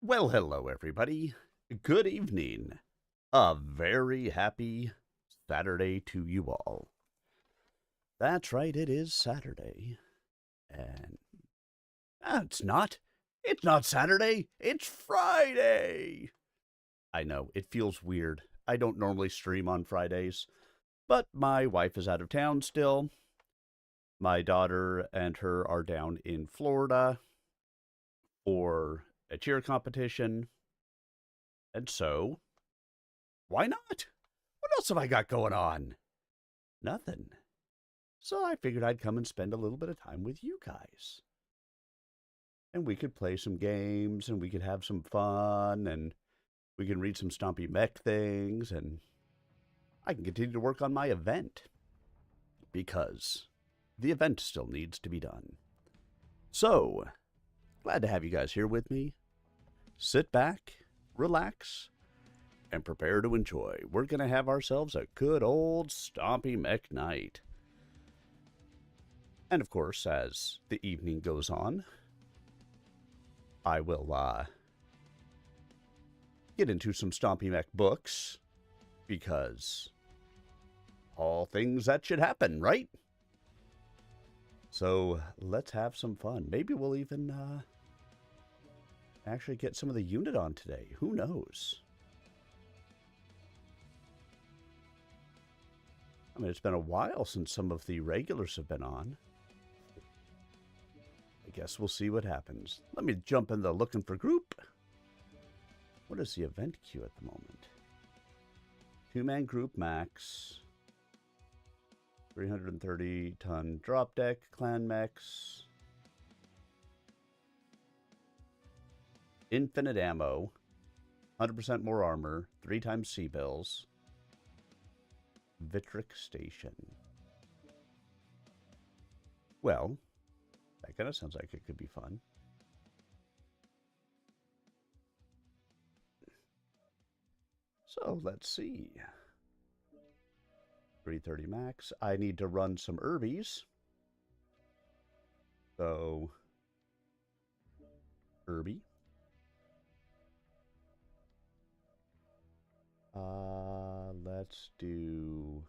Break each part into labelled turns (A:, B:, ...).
A: Well, hello, everybody. Good evening. A very happy Saturday to you all. That's right, it is Saturday. And it's not. It's not Saturday. It's Friday. I know, it feels weird. I don't normally stream on Fridays, but my wife is out of town still. My daughter and her are down in Florida for a cheer competition. And so, why not? What else have I got going on? Nothing. So I figured I'd come and spend a little bit of time with you guys. And we could play some games and we could have some fun and we can read some Stompy Mech things and I can continue to work on my event because the event still needs to be done. So, glad to have you guys here with me. Sit back, relax, and prepare to enjoy. We're going to have ourselves a good old Stompy Mech night. And of course, as the evening goes on, I will get into some Stompy Mech books, because all things that should happen, right? So let's have some fun. Maybe we'll even actually get some of the unit on today. Who knows? I mean, it's been a while since some of the regulars have been on. I guess we'll see what happens. Let me jump in the looking for group. What is the event queue at the moment? 2-man group max. 330-ton drop deck, clan mechs. Infinite ammo. 100% more armor. 3 times C-bills. Vitric Station. Well, that kind of sounds like it could be fun. So let's see. 330 max. I need to run some Irbies. So, Irby. Let's do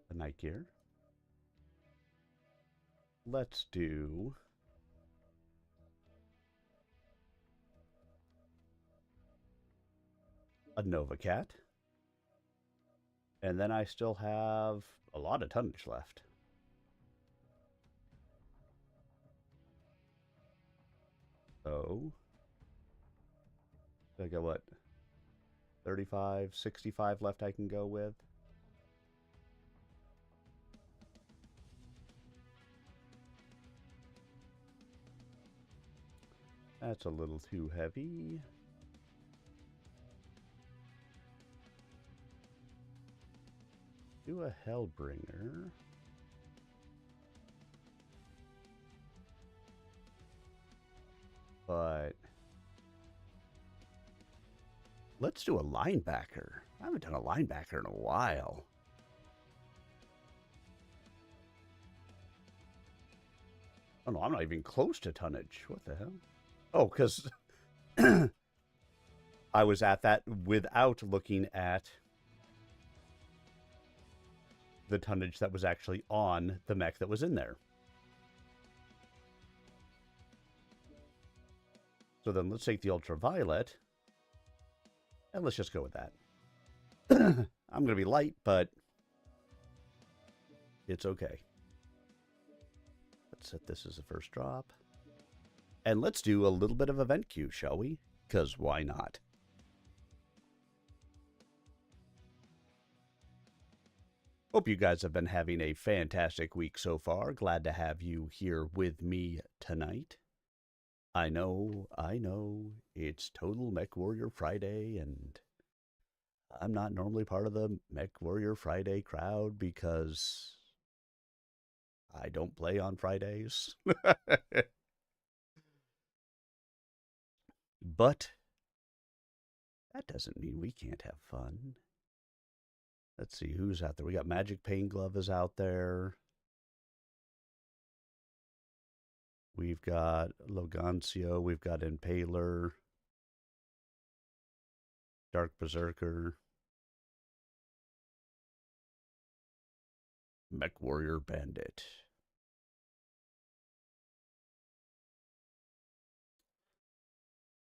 A: the night gear. Let's do a Nova Cat. And then I still have a lot of tonnage left. So, I got what? 35, 65 left I can go with. That's a little too heavy. Do a Hellbringer. But let's do a linebacker. I haven't done a linebacker in a while. Oh no, I'm not even close to tonnage. What the hell? Oh, because I was at that without looking at the tonnage that was actually on the mech that was in there. So then let's take the ultraviolet and let's just go with that. I'm going to be light, but it's okay. Let's set this as the first drop. And let's do a little bit of event queue, shall we? Because why not? Hope you guys have been having a fantastic week so far. Glad to have you here with me tonight. I know, it's Total Mech Warrior Friday, and I'm not normally part of the Mech Warrior Friday crowd because I don't play on Fridays. But that doesn't mean we can't have fun. Let's see who's out there. We got Magic Pain Glove is out there. We've got Logancio. We've got Impaler. Dark Berserker. Mech Warrior Bandit.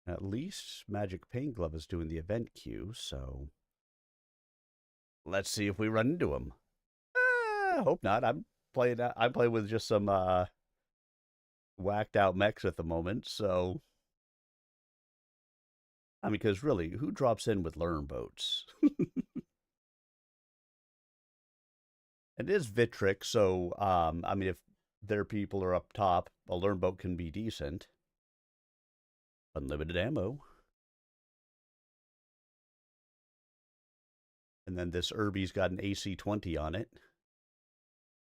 A: At least Magic Pain Glove is doing the event queue, so let's see if we run into him. Hope not. I'm playing with just some whacked out mechs at the moment, so I mean, because really, who drops in with learn boats? It is Vitric, so I mean, if their people are up top, a learn boat can be decent. Unlimited ammo. And then this Irby's got an AC-20 on it.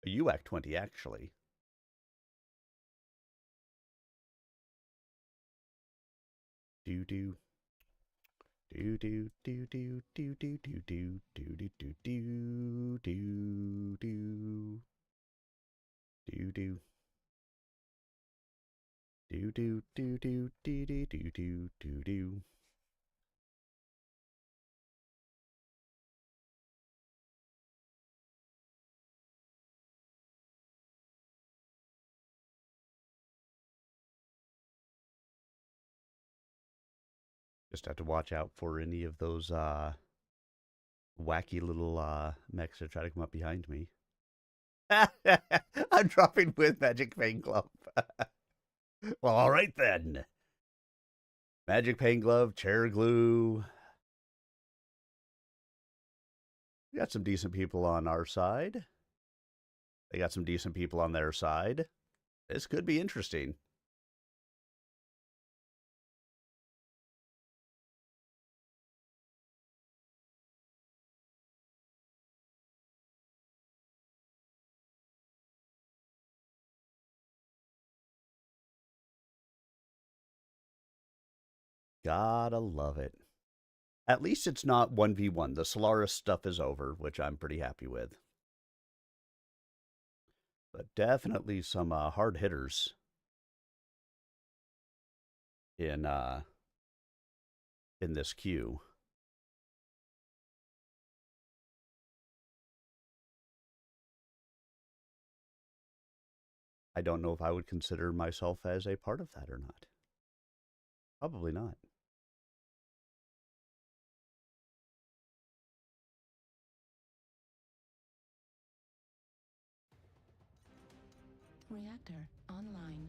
A: A UAC-20, actually. Do-do. Do-do, do-do, do-do, do-do, do-do, do-do, do-do. Do-do. Do-do, do-do, do-do, do-do, do-do. Just have to watch out for any of those wacky little mechs that try to come up behind me. I'm dropping with Magic Pain Glove. Well, all right then. Magic Pain Glove, Chair Glue. We got some decent people on our side. They got some decent people on their side. This could be interesting. Gotta love it. At least it's not 1v1. The Solaris stuff is over, which I'm pretty happy with. But definitely some hard hitters in this queue. I don't know if I would consider myself as a part of that or not. Probably not.
B: Reactor online.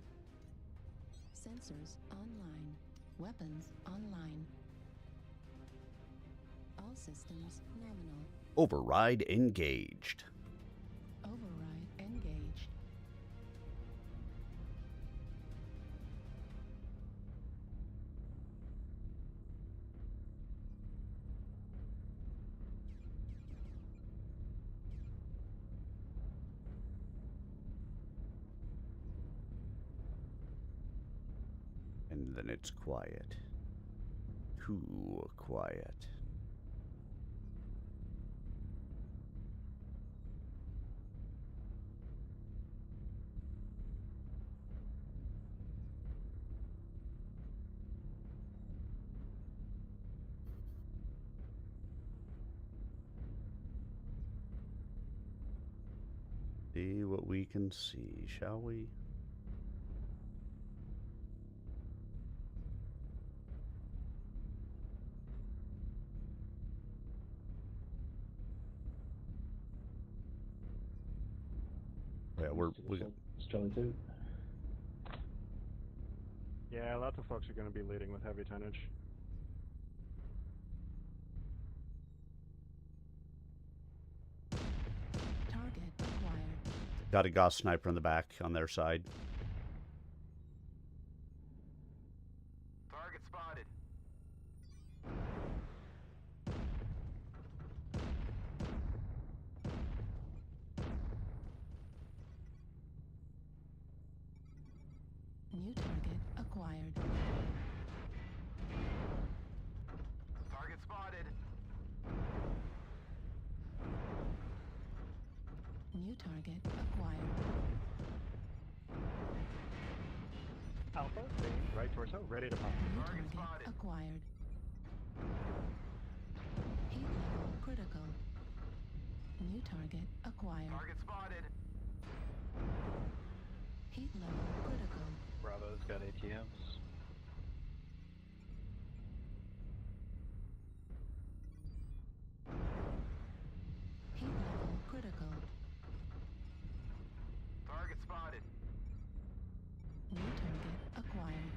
B: Sensors online. Weapons online. All systems nominal.
A: Override engaged.
B: Override engaged.
A: And then it's quiet. Too quiet. See what we can see, shall we? Yeah,
C: it's Charlie 2.
D: Yeah, lots of folks are going to be leading with heavy tonnage.
B: Target acquired.
A: Got a Gauss sniper in the back on their side.
E: Target spotted.
B: New target acquired.
E: Target spotted.
B: New target acquired.
D: Alpha, Bane, right torso, ready to pop.
B: New
E: Target
B: target
E: spotted.
B: acquired. Heat level critical. New target acquired.
E: Target spotted.
B: Heat level critical.
C: Bravo's got ATMs.
B: Heat level critical.
E: Target spotted.
B: New target acquired.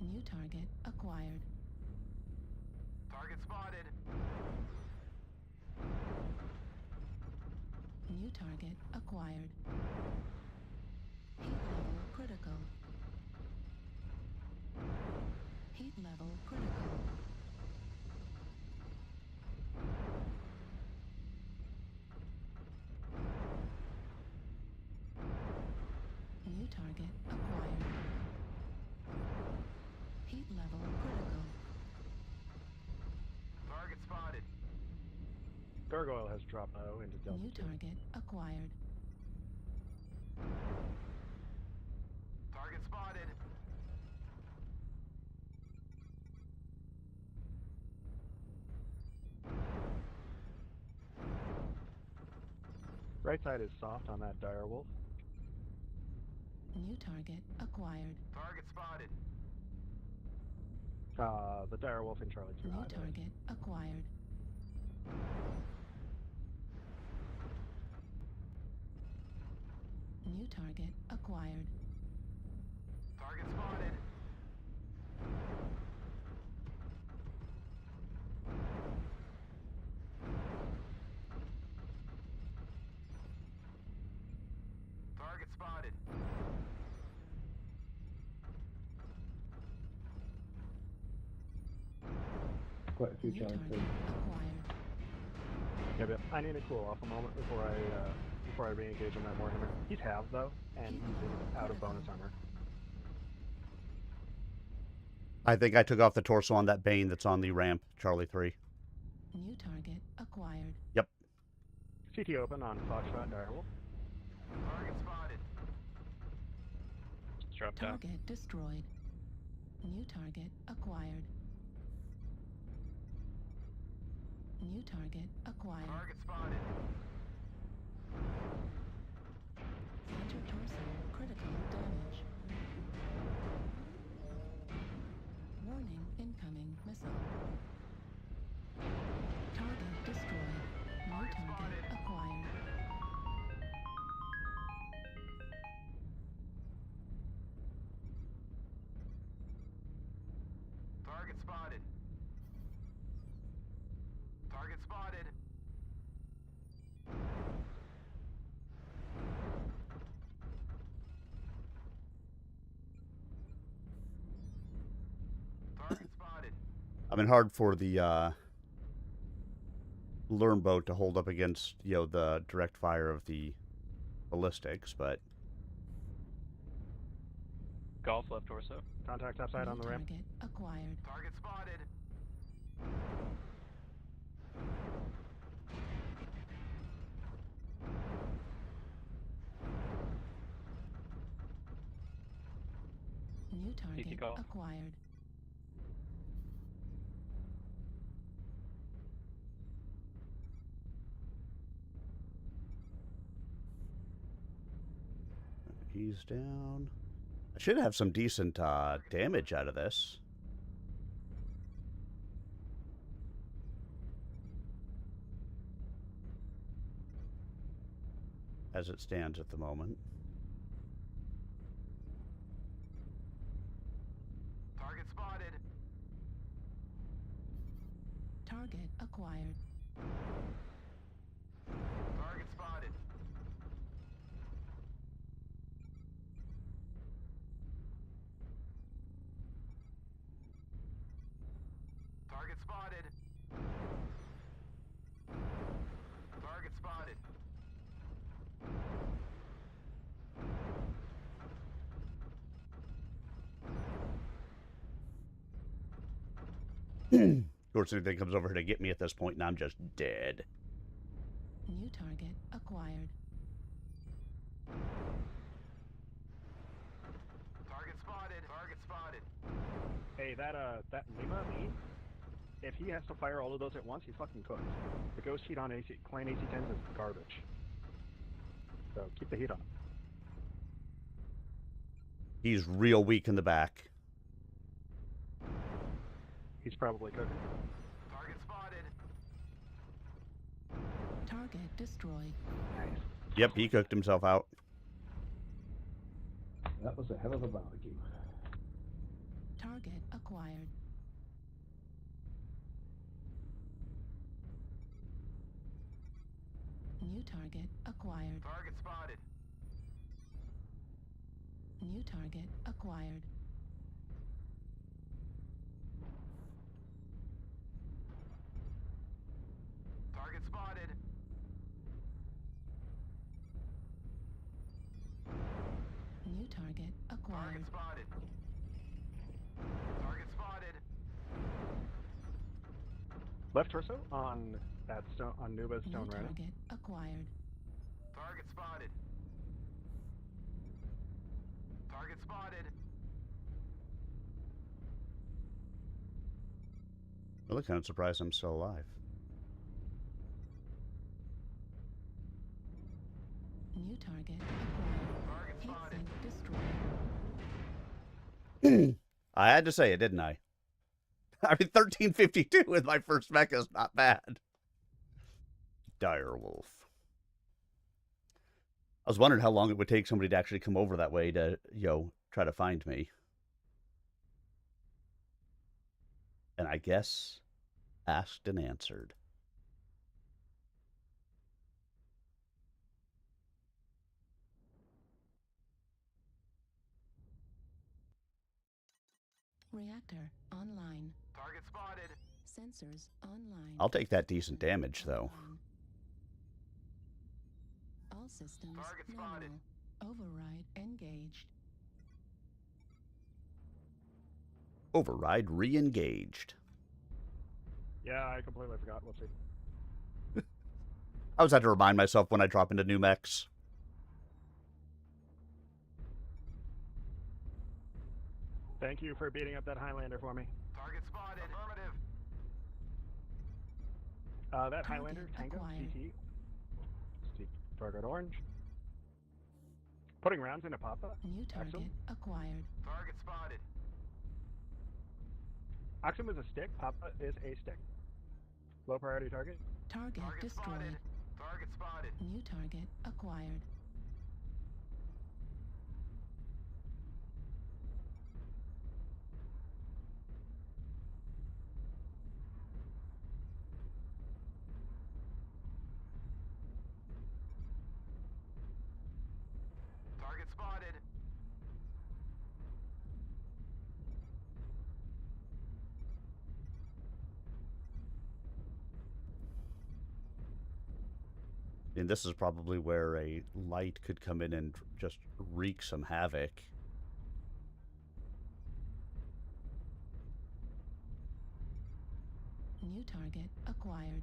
B: New target acquired.
E: Target spotted.
B: New target acquired. Heat level critical. Heat level critical. New target acquired. Heat level critical.
E: Target spotted.
D: Gargoyle has dropped low into Delta
B: New
D: 2.
B: target acquired.
E: Target spotted.
D: Right side is soft on that dire wolf.
B: New target acquired.
E: Target spotted.
D: The dire wolf in Charlie 2
B: New
D: high. that is.
B: target acquired. New target acquired.
E: Target spotted. Target spotted.
F: Quite a few
B: New
F: Charlie
B: target
F: 3.
B: acquired.
D: Yeah, but I need a cool off a moment before I re-engage on that Warhammer. He's halved though, and he's out of bonus armor.
A: I think I took off the torso on that Bane that's on the ramp, Charlie 3.
B: New target acquired.
A: Yep.
D: CT open on Foxtrot Direwolf.
E: Target spotted.
C: Drop down.
B: Target destroyed. New target acquired. New target acquired.
E: Target spotted.
B: Center torso critical damage. Warning incoming missile. Target destroyed. New
E: Target
B: target
E: spotted.
B: acquired.
E: Target spotted. Target spotted. Target spotted.
A: I mean, hard for the Learn boat to hold up against, the direct fire of the ballistics, but
C: Golf left torso.
D: Contact upside on
B: New
D: the ramp.
B: target acquired.
E: Target spotted.
B: New target
C: golf.
B: acquired.
A: he's down. I should have some decent damage out of this. As it stands at the moment.
E: Target spotted.
B: Target acquired.
E: Target spotted. Target spotted. Target spotted.
A: Of course, anything comes over here to get me at this point, and I'm just dead.
B: New target acquired.
E: Target spotted. Target spotted.
D: Hey, that Lima lead, if he has to fire all of those at once, he's fucking cooked. The ghost heat on clan AC-10s is garbage. So keep the heat on him.
A: He's real weak in the back.
D: He's probably cooking.
E: Target spotted.
B: Target destroyed.
D: Nice.
A: Yep, he cooked himself out.
F: That was a hell of a barbecue.
B: Target acquired. New target acquired.
E: Target spotted.
B: New target acquired.
E: Target spotted.
B: New target acquired.
E: Target spotted. Target spotted.
D: Left torso on that stone on Nuba's stone
B: New
D: rhino.
B: target acquired.
E: Target spotted. Target spotted.
A: Really kind of surprised I'm still alive.
B: New target acquired.
E: Target
B: Heat
E: spotted.
B: sink destroyed.
A: I had to say it, didn't I? I mean, 1352 with my first mech is not bad. Direwolf. I was wondering how long it would take somebody to actually come over that way to, try to find me. And I guess asked and answered.
B: Reactor online.
E: Target spotted.
B: Sensors online.
A: I'll take that decent damage, though.
B: Online. All systems
E: Target spotted.
B: nominal. Override engaged.
A: Override re-engaged.
D: Yeah, I completely forgot. Whoopsie.
A: I always had to remind myself when I drop into new mechs.
D: Thank you for beating up that Highlander for me.
E: Target spotted. Affirmative.
D: That
B: Target
D: Highlander, Tango,
B: acquired.
D: CT. Target orange. Putting rounds into Papa.
B: New target
D: Axum.
B: acquired.
E: Target spotted.
D: Axum is a stick. Papa is a stick. Low priority target.
B: Target
E: Target
B: destroyed.
E: spotted. Target spotted.
B: New target acquired.
E: Target spotted.
A: And this is probably where a light could come in and just wreak some havoc.
B: New target acquired.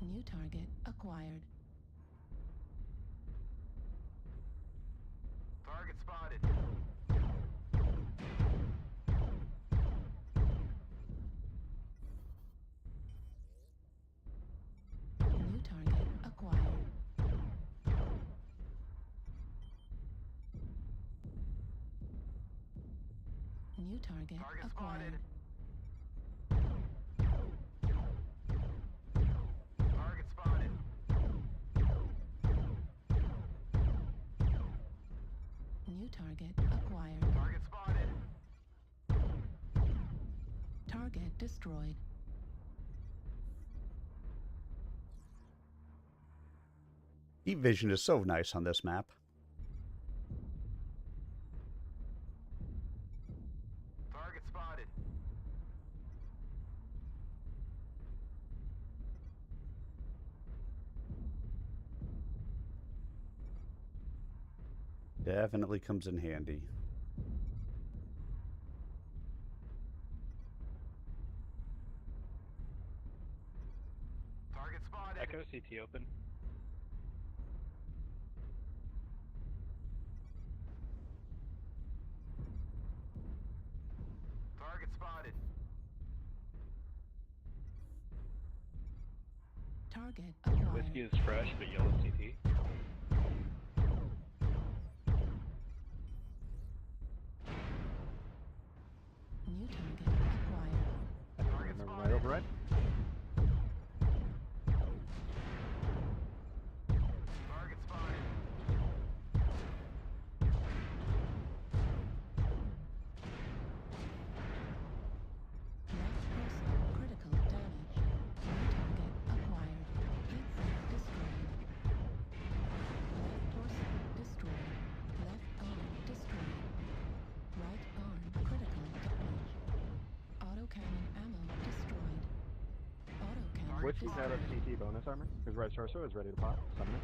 B: New target acquired.
E: Target spotted.
B: New target acquired. New target
E: Target
B: acquired.
E: spotted. Target spotted.
B: New target acquired.
E: Target spotted.
B: Target destroyed.
A: Heat vision is so nice on this map.
E: Target spotted.
A: Definitely comes in handy.
C: Echo CT open.
E: Target spotted.
B: Target acquired.
C: Whiskey is fresh, but yellow CT.
B: New target acquired.
E: Target
D: Remember my
E: spotted.
D: override?
E: Target spotted.
B: Left torso critical damage. New target acquired. Headset destroyed. Left torso destroyed. Left arm destroyed. Right arm critical damage. Autocannon ammo destroyed. Autocannon
E: Whiskey's
D: Whiskey's out of
B: destroyed.
D: CT bonus armor. His right torso is ready to pop. Summon it.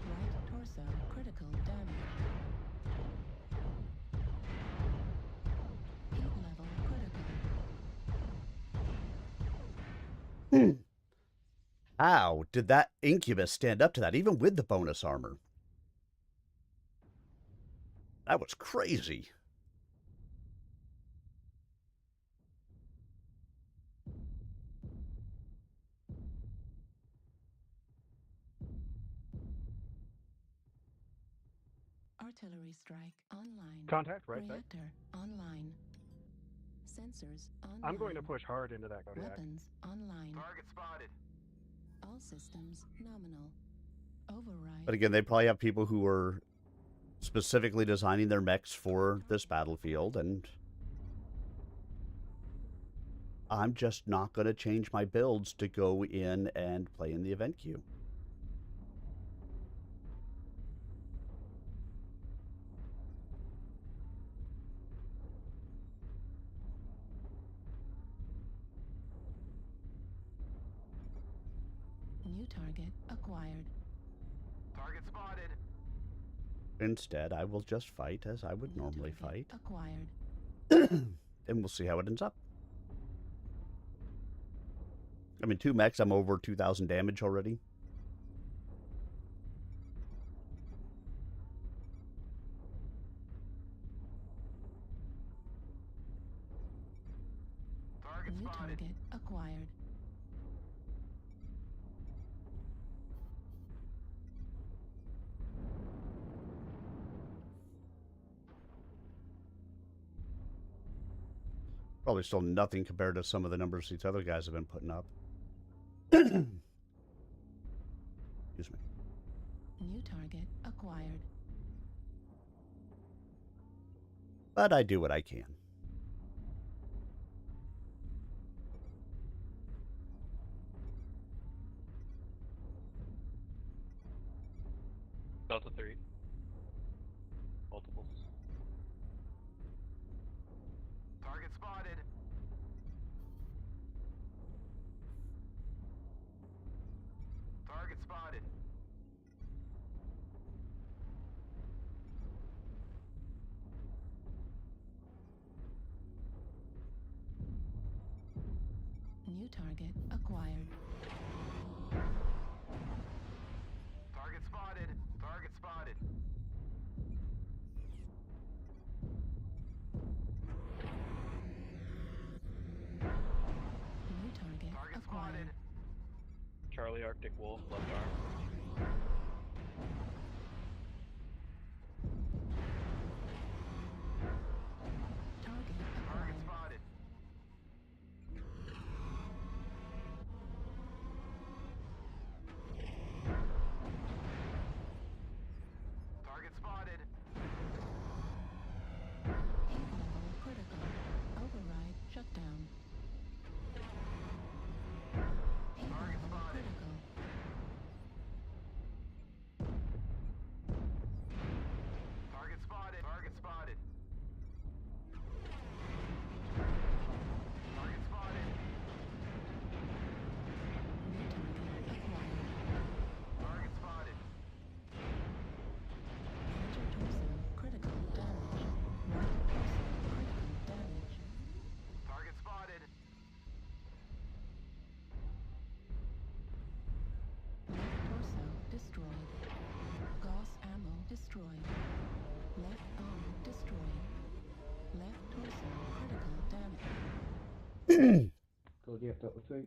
B: Right torso critical damage. Heat level critical.
A: How did that incubus stand up to that, even with the bonus armor? That was crazy.
B: Artillery strike online.
D: Contact, right side.
B: Reactor online. Sensors online.
D: I'm going to push hard into that Kodiak.
B: Weapons online.
E: Target spotted.
B: All systems nominal. Override.
A: But again, they probably have people who are specifically designing their mechs for this battlefield, and I'm just not going to change my builds to go in and play in the event queue.
B: New target acquired.
E: Target spotted.
A: Instead, I will just fight as I would
B: New
A: normally
B: target
A: fight,
B: acquired.
A: and we'll see how it ends up. I mean, 2 mechs, I'm over 2,000 damage already.
E: Target
B: New
E: spotted.
B: target acquired.
A: Probably still nothing compared to some of the numbers these other guys have been putting up. Excuse me.
B: New target acquired.
A: But I do what I can.
C: Delta 3. Multiples.
E: Target spotted. Target spotted.
B: New target acquired.
E: Target spotted. Target spotted.
B: New target
E: Target
B: acquired.
E: spotted.
C: Charlie Arctic Wolf, left arm.
B: Target
E: Target
B: acquired.
E: spotted. Target spotted.
B: Heat level critical. Override shutdown. Heat
E: Target
B: level
E: spotted.
B: critical.
F: Kodiak Delta 3.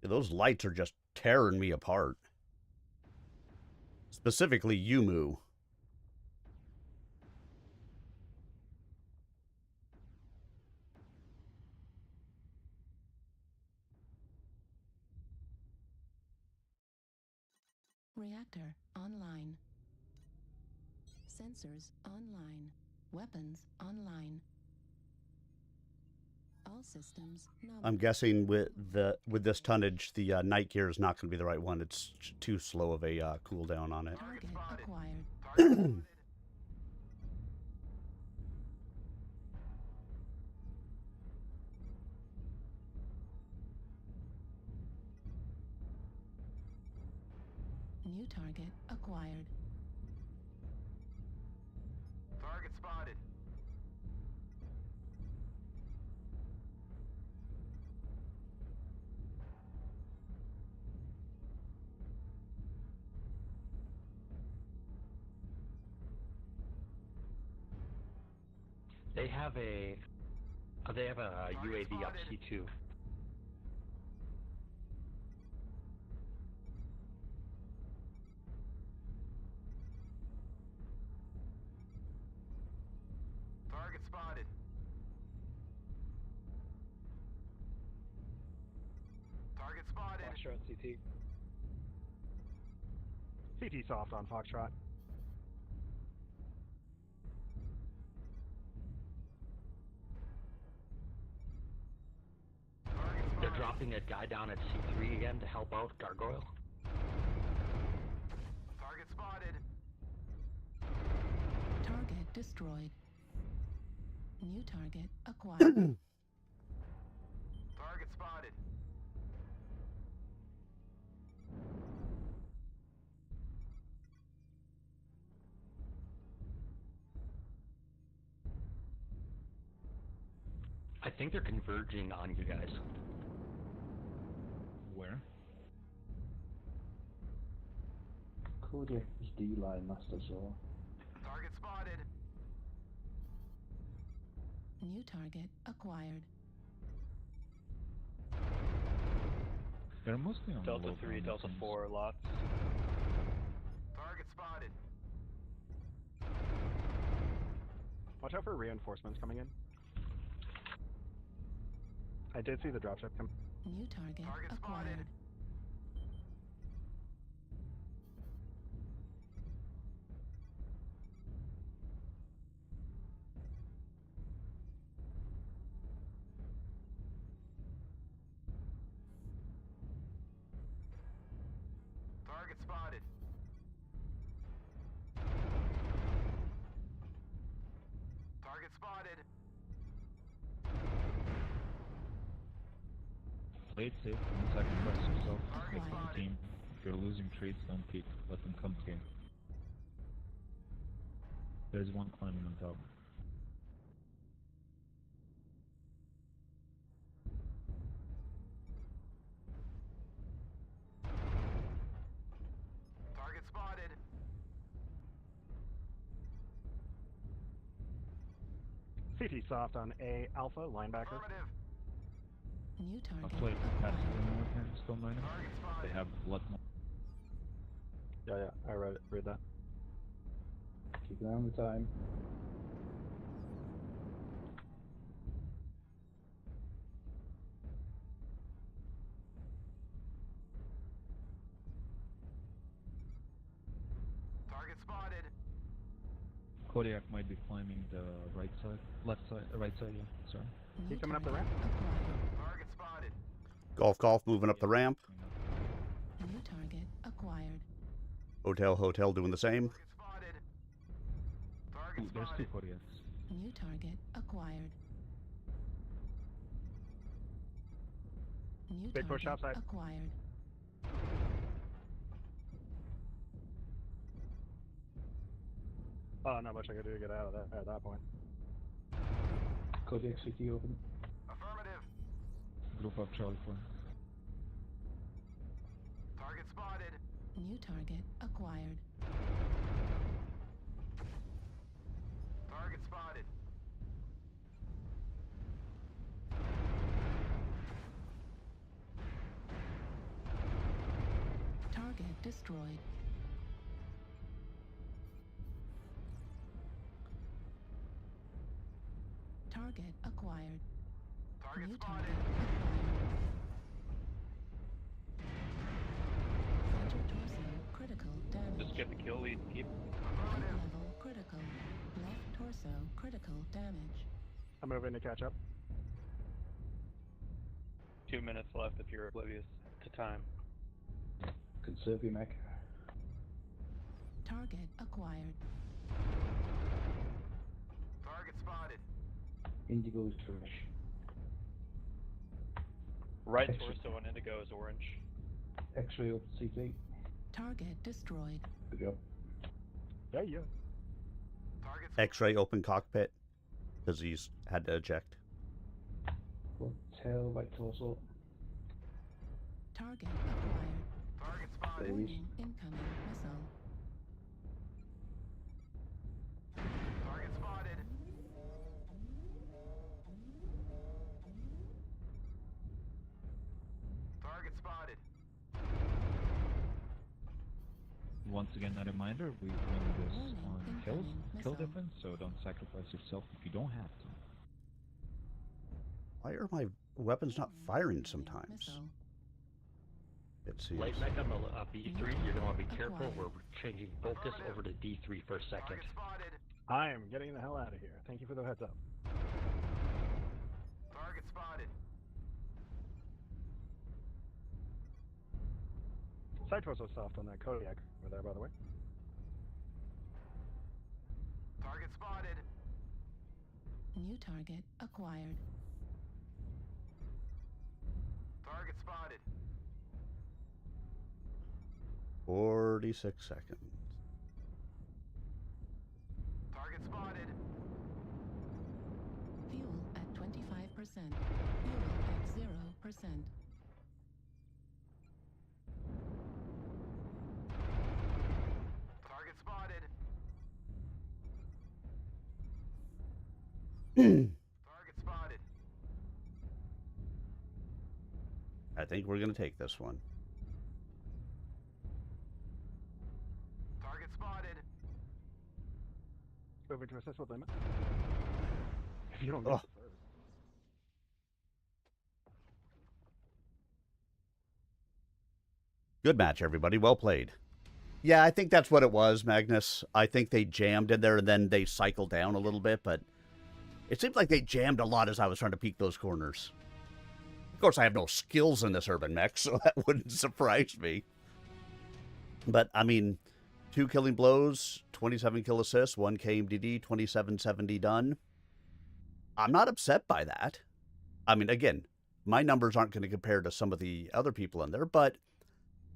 A: Those lights are just tearing me apart. Specifically, Yumu.
B: Reactor online. Sensors online. Weapons online. All systems nominal.
A: I'm guessing with this tonnage, the night gear is not going to be the right one. It's too slow of a cooldown on it.
B: Target acquired.
E: Target spotted.
B: New target acquired.
E: Target spotted.
G: They have a UAV up C2.
E: Target spotted. Target spotted.
C: Foxtrot CT.
D: CT soft on Foxtrot.
E: Target
G: They're
E: spotted.
G: dropping a guy down at C3 again to help out Gargoyle.
E: Target spotted.
B: Target destroyed. New target acquired.
E: Target spotted.
G: I think they're converging on you guys.
F: Where? Kodiak is D-line, that's the saw.
E: Target spotted.
B: New target acquired.
F: They're mostly on
C: Delta
F: low
C: 3,
F: ground,
C: Delta
F: it seems.
C: 4, lots.
E: Target spotted.
D: Watch out for reinforcements coming in. I did see the dropship come.
B: New target
E: Target spotted.
B: acquired.
E: Target spotted. Target spotted.
F: Play it safe, 1 second, press yourself.
E: Target
B: Acquired.
E: spotted.
F: Team, if you're losing trades, don't peek, let them come to you. There's one climbing on top.
E: Target spotted.
D: CT soft on A Alpha linebacker.
E: Affirmative.
B: New
F: I'll
B: target
F: play past
B: acquired.
F: the north hand, still miner.
E: Target
F: They
E: spotted.
F: have blood.
D: Yeah, I read that.
F: Keep an eye on the time.
E: Target spotted.
F: Kodiak might be climbing the right side, right side, yeah, sorry.
B: New
D: coming up the
B: target
D: ramp?
B: acquired.
E: Target spotted.
A: Golf, moving up the ramp.
B: New target acquired.
A: Hotel doing the same.
E: Target spotted. Target
F: Ooh, there's two
E: spotted.
F: Kodiaks.
B: New target acquired. New
D: Big push
B: target
D: outside.
B: acquired.
D: Oh, not much I could do to get out of that at that point.
F: Kodiak CT open.
E: Affirmative.
F: Group up Charlie 4.
E: Target spotted.
B: New target acquired. Target destroyed. Target acquired.
E: Target
B: New
E: spotted.
B: target acquired. Center torso critical damage.
C: Just get the kill lead. Keep.
B: Height level critical. Left torso critical damage.
D: I'm moving to catch up.
C: 2 minutes left if you're oblivious to time.
F: Conserve your mech.
B: Target acquired.
E: Target spotted.
F: Indigo's fresh.
C: Right
F: Excellent.
C: torso on Indigo is orange.
F: X-ray up CT.
B: Target destroyed.
F: Good job.
D: Yeah.
E: Target
A: X-ray open cockpit because he's had to eject.
F: Well, tail, right torso.
B: Target acquired.
E: Target spotted.
F: There he is.
B: Warning incoming missile.
E: Target spotted. Target spotted.
F: Once again, a reminder, we win this
B: Warning,
F: on kills,
B: incoming
F: kill
B: missile.
F: difference, so don't sacrifice yourself if you don't have to.
A: Why are my weapons not firing
B: Incoming
A: sometimes?
B: missile.
A: It seems.
G: Light mech on the B3, you're going to want to be careful.
B: Acquired.
G: We're changing focus over to D3 for a second.
E: Target spotted.
D: I am getting the hell out of here. Thank you for the heads up.
E: Target spotted.
D: Side torso soft on that Kodiak over there, by the way.
E: Target spotted.
B: New target acquired.
E: Target spotted.
A: 46 seconds.
E: Target spotted.
B: Fuel at 25%. Fuel at 0%.
E: Target spotted. Target spotted.
A: I think we're going to take this one.
E: Target spotted.
D: Moving to assist with limit. If you don't get
A: Oh.
D: it first.
A: Good match, everybody. Well played. Yeah, I think that's what it was, Magnus. I think they jammed in there and then they cycled down a little bit, but it seemed like they jammed a lot as I was trying to peek those corners. Of course, I have no skills in this urban mech, so that wouldn't surprise me. But, I mean, 2 killing blows, 27 kill assists, 1 KMDD, 2770 done. I'm not upset by that. I mean, again, my numbers aren't going to compare to some of the other people in there, but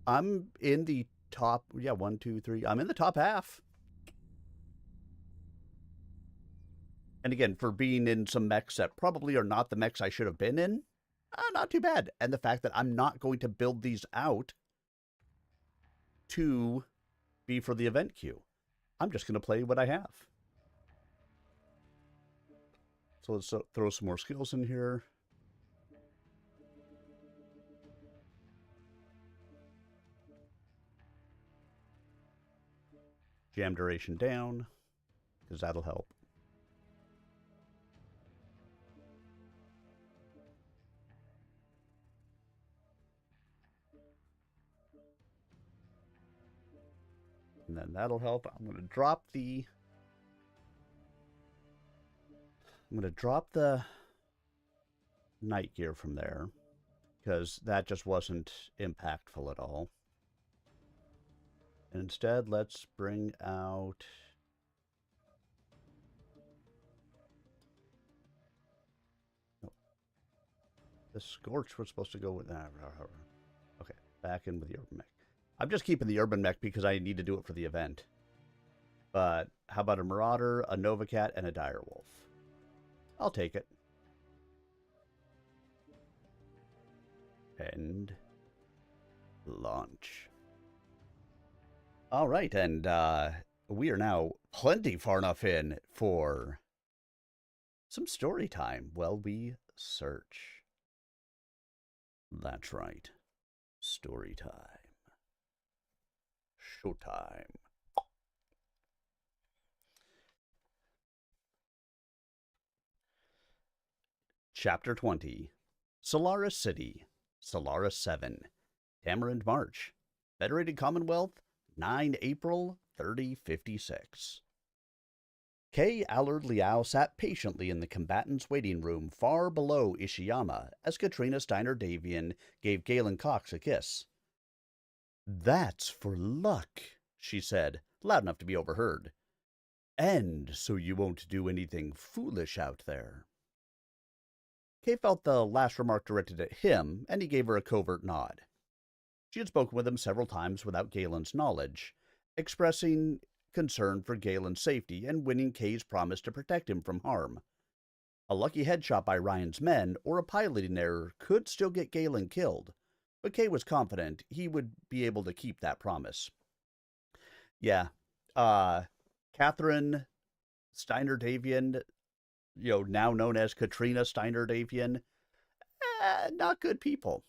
A: I'm in the top, 1, 2, 3. I'm in the top half. And again, for being in some mechs that probably are not the mechs I should have been in, not too bad. And the fact that I'm not going to build these out to be for the event queue. I'm just going to play what I have. So let's throw some more skills in here. Jam duration down, because that'll help. And then that'll help. I'm going to drop the night gear from there, because that just wasn't impactful at all. And instead, let's bring out the Scorch was supposed to go with that. Okay, back in with the Urban Mech. I'm just keeping the Urban Mech because I need to do it for the event. But how about a Marauder, a Nova Cat, and a Direwolf? I'll take it. And launch. All right, and we are now plenty far enough in for some story time while we search. That's right, story time. showtime. Chapter 20. Solaris City, Solaris 7, Tamarind March, Federated Commonwealth, 9 April 3056. Kay Allard Liao sat patiently in the combatants' waiting room far below Ishiyama as Katrina Steiner Davian gave Galen Cox a kiss. "That's for luck," she said, loud enough to be overheard. "And so you won't do anything foolish out there." Kay felt the last remark directed at him, and he gave her a covert nod. She had spoken with him several times without Galen's knowledge, expressing concern for Galen's safety and winning Kay's promise to protect him from harm. A lucky headshot by Ryan's men or a piloting error could still get Galen killed, but Kay was confident he would be able to keep that promise. Yeah, Catherine Steiner Davian, now known as Katrina Steiner Davian, not good people.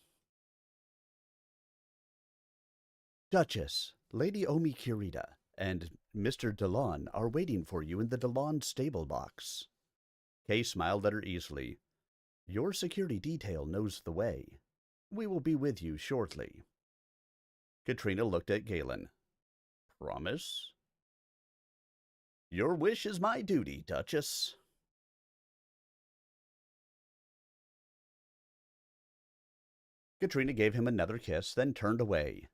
A: "Duchess, Lady Omi Kirita, and Mr. DeLon are waiting for you in the DeLon stable box." Kay smiled at her easily. "Your security detail knows the way. We will be with you shortly." Katrina looked at Galen. "Promise?" "Your wish is my duty, Duchess." Katrina gave him another kiss, then turned away.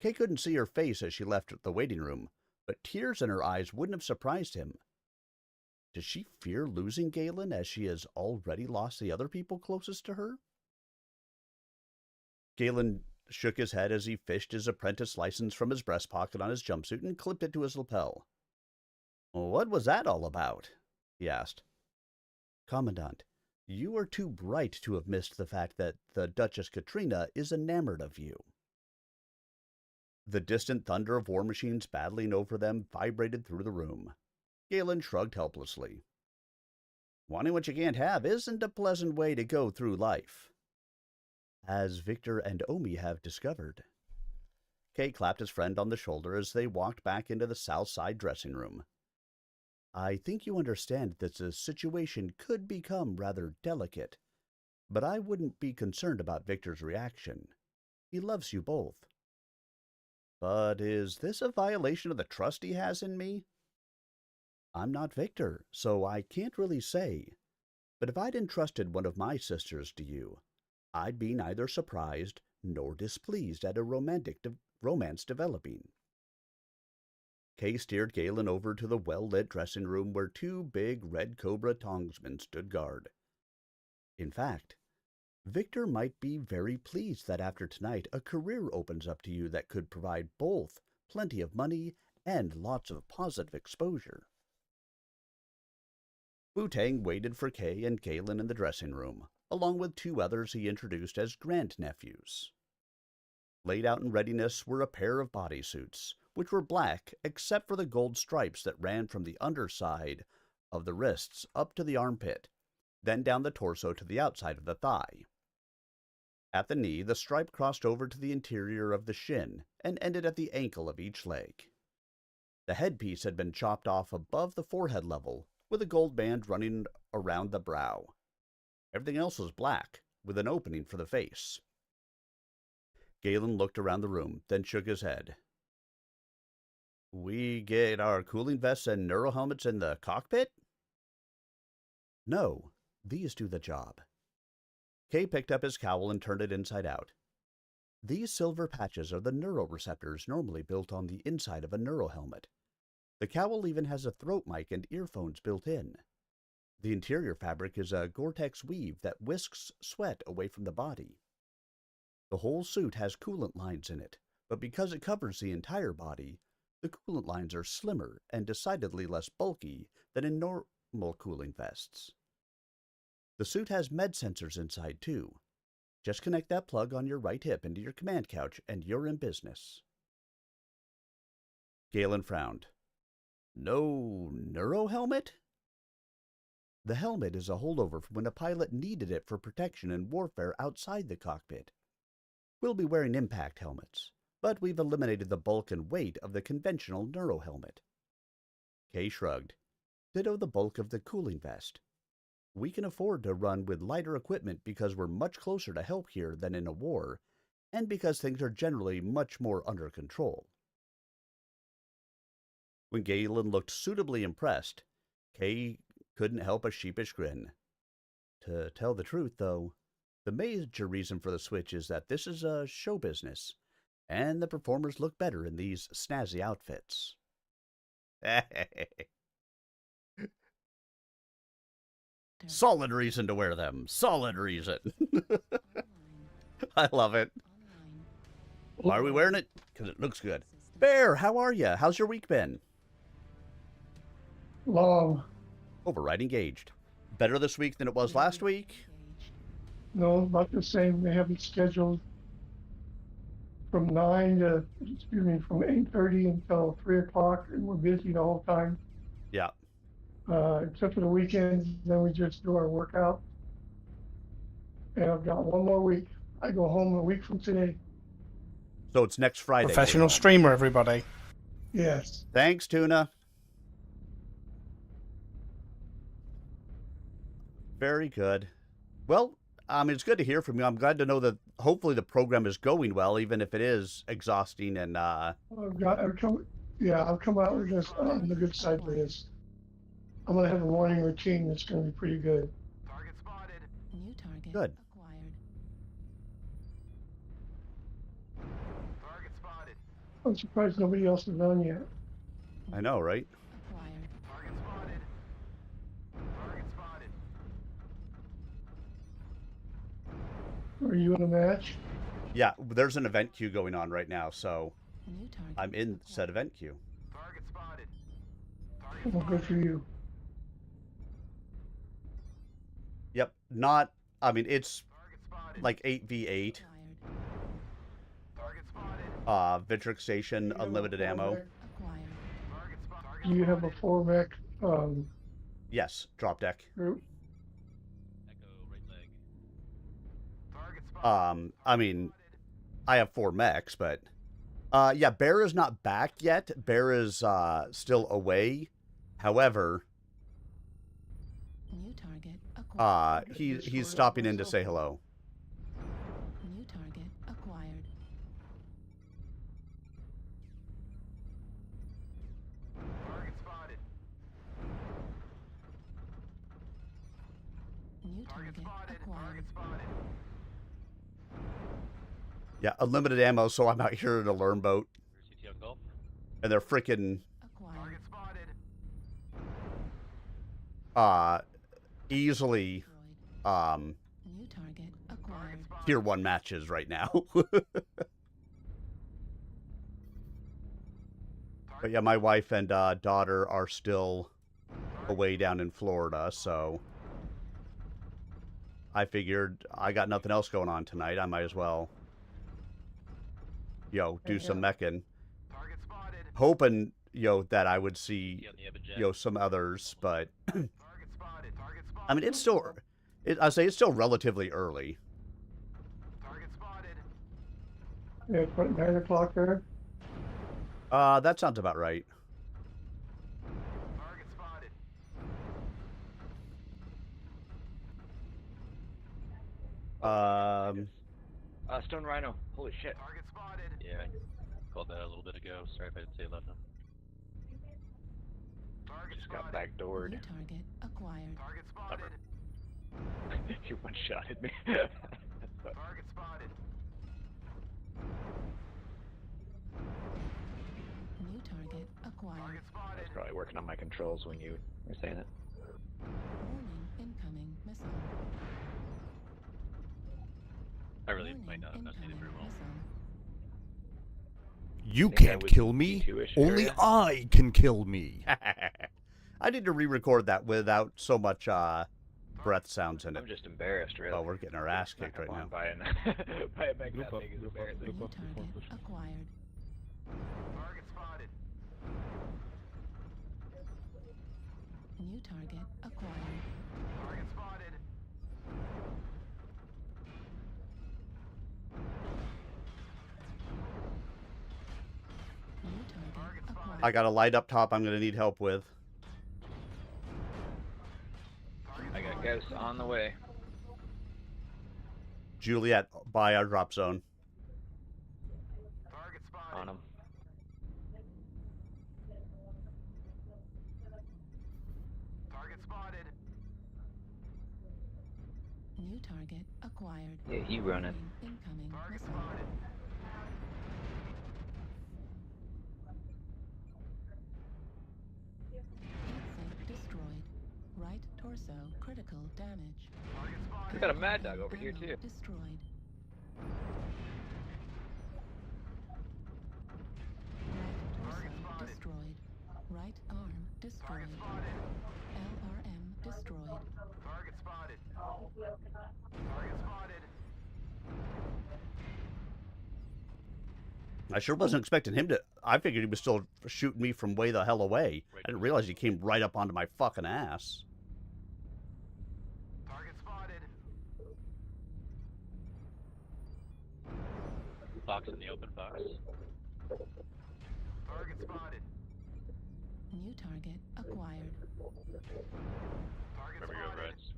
A: Kay couldn't see her face as she left the waiting room, but tears in her eyes wouldn't have surprised him. Does she fear losing Galen as she has already lost the other people closest to her? Galen shook his head as he fished his apprentice license from his breast pocket on his jumpsuit and clipped it to his lapel. "What was that all about?" he asked. "Commandant, you are too bright to have missed the fact that the Duchess Katrina is enamored of you." The distant thunder of war machines battling over them vibrated through the room. Galen shrugged helplessly. "Wanting what you can't have isn't a pleasant way to go through life." "As Victor and Omi have discovered." Kay clapped his friend on the shoulder as they walked back into the south side dressing room. "I think you understand that the situation could become rather delicate, but I wouldn't be concerned about Victor's reaction. He loves you both." "But is this a violation of the trust he has in me?" "I'm not Victor, so I can't really say. But if I'd entrusted one of my sisters to you, I'd be neither surprised nor displeased at a romance developing." Kay steered Galen over to the well-lit dressing room where two big red cobra tongsmen stood guard. In fact, Victor might be very pleased that after tonight a career opens up to you that could provide both plenty of money and lots of positive exposure. Wu-Tang waited for Kay and Galen in the dressing room, along with two others he introduced as grandnephews. Laid out in readiness were a pair of bodysuits, which were black except for the gold stripes that ran from the underside of the wrists up to the armpit, then down the torso to the outside of the thigh. At the knee, the stripe crossed over to the interior of the shin and ended at the ankle of each leg. The headpiece had been chopped off above the forehead level, with a gold band running around the brow. Everything else was black, with an opening for the face. Galen looked around the room, then shook his head. "We get our cooling vests and neurohelmets in the cockpit?" "No, these do the job." Kay picked up his cowl and turned it inside out. "These silver patches are the neuroreceptors normally built on the inside of a neurohelmet. The cowl even has a throat mic and earphones built in. The interior fabric is a Gore-Tex weave that whisks sweat away from the body. The whole suit has coolant lines in it, but because it covers the entire body, the coolant lines are slimmer and decidedly less bulky than in normal cooling vests. The suit has med sensors inside, too. Just connect that plug on your right hip into your command couch, and you're in business." Galen frowned. "No neurohelmet?" "The helmet is a holdover from when a pilot needed it for protection in warfare outside the cockpit. We'll be wearing impact helmets, but we've eliminated the bulk and weight of the conventional neuro helmet. Kay shrugged. Ditto the bulk of the cooling vest. We can afford to run with lighter equipment because we're much closer to help here than in a war, and because things are generally much more under control. When Galen looked suitably impressed, Kay couldn't help a sheepish grin. To tell the truth, though, the major reason for the switch is that this is a show business, and the performers look better in these snazzy outfits. Solid reason to wear them. Solid reason. I love it. Why are we wearing it? Because it looks good. Bear, how are you? How's your week been?
H: Long.
A: Override engaged. Better this week than it was last week?
H: No, about the same. They have it scheduled from 9 to, from 8:30 until 3 o'clock, and we're busy the whole time.
A: Yeah.
H: Except for the weekends, then we just do our workout. And I've got one more week. I go home a week from today.
A: So it's next Friday.
I: Professional streamer, everybody.
H: Yes.
A: Thanks, Tuna. Very good. Well, it's good to hear from you. I'm glad to know that hopefully the program is going well, even if it is exhausting and
H: I'll come out with this on the good side of this. I'm gonna have a morning routine that's gonna be pretty good.
E: Target spotted.
B: New target
A: Good.
B: acquired.
E: Target spotted.
H: I'm surprised nobody else has done yet.
A: I know, right?
B: Acquired.
E: Target spotted. Target spotted.
H: Are you in a match?
A: Yeah, there's an event queue going on right now, so
B: New target.
A: I'm in said event queue.
E: Target spotted. Target
H: Well, good for you.
A: Yep, it's
E: spotted.
A: like 8v8.
B: Acquired.
E: Target spotted.
A: Vitric Station, unlimited ammo.
B: Acquired.
E: Target spotted.
H: Do you have a 4-mech
A: Yes, drop deck.
H: group?
C: Echo, right leg.
E: Target spotted.
A: I have 4 mechs, but yeah, Bear is not back yet. Bear is still away. However,
B: New target acquired.
A: he's stopping in to say hello.
B: New target acquired.
E: Target spotted.
B: New
E: Target
B: target
E: spotted.
B: acquired.
E: Target spotted.
A: Yeah, unlimited ammo, so I'm out here in a learn boat,
C: CT on golf.
A: and they're freaking
B: Acquired.
E: Target spotted.
A: easily
B: Destroyed. New target acquired.
A: tier 1 matches right now. But yeah, my wife and daughter are still away down in Florida, so I figured I got nothing else going on tonight. I might as well, do some meching.
E: Target spotted.
A: Hoping, that I would see,
C: Yeah, on the Evajet.
A: some others, but
E: Target spotted. Target spotted.
A: it's still, I say it's still relatively early.
E: Target spotted.
H: Yeah, it's what, 9 o'clock there?
A: That sounds about right.
E: Target spotted.
G: Stone Rhino. Holy shit.
E: Target spotted.
C: Yeah, I called that a little bit ago. Sorry if I didn't say it loud enough.
E: Target
G: Just got
E: spotted.
G: backdoored.
B: New target acquired.
E: Target spotted.
G: He one-shotted me.
E: Target spotted.
B: New target acquired.
E: Target spotted.
G: I was probably working on my controls when you were saying it.
B: Warning, incoming missile.
C: I really
B: Warning,
C: might not have noticed it
B: incoming
C: very well.
B: missile.
I: You
G: think I
I: can't
G: was
I: kill me.
G: D2-ish
I: Only
G: area.
I: I can kill me.
A: I need to re-record that without so much breath sounds in it.
G: I'm just embarrassed, really.
A: Oh, we're getting our ass kicked right now.
G: Buying a mech that big is embarrassing.
B: New target acquired.
E: Target spotted.
B: New target acquired.
E: Target spotted.
A: I got a light up top I'm going to need help with.
G: I got ghosts on the way.
A: Juliet by our drop zone.
E: Target spotted.
G: On him.
E: Target spotted.
B: New target acquired.
G: Yeah, you run it.
B: Incoming
E: Target
B: missile.
E: spotted.
B: Heat sink destroyed. Right torso critical damage.
E: Target spotted.
G: We got a mad dog over here
B: Ammo
G: too.
B: Destroyed. Right torso destroyed. Right arm destroyed.
E: Target spotted.
B: LRM destroyed.
E: Target spotted. Target spotted.
A: I sure wasn't expecting him to. I figured he was still shooting me from way the hell away. I didn't realize he came right up onto my fucking ass.
E: Target spotted.
C: Fox in the open, Fox.
E: Target spotted.
B: New target acquired.
E: Target
C: Remember your
E: spotted.
C: reds.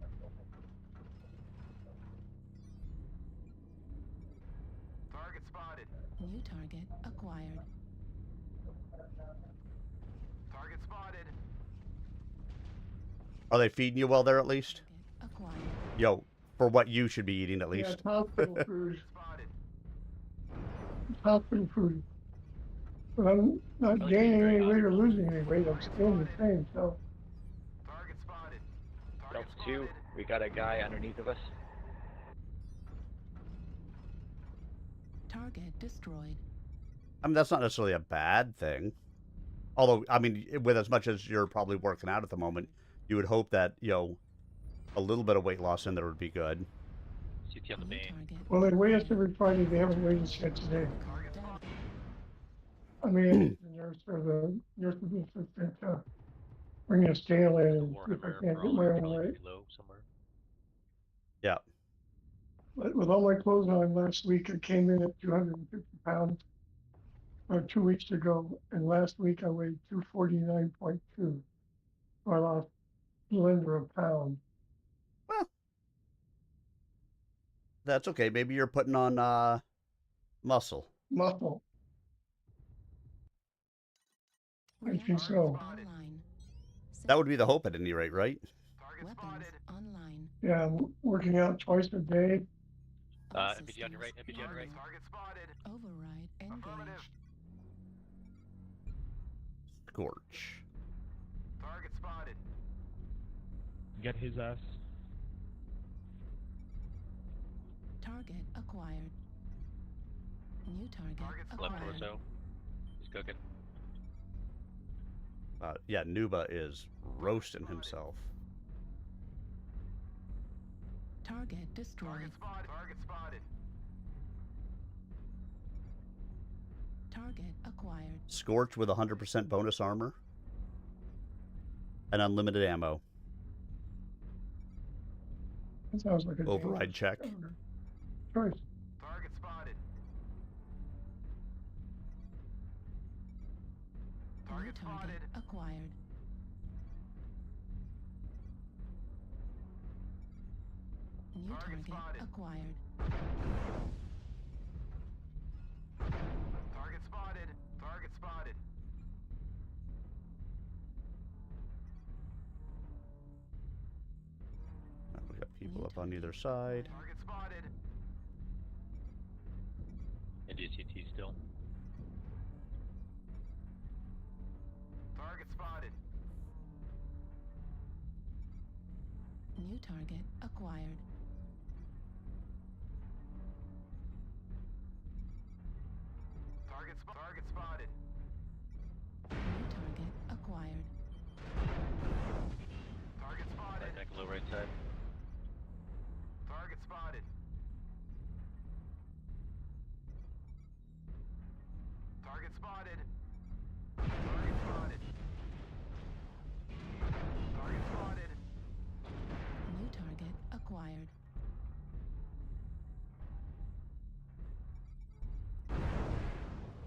E: Target spotted.
B: New target acquired.
E: Target spotted.
A: Are they feeding you well there at least?
B: Target acquired.
A: Yo, for what you should be eating at
H: Yeah,
A: least.
H: it's hospital food.
E: Spotted.
H: It's hospital food. But I'm not
C: Like
H: gaining
C: very
H: any weight or
C: hospital.
H: losing any weight. I'm staying the same. So
E: Target spotted. Target
G: Delta
E: spotted.
G: 2, we got a guy underneath of us.
B: Target destroyed.
A: I mean, that's not necessarily a bad thing. Although, I mean, with as much as you're probably working out at the moment, you would hope that, you know, a little bit of weight loss in there would be good.
C: CT on the
B: New
C: main.
B: target.
H: well, they weigh us every Friday. They haven't weighed us yet today.
B: Critical damage.
H: I mean, the nurse or the nurse assistant bring a scale in and see if I
C: Warhammer
H: can't get my
C: brawler
H: own
C: probably
H: weight.
C: pretty low somewhere.
A: Yeah.
H: But with all my clothes on last week, I came in at 250 pounds, or 2 weeks ago, and last week I weighed 249.2. So I lost a little under a pound.
A: Well, that's okay. Maybe you're putting on muscle.
H: Muscle. I think
B: Reactors
H: so.
B: online.
A: That would be the hope at any rate, right?
E: Target
B: Weapons
E: spotted.
B: online.
H: Yeah, I'm working out twice a day.
B: All
C: MPG on your right,
B: systems
C: MPG on your right.
B: nominal.
E: Target spotted.
B: Override
E: Affirmative.
B: engaged.
A: Scorch.
E: Target spotted.
F: Get his ass.
B: Target acquired. New target
E: Target
C: Left
B: acquired.
C: torso. He's cooking.
A: Yeah, Nuba is roasting himself.
B: Target destroyed.
E: Target spotted. Target spotted.
B: Target acquired.
A: Scorch with 100% bonus armor. And unlimited ammo.
H: That sounds like a
A: Override
H: dangerous
A: check.
H: choice.
E: Target spotted.
B: New
E: Target
B: target
E: spotted.
B: acquired. New
E: Target
B: target
E: spotted.
B: acquired.
E: Target spotted. Target spotted.
A: We got people
B: New
A: up on
B: target
A: either side.
B: acquired.
E: Target spotted.
C: And CT still.
E: Target spotted.
B: New target acquired.
E: Target spotted.
B: New target acquired.
E: Target spotted.
C: Right neck, low right side.
E: Target spotted. Target spotted. Target spotted. Target spotted.
B: New target acquired.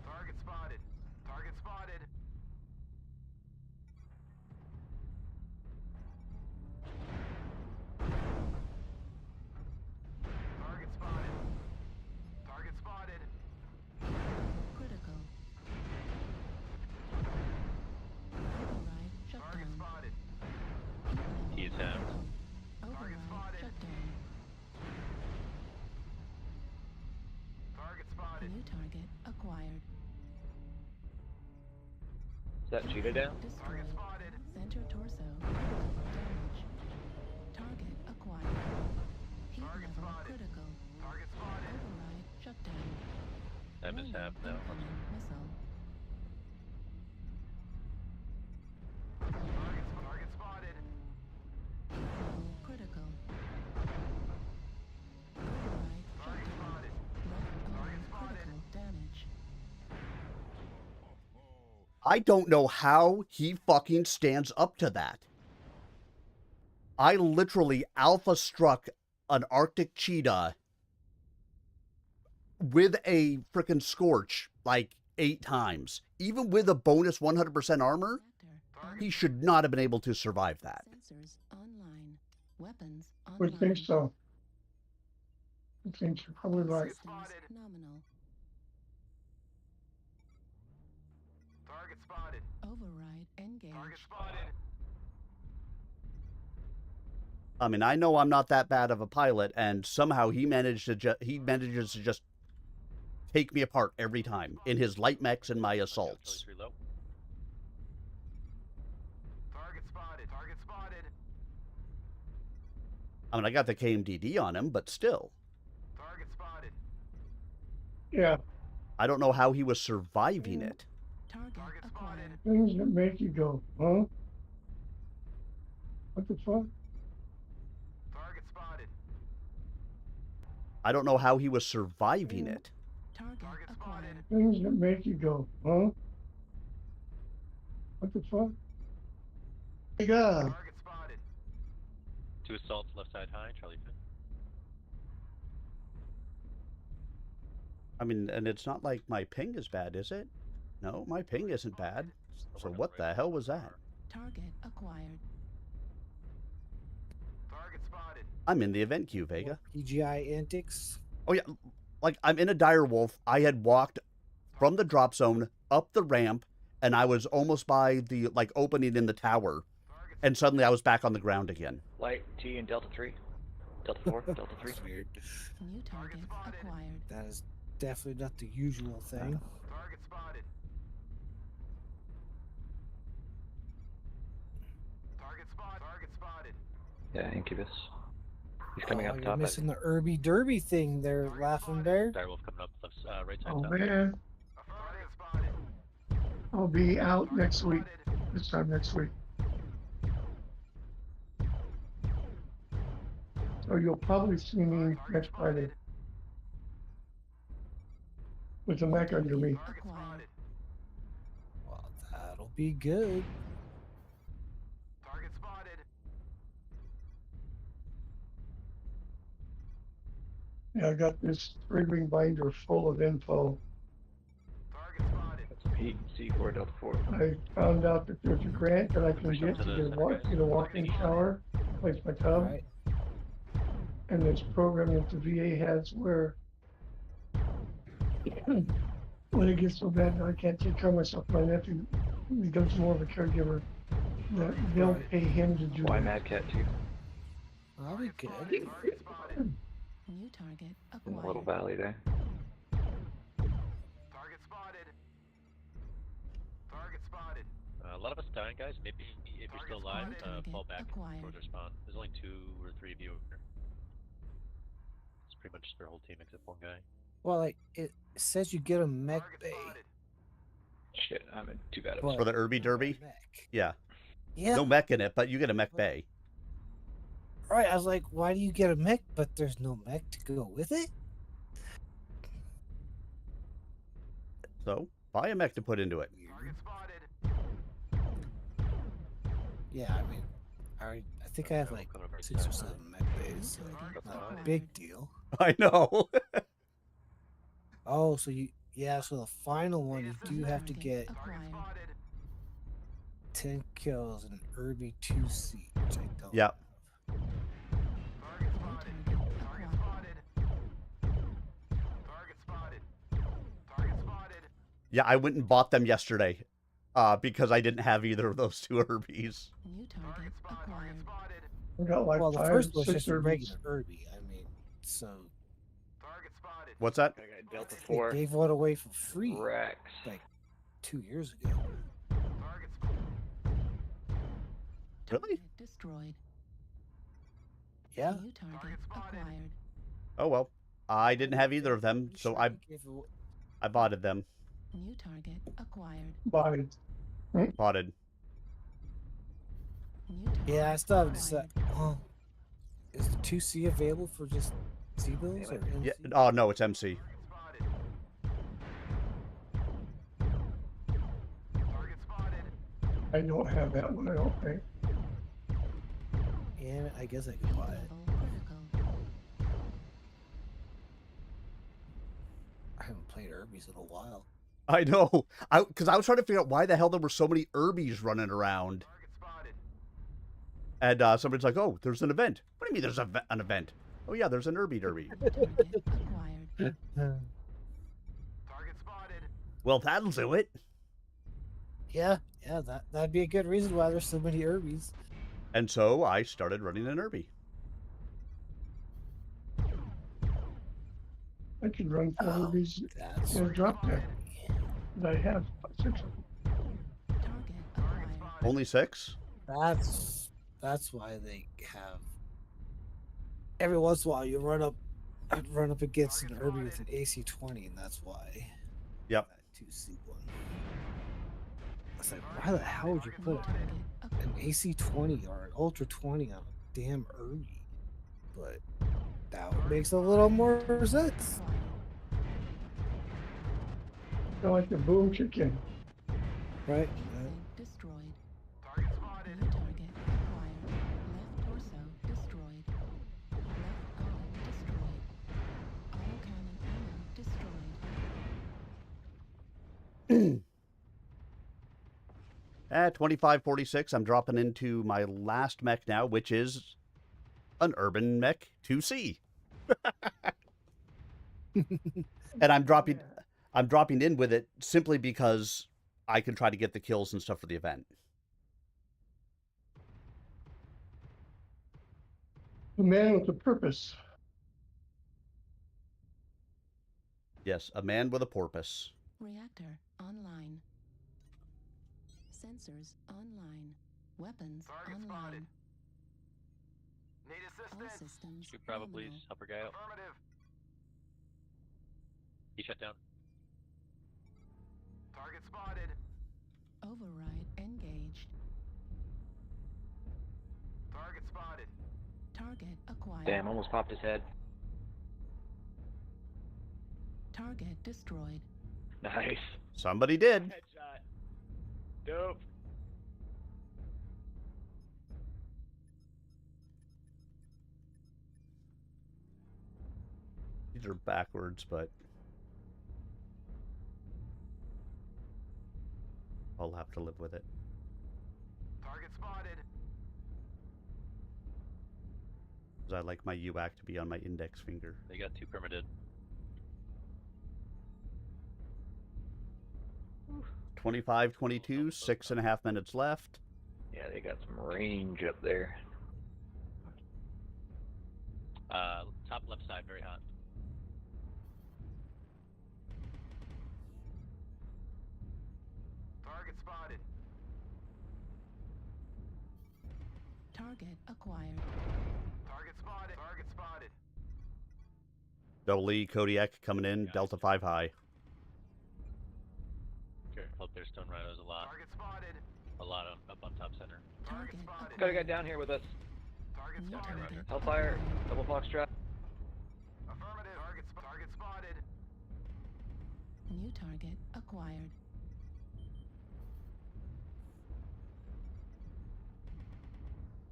E: Target spotted. Target spotted.
C: down.
B: Override shut down.
E: Target spotted.
B: New target acquired.
G: Is that cheetah down?
B: Destroyed.
E: Spotted.
B: Center torso critical damage. Target acquired. Heat
E: Target
B: level
E: spotted.
B: critical.
E: Target spotted.
B: Override shut down.
C: That mishap now.
B: Incoming missile.
E: Target spotted.
B: Heat level critical. Override shut down. Left arm critical damage.
A: I don't know how he fucking stands up to that. I literally alpha struck an Arctic cheetah with a frickin' scorch like 8 times. Even with a bonus 100% armor,
B: Reactor
A: he should not have been able to survive that.
B: Sensors online. Weapons
H: I
B: online.
H: think so. I think you're probably
B: All
H: right.
B: systems nominal.
E: Target spotted.
B: Override engage.
E: Target spotted.
A: I mean, I know I'm not that bad of a pilot, and somehow he manages to just take me apart every time in his light mechs and my assaults.
C: Charlie 3 low.
E: Target spotted. Target spotted.
A: I mean, I got the KMDD on him, but still.
E: Target spotted.
H: Yeah,
A: I don't know how he was surviving it.
B: Target
E: Target
B: acquired.
H: things that make you go, huh? What the fuck?
E: Target spotted.
A: I don't know how he was surviving it.
B: Target
E: Target
B: acquired.
E: spotted.
H: Things that make you go, huh? What the fuck? Yeah,
E: Target spotted.
C: 2 assaults left side high. Charlie 5.
A: I mean, and it's not like my ping is bad, is it? No, my ping isn't bad. So what the hell was that?
B: Target acquired.
E: Target spotted.
A: I'm in the event queue, Vega.
J: PGI antics.
A: Oh yeah, like I'm in a dire wolf. I had walked from the drop zone up the ramp, and I was almost by the like opening in the tower, and suddenly I was back on the ground again.
G: Light T and Delta 3. Delta 4, Delta 3.
J: That's weird.
B: New target acquired.
J: That is definitely not the usual thing.
E: Target spotted. Target spot. Target spotted.
G: Yeah, Incubus. He's coming
J: Oh,
G: up
J: you're
G: top. I
J: missing
G: think.
J: the Irby Derby thing there, Laughing Bear.
C: Direwolf coming up left, right side
H: oh
C: top.
H: man,
E: Target spotted.
H: I'll be out next week, this time next week. So you'll probably see me next Friday with a mech under me.
E: Target spotted.
J: Well, that'll be good.
E: Target spotted.
H: Yeah, I got this 3-ring binder full of info.
E: Target spotted.
G: Got some heat. C4, Delta 4.
H: I found out that there's a grant that I can
C: Push up
H: get
C: to
H: to
C: the
H: get
C: center, guys.
H: a walk-in shower, place my tub,
J: Right.
H: and this program that the VA has where when it gets so bad that I can't take care of myself, my nephew becomes more of a caregiver, that they'll
J: Right.
H: pay him to do
G: Why
H: it.
G: Mad Cat 2?
J: That'll be good.
E: Target spotted.
B: New target
G: In the
B: acquired.
G: little valley there.
E: Target spotted. Target spotted.
C: A lot of us dying, guys. Maybe if you're still alive, fall back
B: Acquired.
C: towards our spawn. There's only 2 or 3 of you over here. It's pretty much their whole team except one guy.
J: Well, like it says you get a mech
E: Target
J: bay.
E: spotted.
G: Shit, I'm in too bad of a
J: But
A: For the Irby Derby?
J: mech.
A: Yeah.
J: Yeah.
A: No mech in it, but you get a mech bay.
J: Right. I was like, why do you get a mech, but there's no mech to go with it?
A: So buy a mech to put into it.
E: Target spotted.
J: Yeah, I mean, I think I have like
C: Coming up right
J: 6 or
C: side.
J: 7 mech bays, so
B: Target
J: not a
B: acquired.
J: big deal.
A: I know.
J: Oh, so so the final one, you do
B: New
J: have to
B: target
J: get
B: acquired.
E: Spotted.
J: 10 kills and Irby 2C, which I don't.
A: Yeah.
E: Target
B: New
E: spotted.
B: target
E: Target
B: acquired.
E: spotted. Target spotted. Target spotted.
A: Yeah, I went and bought them yesterday. Because I didn't have either of those 2 Irbies.
B: New target
E: Target spotted. Target
B: acquired.
E: spotted.
H: I got like
J: Well, the
H: 5,
J: first was
H: 6
J: just a
H: Irbies.
J: regular Irby. I mean, so
E: Target spotted.
A: What's that?
G: I got Delta
J: they
G: 4.
J: gave one away for free
G: Rex.
J: like 2 years ago.
E: Target spotted.
A: Really?
B: Target destroyed.
J: Yeah.
B: New target acquired.
A: Oh well. I didn't have either of them,
J: You
A: so
J: sure
A: I
J: they gave away-
A: botted them.
B: New target acquired.
H: By
A: Botted.
B: New target
J: Yeah, I still haven't decided.
B: acquired.
J: Oh, is the 2C available for just C bills or MC?
A: Yeah. Oh no, it's MC.
E: Spotted. Target spotted.
H: I don't have that one, I don't think.
J: Yeah, I guess I could buy it.
B: Level critical.
J: I haven't played Irby's in a while.
A: I know. Because I was trying to figure out why the hell there were so many Irbies running around.
E: Target spotted.
A: And somebody's like, "Oh, there's an event." What do you mean there's an event? Oh yeah, there's an Irby Derby.
B: Target acquired.
E: Target spotted.
A: Well, that'll do it.
J: Yeah, that'd be a good reason why there's so many Irby's.
A: And so I started running an Irby.
H: I could run 4
J: Oh,
H: Irbies
J: that's
H: in a drop deck. And I have 6 of them.
B: Target acquired.
A: Only 6?
J: that's why they have. Every once in a while, I'd run up against an Irby with an AC-20, and that's why.
A: Yep.
J: That 2C one. I was like, why the hell would you put
B: Target
J: an
B: acquired.
J: AC-20 or an Ultra 20 on a damn Irby? But that one makes a little more sense.
H: I like the boom chicken.
J: Right?
B: Instinct destroyed.
E: Target spotted.
B: New target acquired. Left torso destroyed. Left guard destroyed. Autocannon ammo destroyed.
A: At 2546, I'm dropping into my last mech now, which is an Urban Mech 2C. And I'm dropping in with it simply because I can try to get the kills and stuff for the event.
H: The man with a purpose.
A: Yes, a man with a porpoise.
B: Reactor online. Sensors online. Weapons
E: Target
B: online.
E: spotted. Need
B: All
E: assistance.
B: systems
C: Shoot probably
B: nominal.
C: help our guy out.
E: Affirmative.
C: He shut down.
E: Target spotted.
B: Override engaged.
E: Target spotted.
B: Target acquired.
G: Damn, almost popped his head.
B: Target destroyed.
G: Nice.
A: Somebody did.
G: Headshot. Dope.
A: These are backwards, but I'll have to live with it.
E: Target spotted.
A: Because I like my UAC to be on my index finger.
C: They got 2 permitted.
A: 25-22, 6.5 minutes left.
G: Yeah, they got some range up there.
C: Top left side, very hot.
E: Target spotted.
B: Target acquired.
E: Target spotted. Target spotted.
A: Double E, Kodiak coming in, Delta 5 high.
C: Sure. Hope there's stone rhinos a lot.
E: Target spotted.
C: A lot up on top center.
E: Target
B: Target
E: spotted.
G: Got a guy down here with us.
E: Target
B: New
E: spotted.
B: target
G: Hellfire.
B: acquired.
G: Double foxtrot.
E: Affirmative. Target spotted.
B: New target acquired.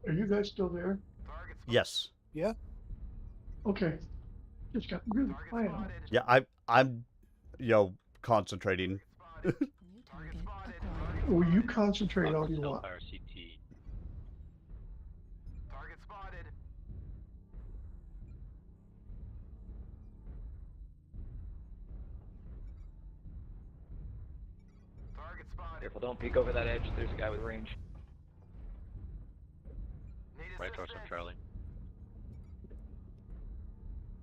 H: Are you guys still there?
E: Target spotted.
A: Yes.
H: Okay. Just got really
E: Target
H: quiet.
E: spotted.
A: Yeah, I'm concentrating.
E: Spotted.
B: New target
E: spotted.
B: acquired.
H: Well, you concentrate all you want.
C: Hellfire CT.
E: Target spotted. Target spotted.
G: Careful, don't peek over that edge. There's a guy with range.
E: Need
C: Right torso on Charlie.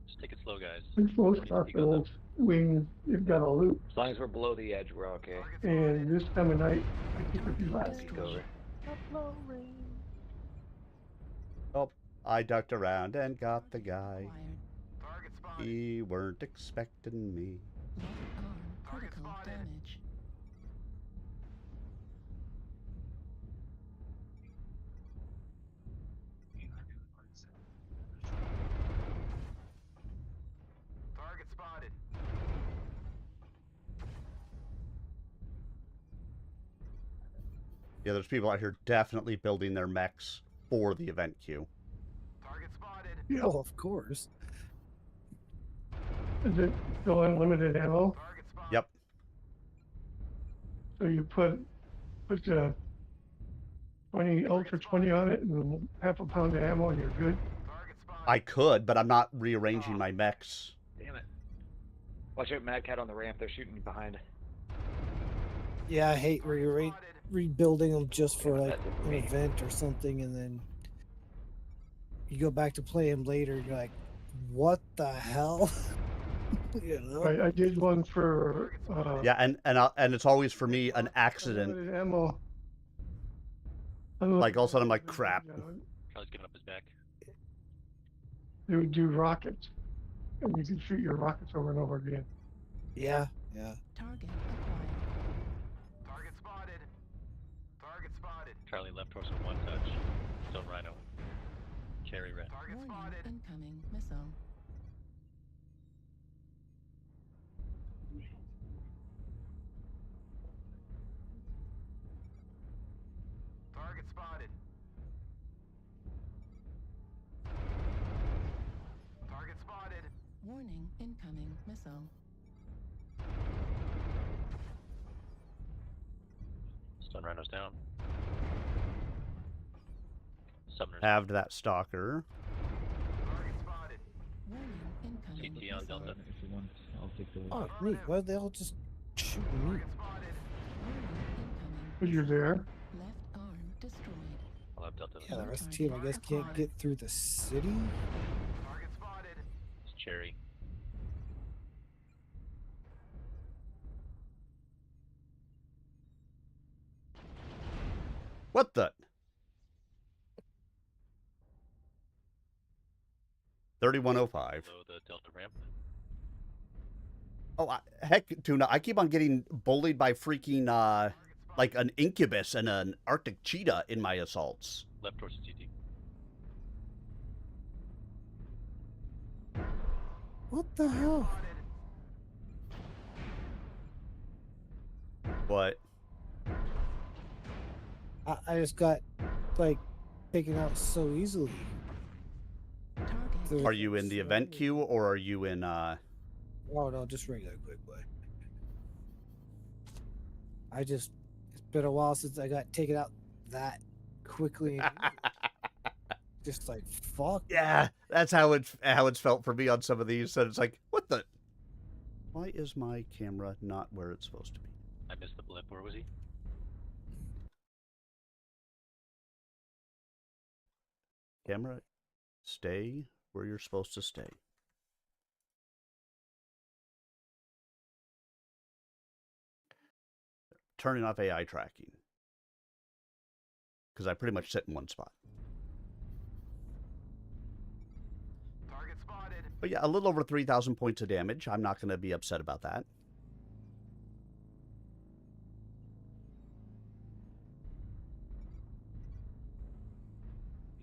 C: Just take it slow, guys.
H: Which most
C: Keep on
H: hospitals wings, you've got a loop,
G: As long as we're below the edge, we're okay.
H: and this time of night, I keep a few
B: Target
H: left.
G: Take over.
A: Oh, I ducked around and got the guy.
B: Acquired.
E: Target spotted.
A: He weren't expecting me.
B: Left arm critical
E: spotted.
B: damage.
E: Target spotted.
A: Yeah, there's people out here definitely building their mechs for the event queue.
E: Target spotted.
H: Yeah.
J: Oh, of course.
H: Is it still unlimited ammo?
E: Target spotted.
A: Yep.
H: So you put 20 Ultra 20 on it and half a pound of ammo and you're good.
E: Target spotted.
A: I could, but I'm not rearranging my mechs.
G: Damn it. Watch out, Mad Cat on the ramp. They're shooting you behind.
J: Yeah, I hate
E: Spotted.
J: rebuilding them just for like
G: That's
J: an
G: me.
J: event or something, and then you go back to play them later, and you're like, "What the hell?" You know?
H: I did one for
A: Yeah, and it's always for me an accident.
H: unlimited ammo.
A: Like, all of a sudden I'm like, crap.
C: Charlie's giving up his back.
H: They would do rockets, and you could shoot your rockets over and over again.
J: Yeah, yeah.
B: Target acquired.
E: Target spotted. Target spotted.
C: Charlie left torso one touch. Stone Rhino. Cherry red.
E: Target
B: Warning,
E: spotted.
B: incoming missile.
E: Target spotted. Target spotted.
B: Warning, incoming missile.
C: Stone Rhino's down. Summoner's
A: Halved that stalker.
E: Target spotted.
B: Warning, incoming
C: CT on
B: missile.
C: Delta.
F: If you want, I'll take the.
J: Oh, neat. Why they all just shooting me?
E: Target spotted.
B: Warning, incoming.
H: But you're there.
B: Left arm destroyed.
C: I'll have Delta.
J: Yeah, the rest of the team, I guess, can't get through the city.
E: Target spotted.
C: It's Cherry.
A: What the? 3105.
C: Below the Delta ramp.
A: Oh, heck, Tuna, I keep on getting bullied by freaking, like an incubus and an Arctic cheetah in my assaults.
C: Left torso TT.
J: What the hell?
A: What?
J: I just got like taken out so easily.
B: Target.
A: Are you in the event queue or are you in,
J: Oh no, just regular quick play. It's been a while since I got taken out that quickly. And just like fuck.
A: Yeah, that's how it's felt for me on some of these. And it's like, what the? Why is my camera not where it's supposed to be?
C: I missed the blip. Where was he?
A: Camera, stay where you're supposed to stay. Turning off AI tracking. Because I pretty much sit in one spot.
E: Target spotted.
A: But yeah, a little over 3,000 points of damage. I'm not going to be upset about that.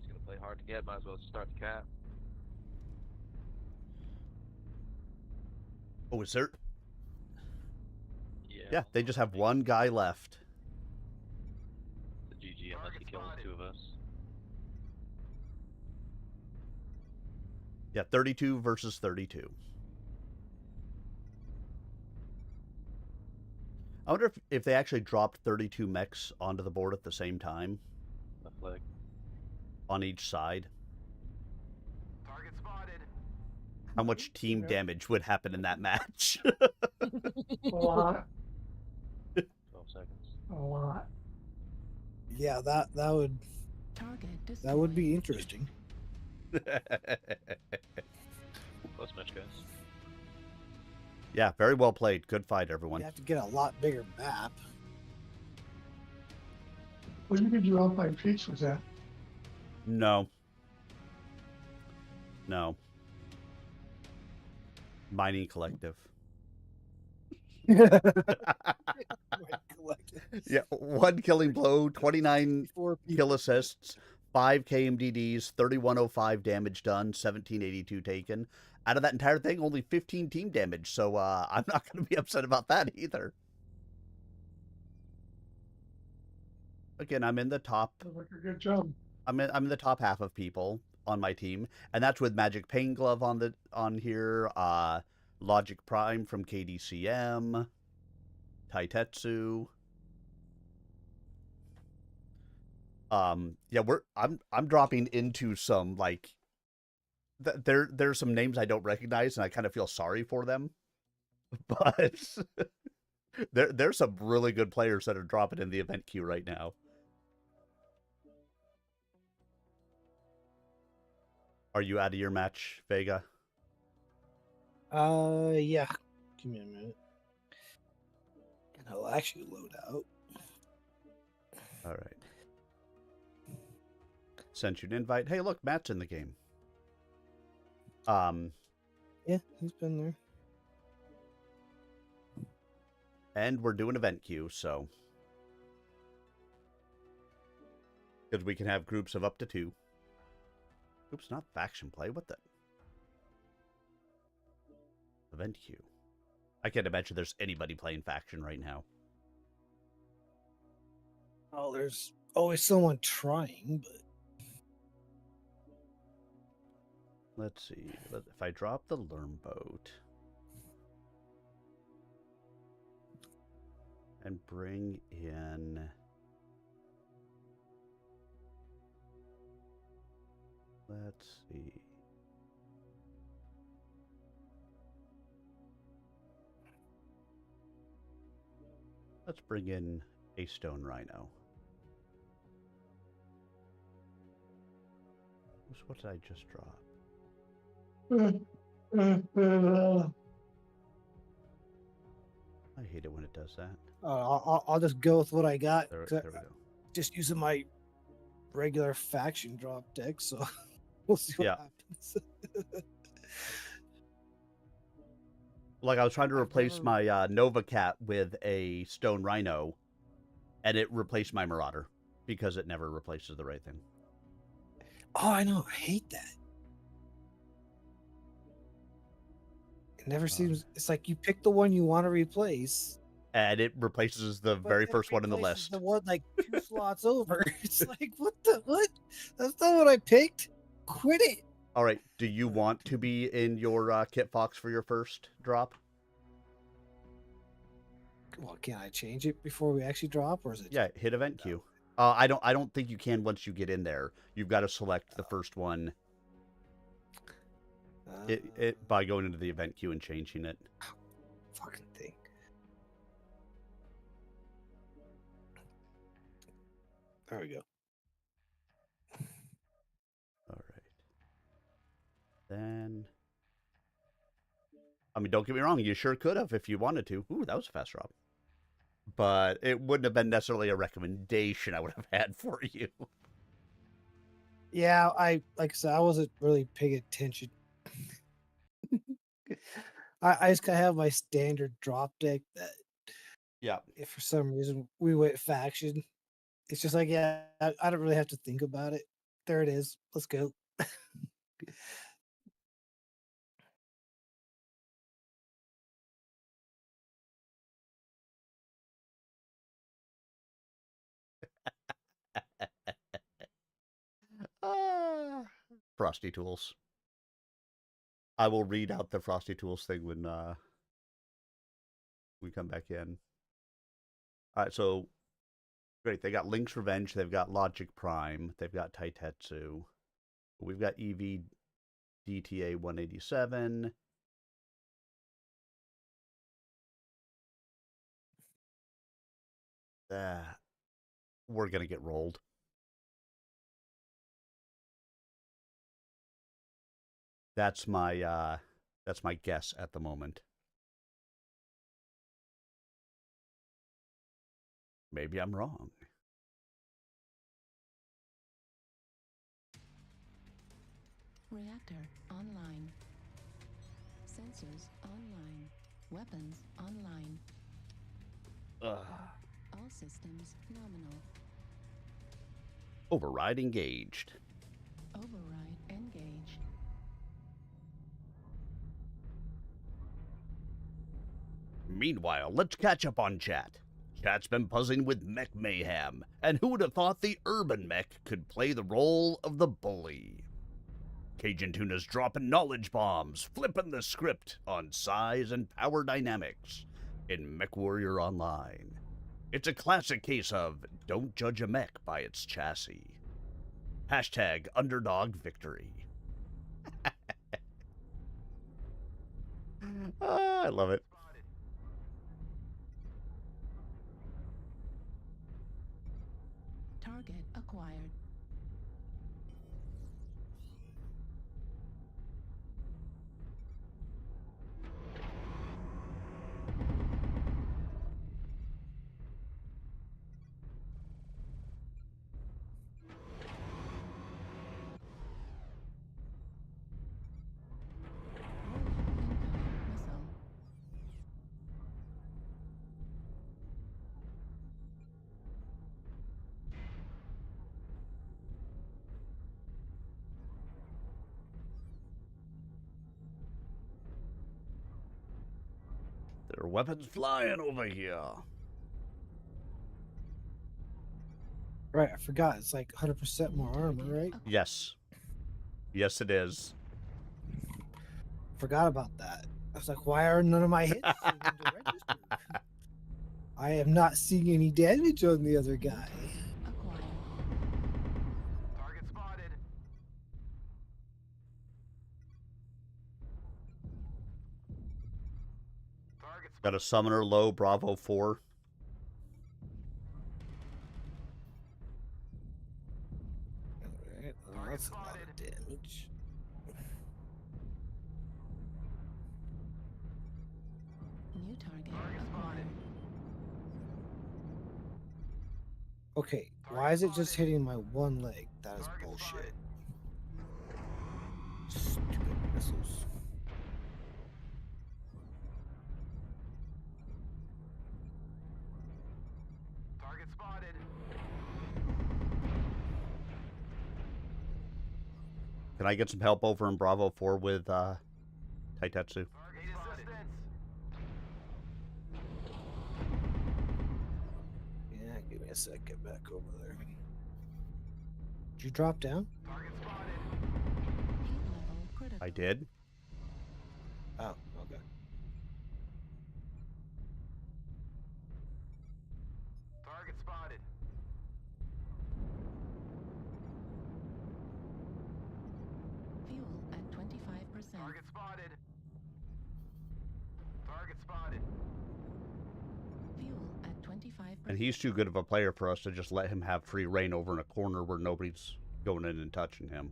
G: He's gonna play hard to get. Might as well start the cap.
A: Oh, is there?
C: Yeah.
A: Yeah, they just have one guy left.
C: The GG unless he kills two of us.
A: Yeah, 32 versus 32. I wonder if they actually dropped 32 mechs onto the board at the same time
C: The flag.
A: on each side.
E: Target spotted.
A: How much team
H: Yeah.
A: damage would happen in that match?
H: A lot.
C: 12 seconds.
H: A lot.
J: Yeah, that would.
B: Target
J: That would be interesting.
C: Close match, guys.
A: Yeah, very well played. Good fight, everyone.
J: You have to get a lot bigger map.
H: What did you Alpine Peaks was that?
A: No. No. Mining Collective. Yeah, 1 killing blow, 29 kill assists, 5 KMDDs, 3105 damage done, 1782 taken. Out of that entire thing, only 15 team damage, so I'm not going to be upset about that either. Again, I'm in the top.
H: Sounds like a good job.
A: I'm in the top half of people on my team, and that's with Magic Pain Glove on here, Logic Prime from KDCM, Taitetsu. Yeah, I'm dropping into some like there's some names I don't recognize, and I kind of feel sorry for them, but there's some really good players that are dropping in the event queue right now. Are you out of your match, Vega?
J: Yeah. Give me a minute. And I'll actually load out.
A: All right. Sent you an invite. Hey, look, Matt's in the game.
J: Yeah, he's been there.
A: And we're doing event queue, so because we can have groups of up to 2. Oops, not faction play. What the? Event queue. I can't imagine there's anybody playing faction right now.
J: Oh, there's always someone trying, but
A: Let's see. If I drop the Lerm boat and bring in let's see. Let's bring in a Stone Rhino. What did I just drop? I hate it when it does that.
J: I'll just go with what I got.
A: There we go.
J: Just using my regular faction drop deck, so we'll see what happens.
A: Like, I was trying to replace my Nova Cat with a Stone Rhino, and it replaced my Marauder because it never replaces the right thing.
J: Oh, I know. I hate that. It never seems. It's like you pick the one you want to replace,
A: and it replaces the very first one in the list.
J: The one like 2 slots over. It's like, what? That's not what I picked. Quit it.
A: All right. Do you want to be in your Kit Fox for your first drop?
J: Well, can I change it before we actually drop, or is it?
A: Yeah, hit event queue. I don't think you can once you get in there. You've got to select the first one. By going into the event queue and changing it.
J: Fucking thing. There we go.
A: All right. Then, I mean, don't get me wrong. You sure could have if you wanted to. Ooh, that was a fast drop. But it wouldn't have been necessarily a recommendation I would have had for you.
J: Yeah, like I said, I wasn't really paying attention. I just kind of have my standard drop deck that.
A: Yeah.
J: If for some reason we went faction, it's just like, yeah, I don't really have to think about it. There it is. Let's go.
A: Frosty Tools. I will read out the Frosty Tools thing when we come back in. All right, so great. They got Link's Revenge. They've got Logic Prime. They've got Taitetsu. We've got EV DTA 187. We're gonna get rolled. That's my guess at the moment. Maybe I'm wrong.
B: Reactor online. Sensors online. Weapons online.
A: Ugh.
B: All systems nominal.
A: Override engaged.
B: Override engaged.
A: Meanwhile, let's catch up on chat. Chat's been buzzing with mech mayhem, and who would have thought the urban mech could play the role of the bully? Cajun Tuna's dropping knowledge bombs, flipping the script on size and power dynamics in MechWarrior Online. It's a classic case of don't judge a mech by its chassis. Hashtag underdog victory. I love it.
B: Target acquired. Missile.
A: There are weapons flying over here.
J: Right, I forgot. It's like 100% more armor, right?
A: Yes. Yes, it is.
J: Forgot about that. I was like, why are none of my hits seeming to register? I am not seeing any damage on the other guy.
B: Acquired.
E: Target spotted. Target
A: Got a summoner low, Bravo 4.
J: Alright, well, that's a lot of damage.
B: New target acquired.
J: Okay, why is it just hitting my one leg? That is bullshit. Stupid missiles.
E: Target spotted.
A: Can I get some help over in Bravo 4 with Taitetsu?
E: Need assistance.
J: Yeah, give me a sec, get back over there. Did you drop down?
E: Target spotted.
B: Heat level critical.
A: I did.
J: Oh, okay.
E: Target spotted.
B: Fuel at 25%.
E: Target spotted. Target spotted.
B: Fuel at 25%.
A: And he's too good of a player for us to just let him have free reign over in a corner where nobody's going in and touching him.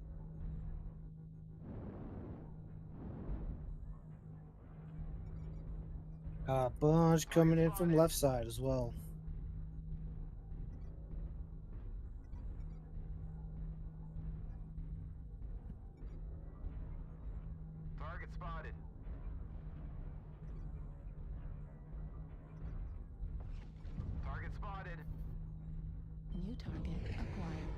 J: A bunch coming in from left side as well.
E: Target spotted. Target spotted.
B: New target acquired.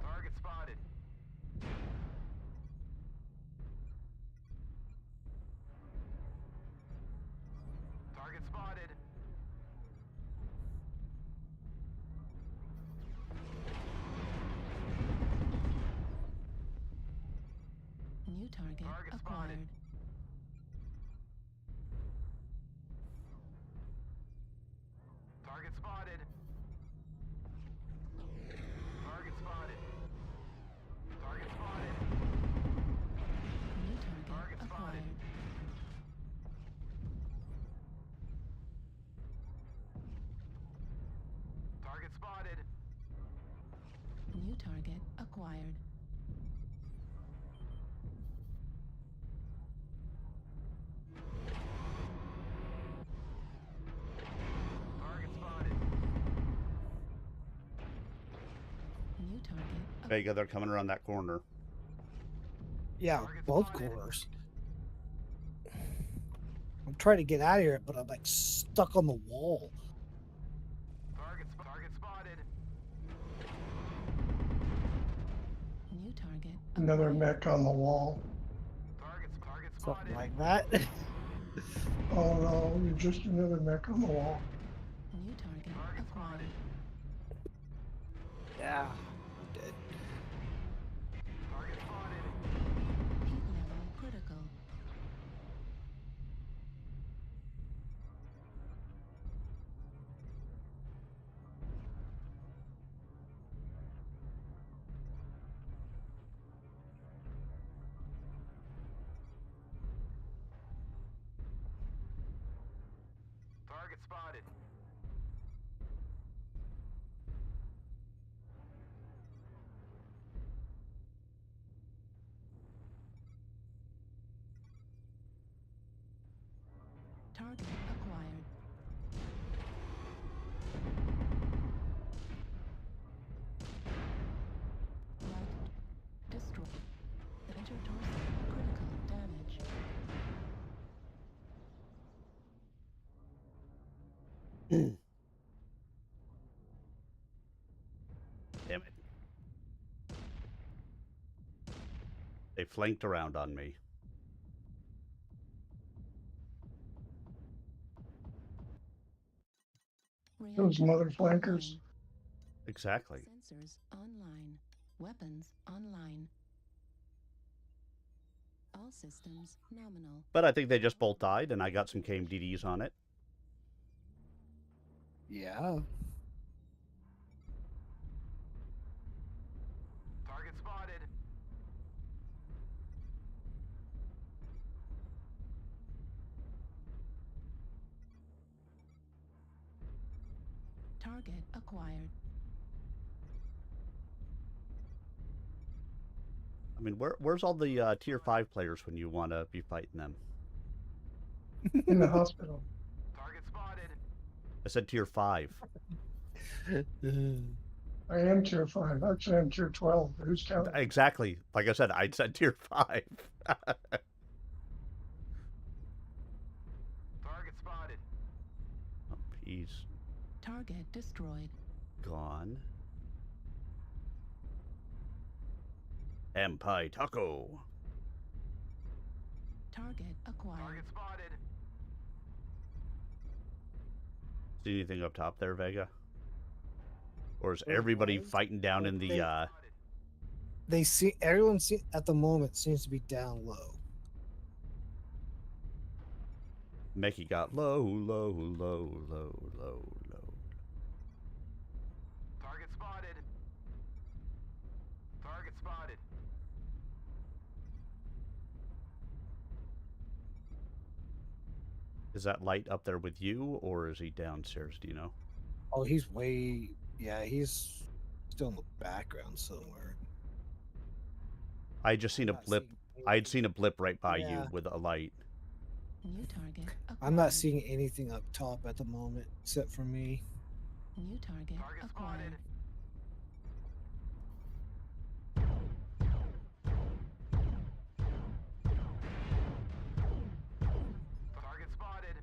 E: Target spotted.
B: target acquired.
E: Target spotted.
B: New target.
A: Vega, they're coming around that corner.
J: Yeah,
E: Target
J: both
E: spotted.
J: corners. I'm trying to get out of here, but I'm like stuck on the wall.
E: Target spotted.
B: New target.
H: Another
B: acquired.
H: mech on the wall.
E: Target
J: Something
E: spotted.
J: like that.
H: Oh no, you're just another mech on the wall.
B: New target
E: Target
B: acquired.
E: spotted.
J: Yeah, I'm dead.
E: Target spotted.
B: Heat level critical.
E: Target spotted.
B: Target acquired. Light destroyed. Center torso critical damage.
A: Damn it. They flanked around on me.
H: Those
B: Reactor
H: mother flankers.
B: online.
A: Exactly.
B: Sensors online. Weapons online. All systems nominal.
A: But I think they just both died, and I got some KMDDs on it.
J: Yeah.
E: Target spotted.
B: Target acquired.
A: I mean, where's all the tier 5 players when you want to be fighting them?
H: In the hospital.
E: Target spotted.
A: I said tier 5.
H: I am tier 5. Actually, I'm tier 12. Who's counting?
A: Exactly. Like I said, I said tier 5.
E: Target spotted.
A: Oh, he's
B: Target destroyed.
A: gone. Empire Taco.
B: Target acquired.
E: Target spotted.
A: See anything up top there, Vega? Or is
J: There
A: everybody
J: was,
A: fighting down
J: but
A: in the
J: they see everyone at the moment seems to be down low.
A: Mechie got low, low, low, low, low, low.
E: Target spotted. Target spotted.
A: Is that light up there with you, or is he downstairs? Do you know?
J: Oh, he's way. Yeah, he's still in the background somewhere.
A: I had just seen a
J: not
A: blip.
J: seeing
A: I had seen a blip right by you
J: Yeah.
A: with a light.
B: New target acquired.
J: I'm not seeing anything up top at the moment except for me.
B: New target
E: Target
B: acquired.
E: spotted. Target spotted.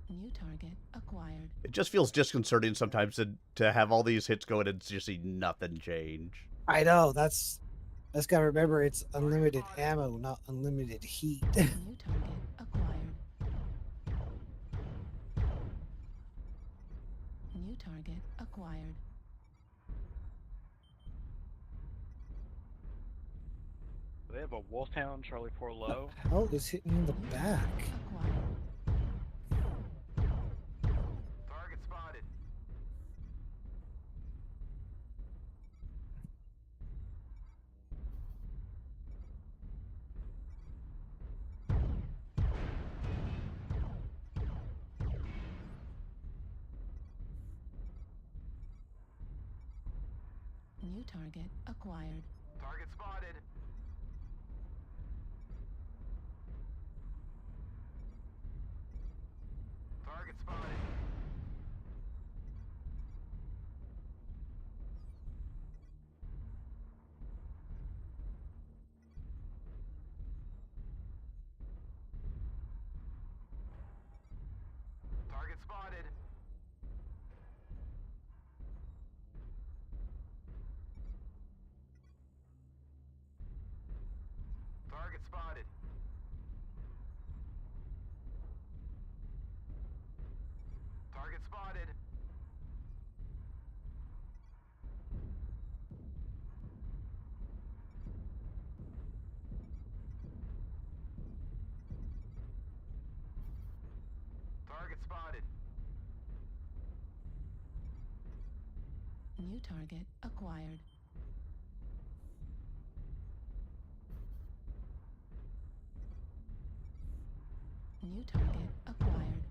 B: New target acquired.
A: It just feels disconcerting sometimes to have all these hits going and just see nothing change.
J: I know that's gotta remember it's unlimited ammo, not unlimited heat.
B: New target acquired. New target acquired.
D: They have a Wolftown Charlie 4 low.
J: Hell is hitting me in the
B: New
J: back.
B: target acquired.
E: Target spotted.
B: New target acquired.
E: Target spotted. Target spotted. Target spotted. Target spotted. Target spotted. Target spotted.
B: New target acquired. New target acquired.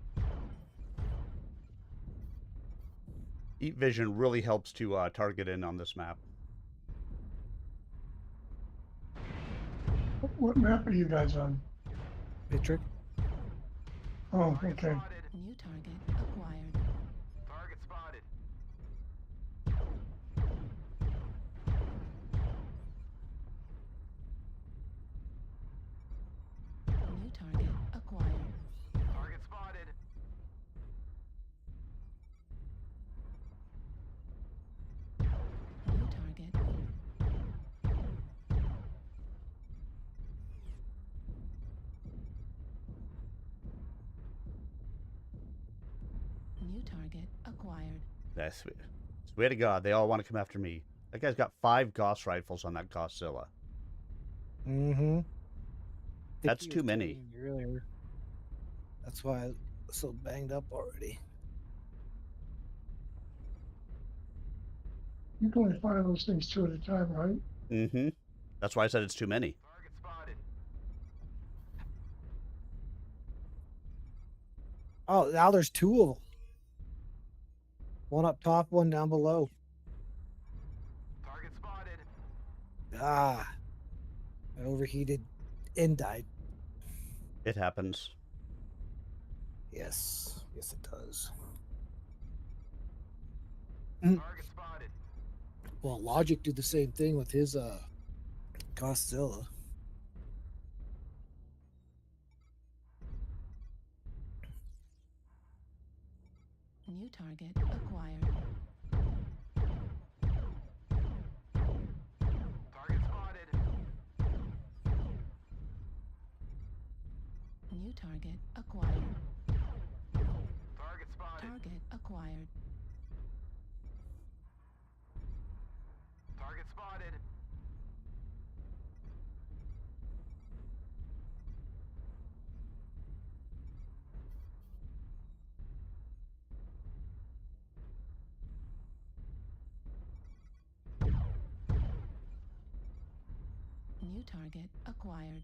A: Eat vision really helps to target in on this map.
H: What map are you guys on?
J: Patrick?
H: Oh,
E: Target
H: okay.
E: spotted.
B: New target acquired.
E: Target spotted.
B: New target acquired.
E: Target spotted.
B: New target. New target acquired.
A: That's swear to God, they all want to come after me. That guy's got 5 Gauss rifles on that Godzilla.
J: Mm-hmm.
A: That's too many.
J: Earlier. That's why I'm so banged up already.
H: You can only fire those things 2 at a time, right?
A: Mm-hmm. That's why I said it's too many.
E: Target spotted.
J: Oh, now there's 2 of them. One up top, one down below.
E: Target spotted.
J: Ah, I overheated and died.
A: It happens.
J: Yes, yes, it does.
E: Target spotted.
J: Well, Logic did the same thing with his Godzilla.
B: New target acquired.
E: Target spotted.
B: New target acquired.
E: Target spotted.
B: Target acquired.
E: Target spotted.
B: New target acquired.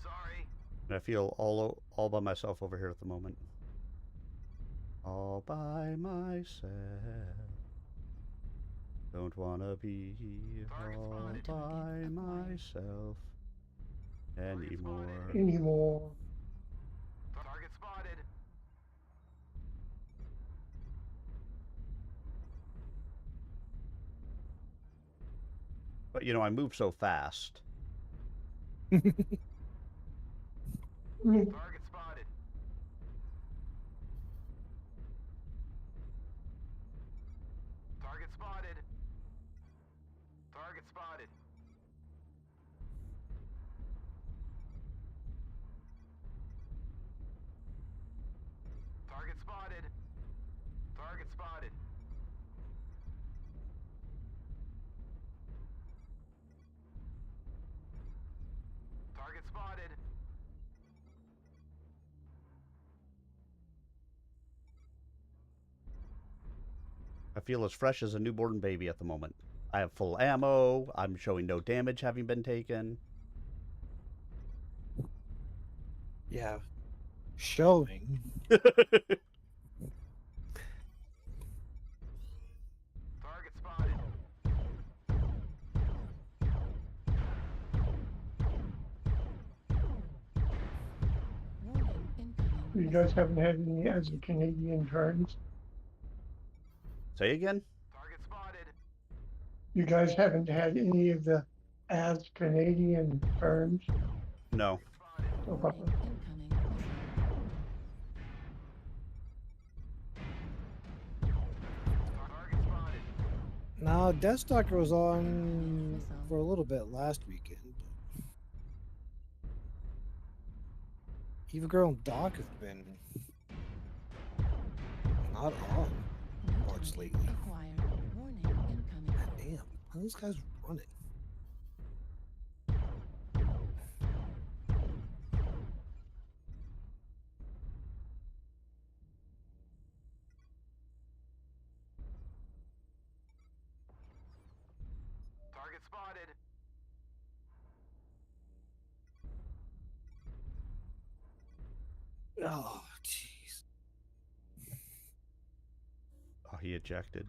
E: Sorry.
A: I feel all by myself over here at the moment. All by myself. Don't wanna be
E: Target
A: all
E: spotted.
A: by
B: Target acquired.
A: myself
E: Target
A: anymore.
E: spotted.
H: Anymore.
E: Target spotted.
A: But you know, I move so fast.
H: Mm,
E: Target spotted. Target spotted. Target spotted. Target spotted. Target spotted. Target spotted.
A: I feel as fresh as a newborn baby at the moment. I have full ammo. I'm showing no damage having been taken.
J: Yeah, showing.
H: You guys haven't had any as a Canadian turns.
A: Say again?
E: Target spotted.
H: You guys haven't had any of the as Canadian turns.
A: No.
H: So far.
B: Warning, incoming missile.
E: Target spotted.
J: Now, Deathstalker was on for a little bit last weekend. Eva Girl and Doc have been not on
B: New
J: much
B: target
J: lately.
B: acquired. Warning, incoming.
J: Damn, how are these guys running?
E: Target spotted.
J: Oh, jeez.
A: Oh, he ejected.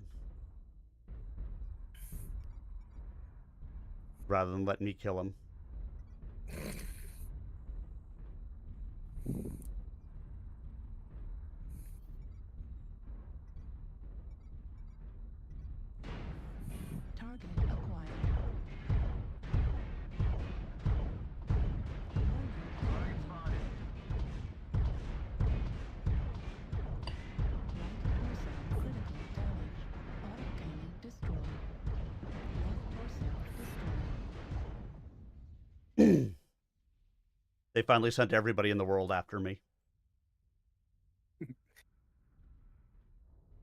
A: Rather than let me kill him.
B: Target acquired.
E: Target spotted.
B: Right torso critical damage. Autocannon destroyed. Left torso destroyed.
A: They finally sent everybody in the world after me.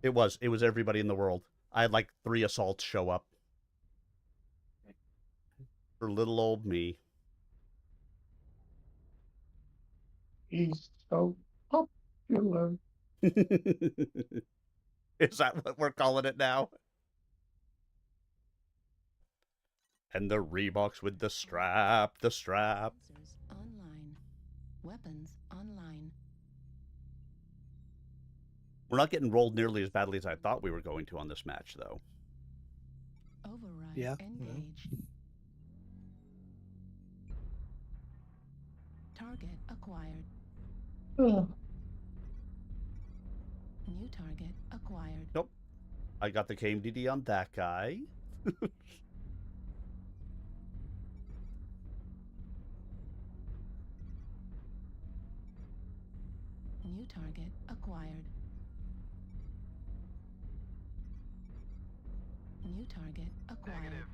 A: It was everybody in the world. I had like 3 assaults show up. For little old me.
H: He's so popular.
A: Is that what we're calling it now? And the Reeboks with the strap.
B: Sensors online. Weapons online.
A: We're not getting rolled nearly as badly as I thought we were going to on this match, though.
B: Override
J: Yeah.
B: engaged. Target acquired.
H: Ugh.
B: New target acquired.
A: Nope. I got the KMDD on that guy.
B: New target acquired. New target acquired.
E: Negative.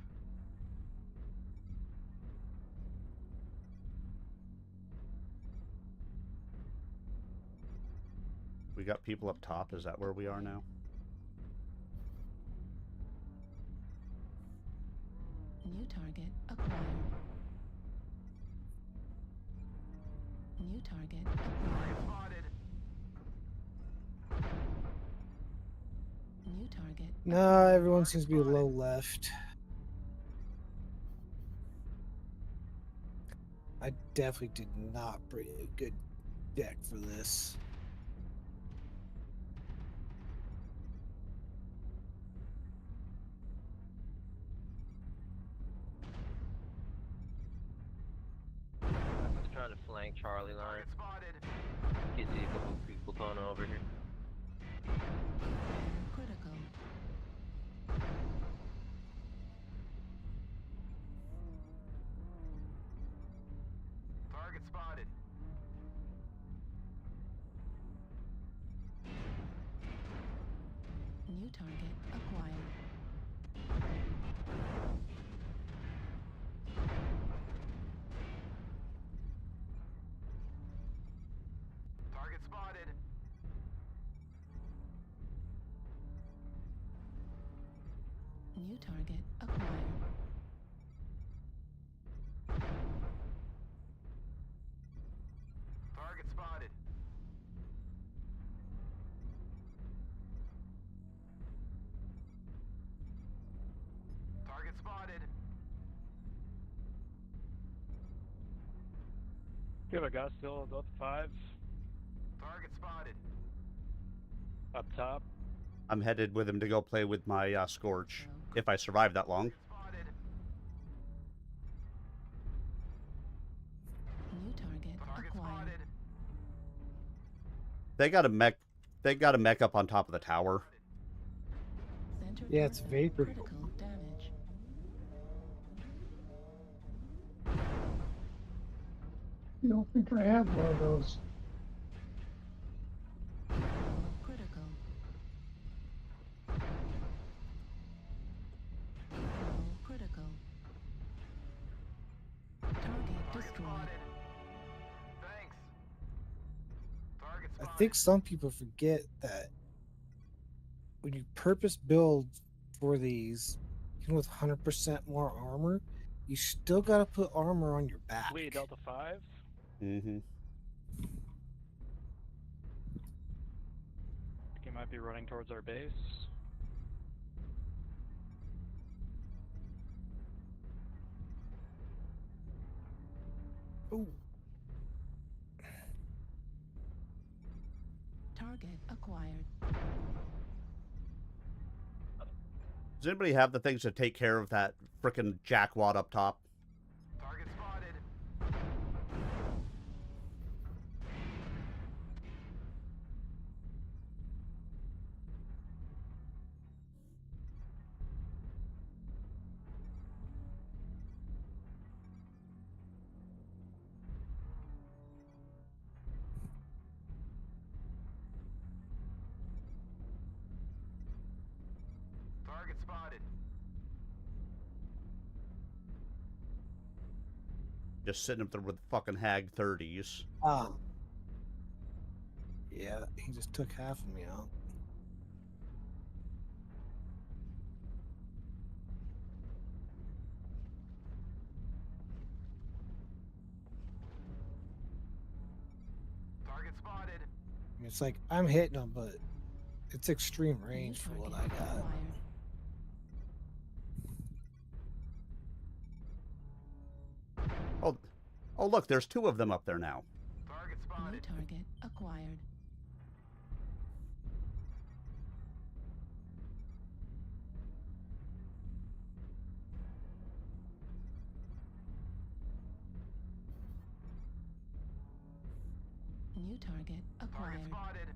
A: We got people up top. Is that where we are now?
B: New target acquired. New target acquired.
E: Spotted.
B: New target.
J: No, everyone seems to be low left. I definitely did not bring a good deck for this.
C: Just trying to flank Charlie line.
E: Target spotted.
C: You see a couple of people coming over here.
B: Critical.
E: Target spotted.
B: New target acquired.
E: Target spotted.
B: New target acquired.
E: Target spotted. Target spotted.
D: You have a guy still at 5
E: Target spotted.
D: up top.
A: I'm headed with him to go play with my Scorch. If I survive that long.
E: Spotted.
B: New target
E: Target
B: acquired.
E: spotted.
A: They got a mech. They got a mech up on top of the tower.
B: Center
J: Yeah, it's
B: torso
J: vapor.
B: critical damage.
H: You don't think I have one of those?
B: Level critical. Level critical. Target destroyed.
E: Thanks. Target
J: I
E: spotted.
J: think some people forget that when you purpose build for these, even with 100% more armor, you still got to put armor on your back.
D: Lee, Delta 5.
A: Mm-hmm.
D: Think he might be running towards our base.
J: Ooh.
B: Target acquired.
A: Does anybody have the things to take care of that frickin' jackwad up top?
E: Target spotted. Target spotted.
A: Just sitting up there with fucking Hag 30s.
J: Ah. Yeah, he just took half of me out.
E: Target spotted.
J: I mean, it's like I'm hitting him, but it's extreme range for what I got.
B: Acquired.
A: Oh, look, there's two of them up there now.
E: Target
B: New
E: spotted.
B: target acquired. New target
E: Target
B: acquired.
E: spotted.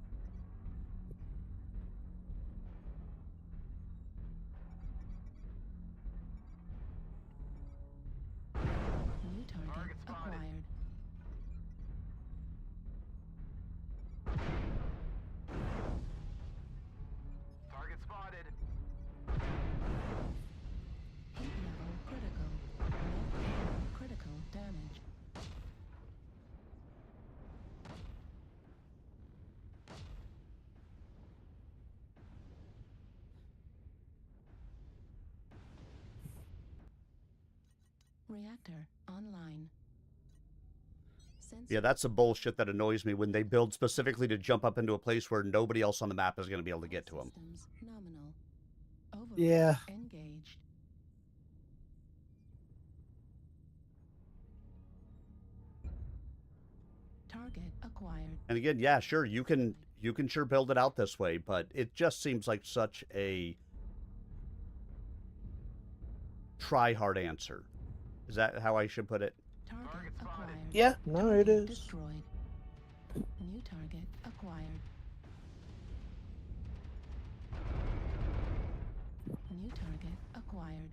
B: New target
E: Target spotted.
B: acquired.
E: Target spotted.
B: Heat level critical. Left level critical damage. Reactor online. Sensor
A: Yeah, that's the bullshit that annoys me when they build specifically to jump up into a place where nobody else on the map is going to be able to get to them.
B: systems nominal. Override
J: Yeah.
B: engaged. Target acquired.
A: And again, yeah, sure, you can sure build it out this way, but it just seems like such a try hard answer. Is that how I should put it?
B: Target acquired.
J: Yeah, no, it
B: Target
J: is.
B: destroyed. New target acquired. New target acquired.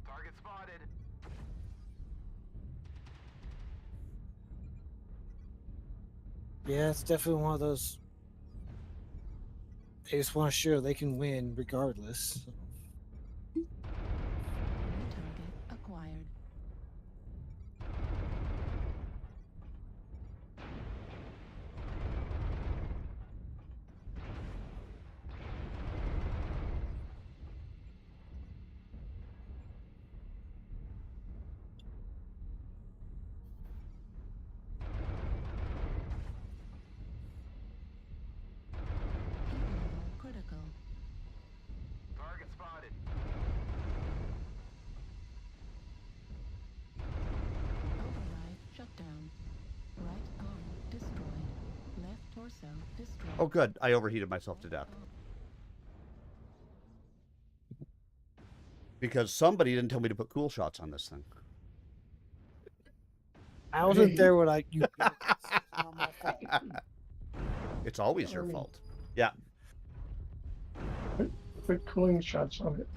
E: Target spotted.
J: Yeah, it's definitely one of those. They just want to show they can win regardless.
B: New target acquired. Heat level critical.
E: Target spotted.
B: Override shutdown. Right arm destroyed. Left torso destroyed.
A: Oh, good. I overheated myself to death. Because somebody didn't tell me to put cool shots on this thing.
J: I wasn't
H: Hey.
J: there when you built this. It's not my fault.
A: It's always your
H: Army.
A: fault. Yeah.
H: Put cooling shots on it.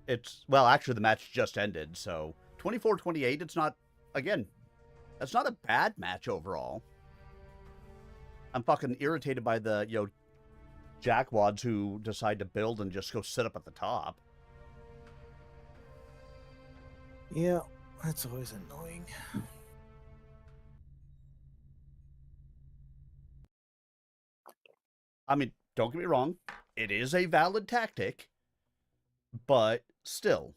A: It's, well, actually, the match just ended, so 24-28, it's not, again, that's not a bad match overall. I'm fucking irritated by the, jackwads who decide to build and just go sit up at the top.
J: Yeah, that's always annoying.
A: I mean, don't get me wrong, it is a valid tactic, but still.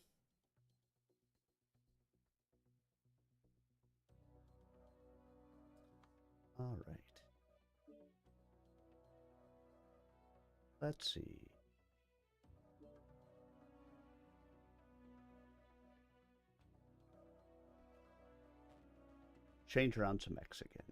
A: All right. Let's see. Change around some mechs again.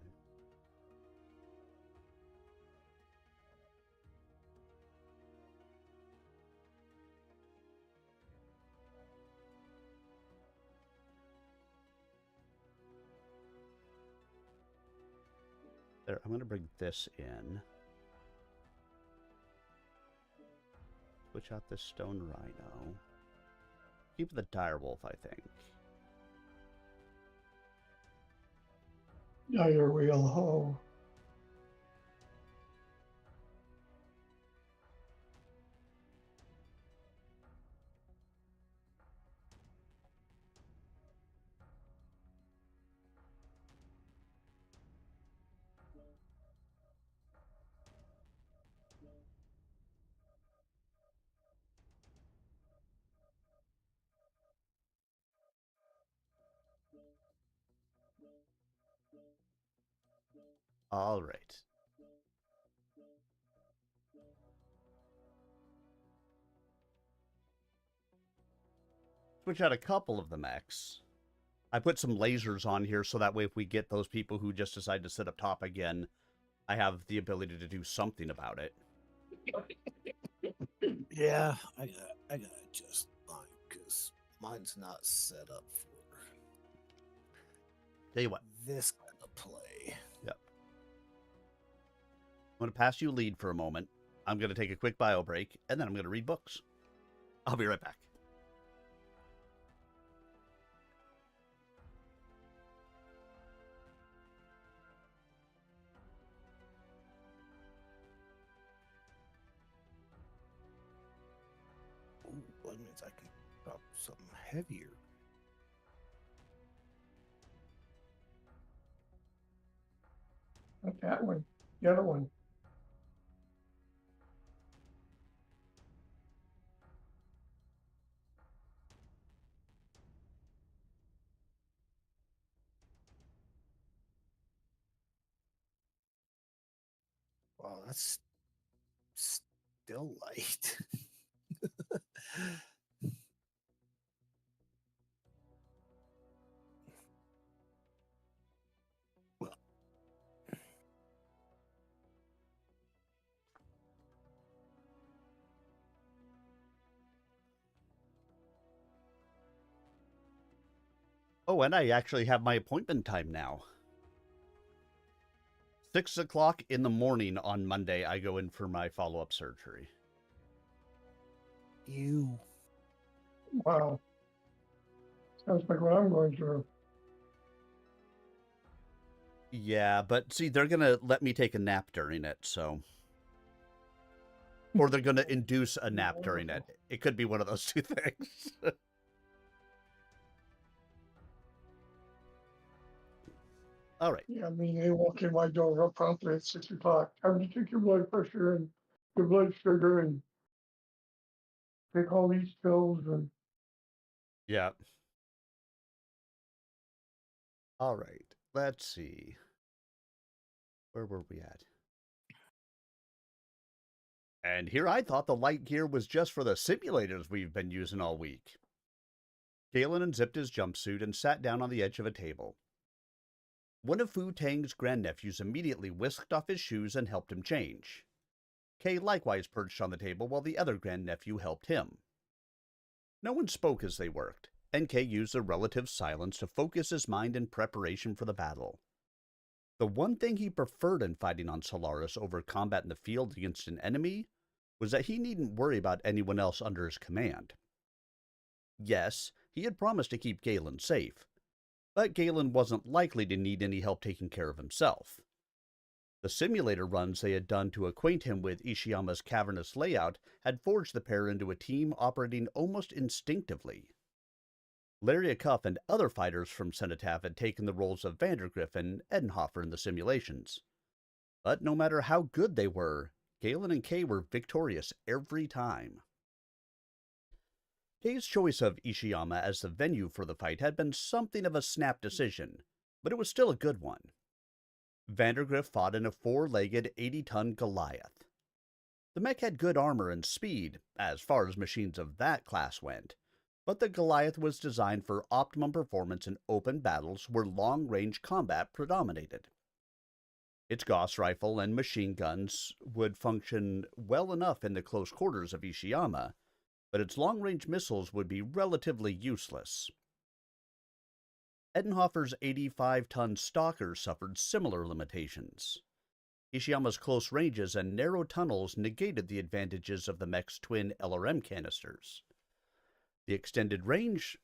A: There, I'm going to bring this in. Switch out this stone rhino. Keep the direwolf, I think.
H: Dire wheel ho.
A: All right. Switch out a couple of the mechs. I put some lasers on here so that way if we get those people who just decide to sit up top again, I have the ability to do something about it.
J: Yeah, I gotta adjust mine because mine's not set up for
A: Tell you what,
J: this kind of play.
A: Yep. I'm going to pass you lead for a moment. I'm going to take a quick bio break, and then I'm going to read books. I'll be right back.
J: Ooh, that means I can drop something heavier.
H: Not that one. The other one.
J: Wow, that's still light.
A: Oh, and I actually have my appointment time now. 6 o'clock in the morning on Monday, I go in for my follow-up surgery.
J: You.
H: Wow. Sounds like what I'm going through.
A: Yeah, but see, they're going to let me take a nap during it, so... Or they're going to induce a nap during it. It could be one of those two things. All right.
H: Yeah, I mean, they walk in my door real promptly at 6 o'clock. Time to check your blood pressure and your blood sugar and take all these pills and
A: Yeah. All right. Let's see. Where were we at? And here I thought the light gear was just for the simulators we've been using all week. Galen unzipped his jumpsuit and sat down on the edge of a table. One of Fu Tang's grandnephews immediately whisked off his shoes and helped him change. Kay likewise perched on the table while the other grandnephew helped him. No one spoke as they worked. NK used the relative silence to focus his mind in preparation for the battle. The one thing he preferred in fighting on Solaris over combat in the field against an enemy was that he needn't worry about anyone else under his command. Yes, he had promised to keep Galen safe, but Galen wasn't likely to need any help taking care of himself. The simulator runs they had done to acquaint him with Ishiyama's cavernous layout had forged the pair into a team operating almost instinctively. Laria Cuff and other fighters from Cenotaph had taken the roles of Vandergriff and Edenhofer in the simulations. But no matter how good they were, Galen and Kay were victorious every time. Kay's choice of Ishiyama as the venue for the fight had been something of a snap decision, but it was still a good one. Vandergriff fought in a 4-legged 80-ton Goliath. The mech had good armor and speed, as far as machines of that class went, but the Goliath was designed for optimum performance in open battles where long-range combat predominated. Its Gauss rifle and machine guns would function well enough in the close quarters of Ishiyama, but its long-range missiles would be relatively useless. Edenhofer's 85-ton Stalker suffered similar limitations. Ishiyama's close ranges and narrow tunnels negated the advantages of the mech's twin LRM canisters. The extended range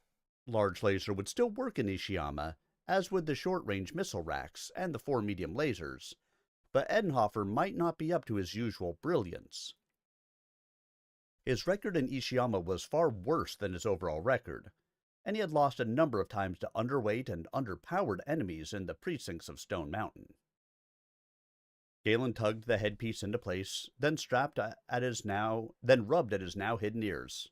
A: large laser would still work in Ishiyama, as would the short-range missile racks and the 4 medium lasers, but Edenhofer might not be up to his usual brilliance. His record in Ishiyama was far worse than his overall record, and he had lost a number of times to underweight and underpowered enemies in the precincts of Stone Mountain. Galen tugged the headpiece into place, then rubbed at his now hidden ears.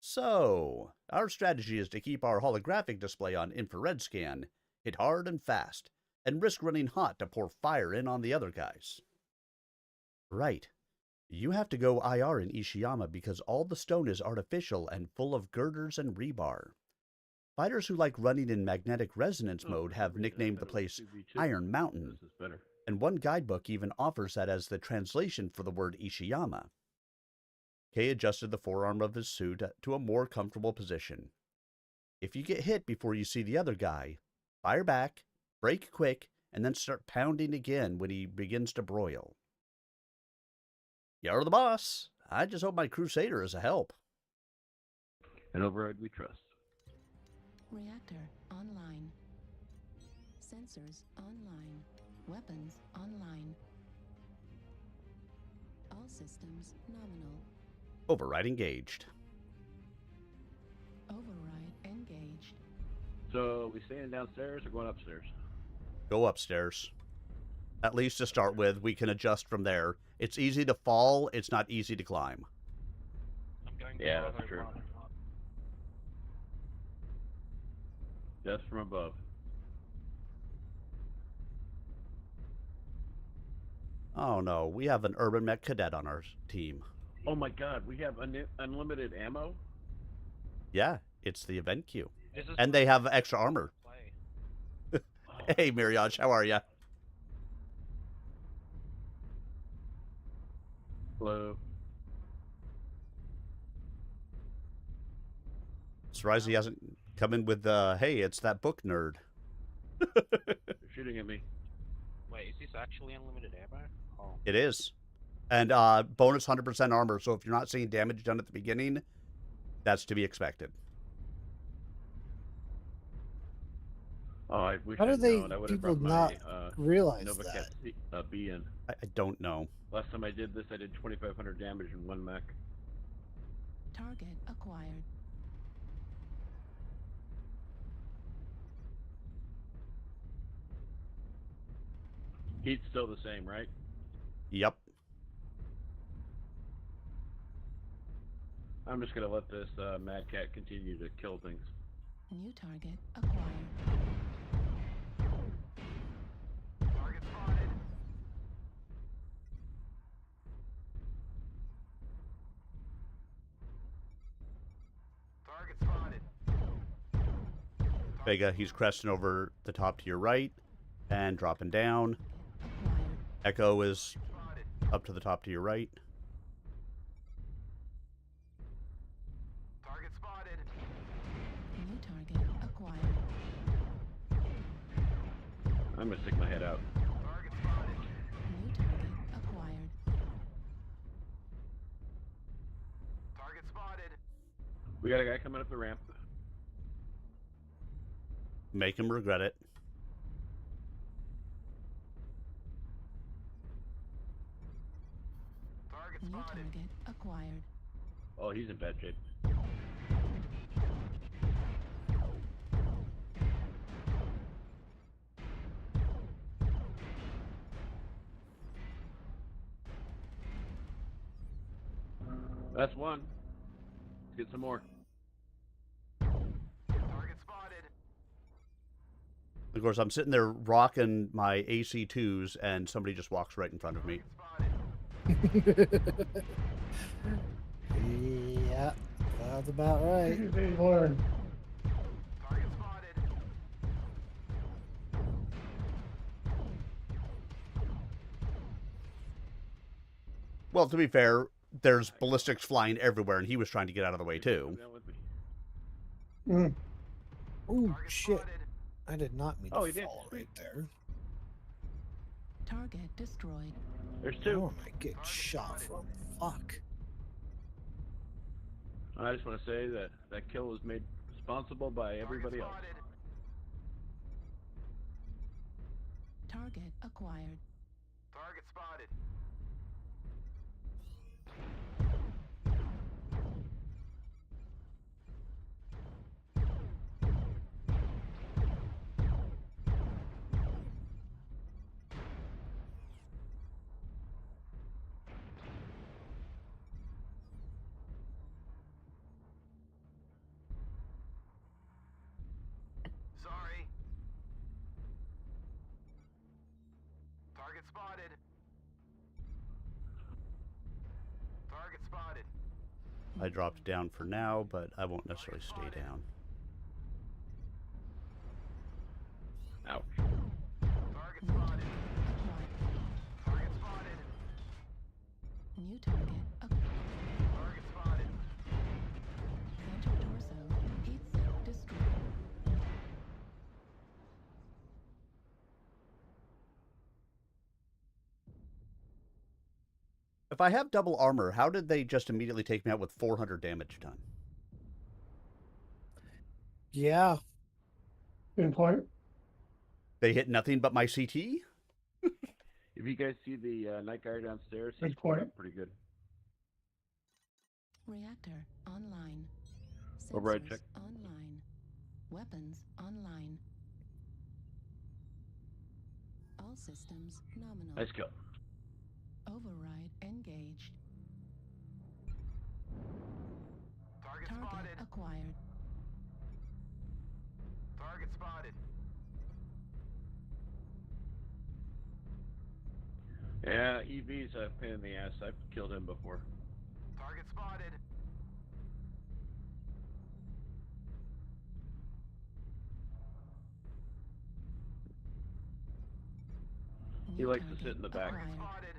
A: So, our strategy is to keep our holographic display on infrared scan, hit hard and fast, and risk running hot to pour fire in on the other guys. Right. You have to go IR in Ishiyama because all the stone is artificial and full of girders and rebar. Fighters who like running in magnetic resonance mode have nicknamed the place Iron Mountain, and one guidebook even offers that as the translation for the word Ishiyama. Kay adjusted the forearm of his suit to a more comfortable position. If you get hit before you see the other guy, fire back, break quick, and then start pounding again when he begins to broil. You're the boss. I just hope my Crusader is a help.
K: An override we trust.
B: Reactor online. Sensors online. Weapons online. All systems nominal.
A: Override engaged.
B: Override engaged.
K: So, we staying downstairs or going upstairs?
A: Go upstairs. At least to start with, we can adjust from there. It's easy to fall, it's not easy to climb.
K: Yeah, that's true. Just from above.
A: Oh no, we have an Urban Mech Cadet on our team.
K: Oh my god, we have unlimited ammo?
A: Yeah, it's the event queue. And they have extra armor. Hey, Miriaj, how are ya?
K: Hello.
A: Surprised he hasn't come in with, hey, it's that book nerd.
K: They're shooting at me.
L: Wait, is this actually unlimited ammo? Oh.
A: It is. And bonus 100% armor, so if you're not seeing damage done at the beginning, that's to be expected.
K: Oh, I wish
J: How do
K: I'd
J: they
K: known. I would have
J: people
K: brought
J: not
K: my
J: realize
K: Nova
J: that?
K: Cat B in.
A: I don't know.
K: Last time I did this, I did 2,500 damage in one mech.
B: Target acquired.
K: Heat's still the same, right?
A: Yep.
K: I'm just gonna let this Mad Cat continue to kill things.
B: New target acquired.
E: Target spotted. Target spotted.
A: Vega, he's cresting over the top to your right and dropping down.
B: Acquired.
A: Echo is up to the top to your right.
E: Target spotted.
B: New target acquired.
K: I'm gonna stick my head out.
E: Target spotted.
B: New target acquired.
E: Target spotted.
K: We got a guy coming up the ramp.
A: Make him regret it.
E: Target
B: New
E: spotted.
B: target acquired.
K: Oh, he's in bad shape. That's one. Let's get some more.
E: Target spotted.
A: Of course, I'm sitting there rocking my AC2s, and somebody just walks right in front of me.
J: Yeah, that's about right.
H: They learn.
E: Target spotted.
A: Well, to be fair, there's ballistics flying everywhere, and he was trying to get out of the way, too.
K: Come down with me.
H: Mm.
J: Oh
E: Target
J: shit!
E: spotted.
J: I did not mean
K: Oh,
J: to
K: he did.
J: fall right there.
B: Target destroyed.
K: There's
J: Where
K: two.
J: am I getting shot from? Fuck.
K: I just want to say that that kill was made responsible by everybody else.
E: Target spotted.
B: Target acquired.
E: Target spotted. Sorry. Target spotted. Target spotted.
A: I dropped down for now, but I won't necessarily stay down.
K: Ouch.
E: Target
B: New
E: spotted.
B: target acquired.
E: Target spotted.
B: New target acquired.
E: Target spotted.
B: Center torso. Heat sink destroyed.
A: If I have double armor, how did they just immediately take me out with 400 damage done?
J: Yeah.
H: Pinpoint.
A: They hit nothing but my CT?
K: If you guys see the night guard downstairs, he's
H: Good
K: put
H: point.
K: up pretty good.
B: Reactor online.
K: Override
B: Sensors
K: check.
B: online. Weapons online. All systems nominal.
K: Nice kill.
B: Override engaged.
E: Target
B: Target
E: spotted.
B: acquired.
E: Target spotted.
K: Yeah, EV's a pain in the ass. I've killed him before.
E: Target spotted.
K: He likes to sit in the back.
E: Target spotted.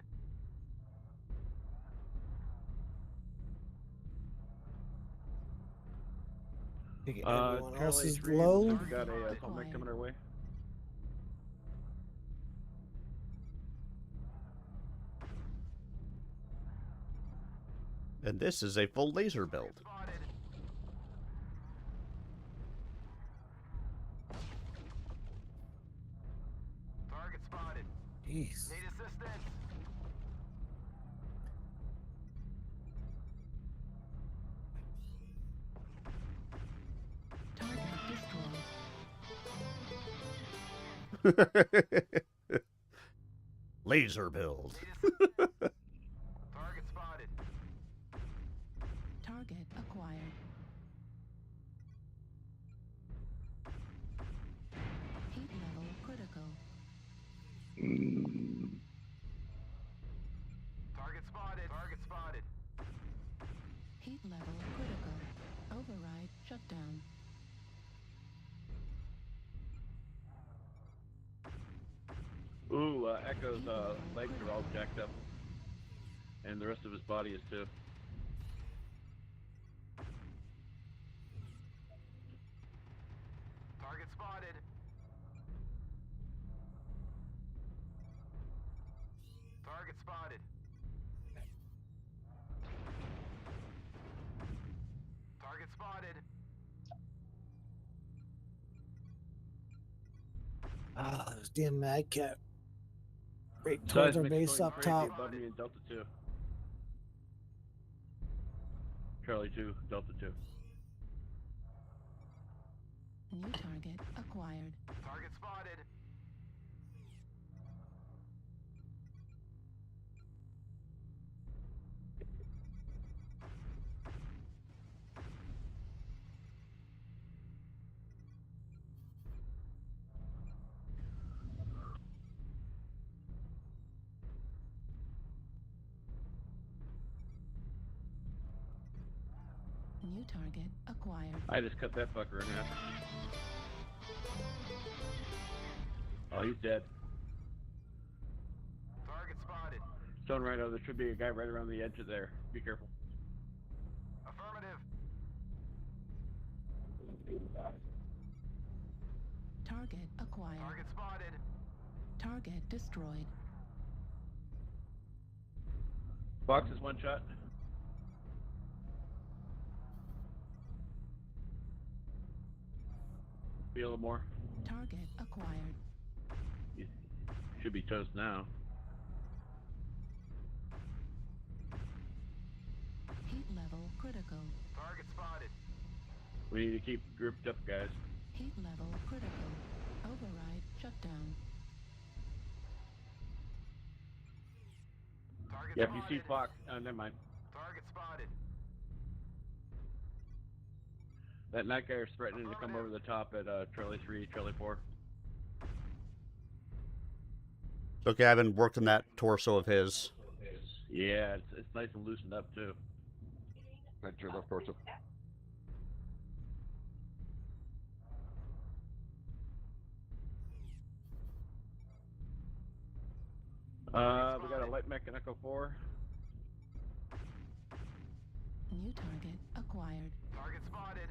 J: Everyone else
K: Charlie
J: is
K: 3,
J: low.
K: we've got a assault mech coming our way.
A: And this is a full laser build.
E: Spotted. Target spotted.
J: Jeez.
E: Need assistance.
B: Target destroyed.
A: Laser build.
E: Need assistance. Target spotted.
B: Target acquired. Heat level critical.
E: Target spotted. Target spotted.
B: Heat level critical. Override shutdown.
K: Ooh, Echo's legs are all jacked up. And the rest of his body is too.
E: spotted. Target spotted. Target spotted.
J: Ah, those damn mad cat. Right towards our
K: Seismic's
J: base
K: going
J: up
K: crazy
J: top.
K: above me in Delta 2. Charlie 2, Delta 2.
B: New target acquired.
E: Target spotted.
B: New target acquired.
K: I just cut that fucker in half. Oh, he's dead.
E: Target spotted.
K: Stone Rhino, there should be a guy right around the edge of there. Be careful.
E: Affirmative.
B: Target acquired.
E: Target spotted.
B: Target destroyed.
K: Fox is one shot. Be a little more.
B: Target acquired.
K: You should be toast now.
B: Heat level critical.
E: Target spotted.
K: We need to keep grouped up, guys.
B: Heat level critical. Override shutdown.
E: Target
K: Yeah, if
E: spotted.
K: you see Fox, never mind.
E: Target spotted.
K: That night guy is threatening to come over the top at Charlie 3, Charlie 4.
A: Okay, I've been working that torso of his.
K: Yeah, it's nice and loosened up too.
D: Right to your left torso.
K: We got a light mech and Echo 4.
B: New target acquired.
E: Target spotted.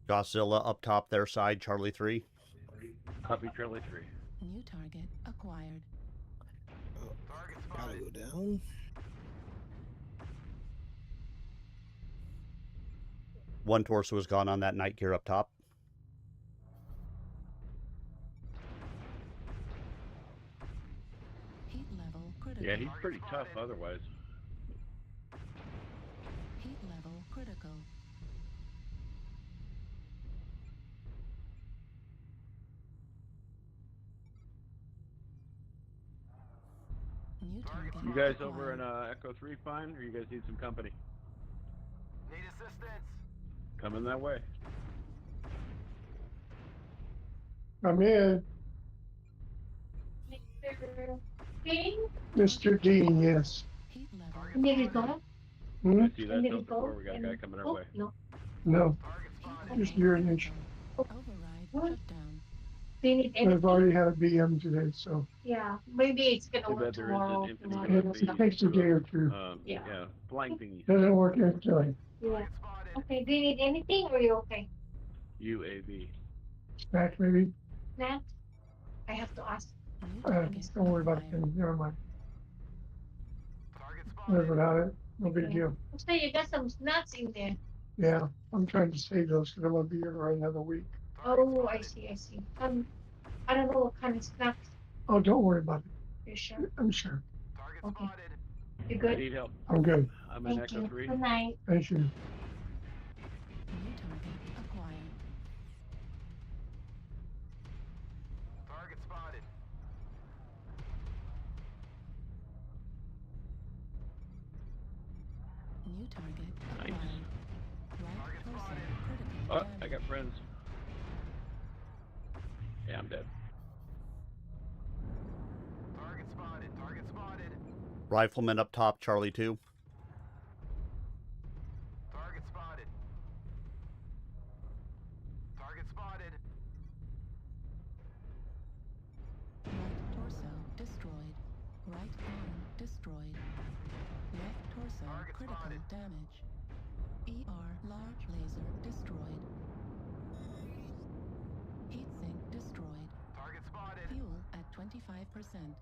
A: Godzilla up top, their side, Charlie 3.
K: Copy Charlie 3.
B: New target acquired.
E: Target
J: Gotta
E: spotted.
J: go down.
A: One torso is gone on that night gear up top.
B: Heat level critical.
K: Yeah, he's pretty tough otherwise.
B: Heat level critical. New target
K: You guys
B: acquired.
K: over in Echo 3 fine, or you guys need some company?
E: Need assistance.
K: Coming that way.
H: I'm in. Mr. Dean, yes.
B: Heat level.
E: Target spotted.
H: Hmm?
K: I see that Delta 4, we got a guy coming our way.
H: No,
E: Target spotted.
H: just urination.
B: Override shutdown.
H: I've already had a BM today, so
M: Yeah, maybe it's gonna
K: Too
M: work
K: bad there
M: tomorrow.
K: isn't infinite
H: it takes a day or two.
K: yeah, flying thingies.
H: Doesn't work instantly.
M: Yeah.
E: Target spotted.
M: Okay, do you need anything or you okay?
K: UAV.
H: Snack maybe?
M: Snacks? I have to ask.
B: New target
H: Don't worry about
B: acquired.
H: it. Never mind.
E: Target
H: Live
E: spotted.
H: without it. No big
M: Okay.
H: deal.
M: So you got some snacks in there.
H: Yeah, I'm trying to save those because I'm gonna be here for another week.
M: Oh, I see, I see. I don't know what kind of snacks.
H: Oh, don't worry about it.
M: You sure?
H: I'm sure.
E: Target
M: Okay.
E: spotted.
M: You
K: I
M: good?
K: need help.
H: I'm good.
K: I'm in
M: Thank
K: Echo
M: you.
K: 3.
M: Good night.
H: Thank you.
B: New target acquired.
E: Target spotted.
B: New target
K: Nice.
B: acquired. Right
E: Target
B: torso
E: spotted.
B: critical
K: Oh,
B: damage.
K: I got friends. Yeah, I'm dead.
E: Target spotted. Target spotted.
A: Rifleman up top, Charlie 2.
E: Target spotted. Target spotted.
B: Right torso destroyed. Right arm destroyed. Left torso torso critical damage. ER large laser destroyed. Heatsink destroyed.
E: Target spotted.
B: Fuel at 25%.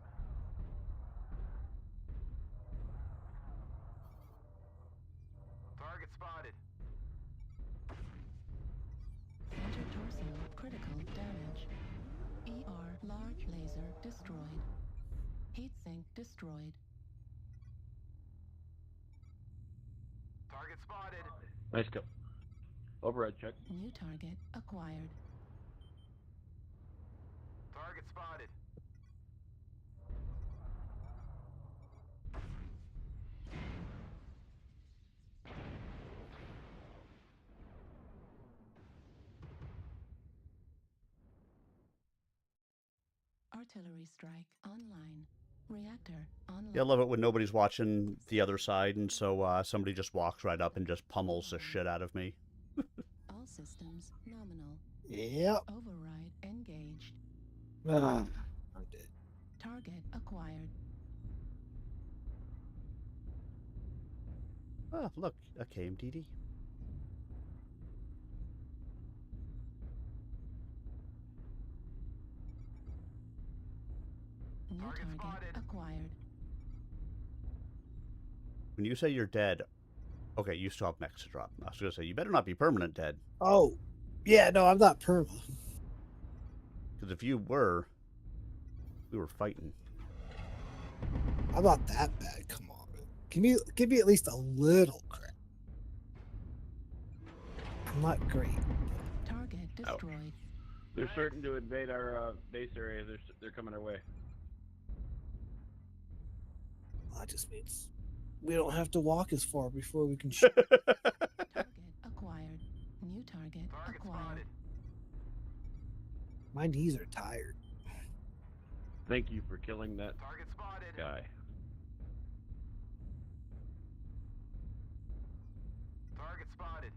E: Target spotted.
B: Center torso critical damage. ER large laser destroyed. Heatsink destroyed.
E: Target spotted.
K: Nice go. Overhead check.
B: New target acquired.
E: Target spotted.
B: Artillery strike online. Reactor online.
A: Yeah, I love it when nobody's watching the other side, and so somebody just walks right up and just pummels the shit out of me.
B: All systems nominal.
J: Yep.
B: Override engaged.
J: I'm dead.
B: Target acquired.
A: Oh, look, a KMDD.
B: New target acquired.
A: When you say you're dead, okay, you still have mechs to drop. I was going to say, you better not be permanent dead.
J: Oh, yeah, no, I'm not perma.
A: Because if you were, we were fighting.
J: I'm not that bad. Come on. Give me at least a little credit. I'm not great.
B: Target destroyed.
K: They're certain to invade our base area. They're coming our way.
J: Well, that just means we don't have to walk as far before we can shoot.
B: Target acquired. New target acquired.
J: My knees are tired.
K: Thank you for killing that
E: Target spotted.
K: guy.
E: Target spotted.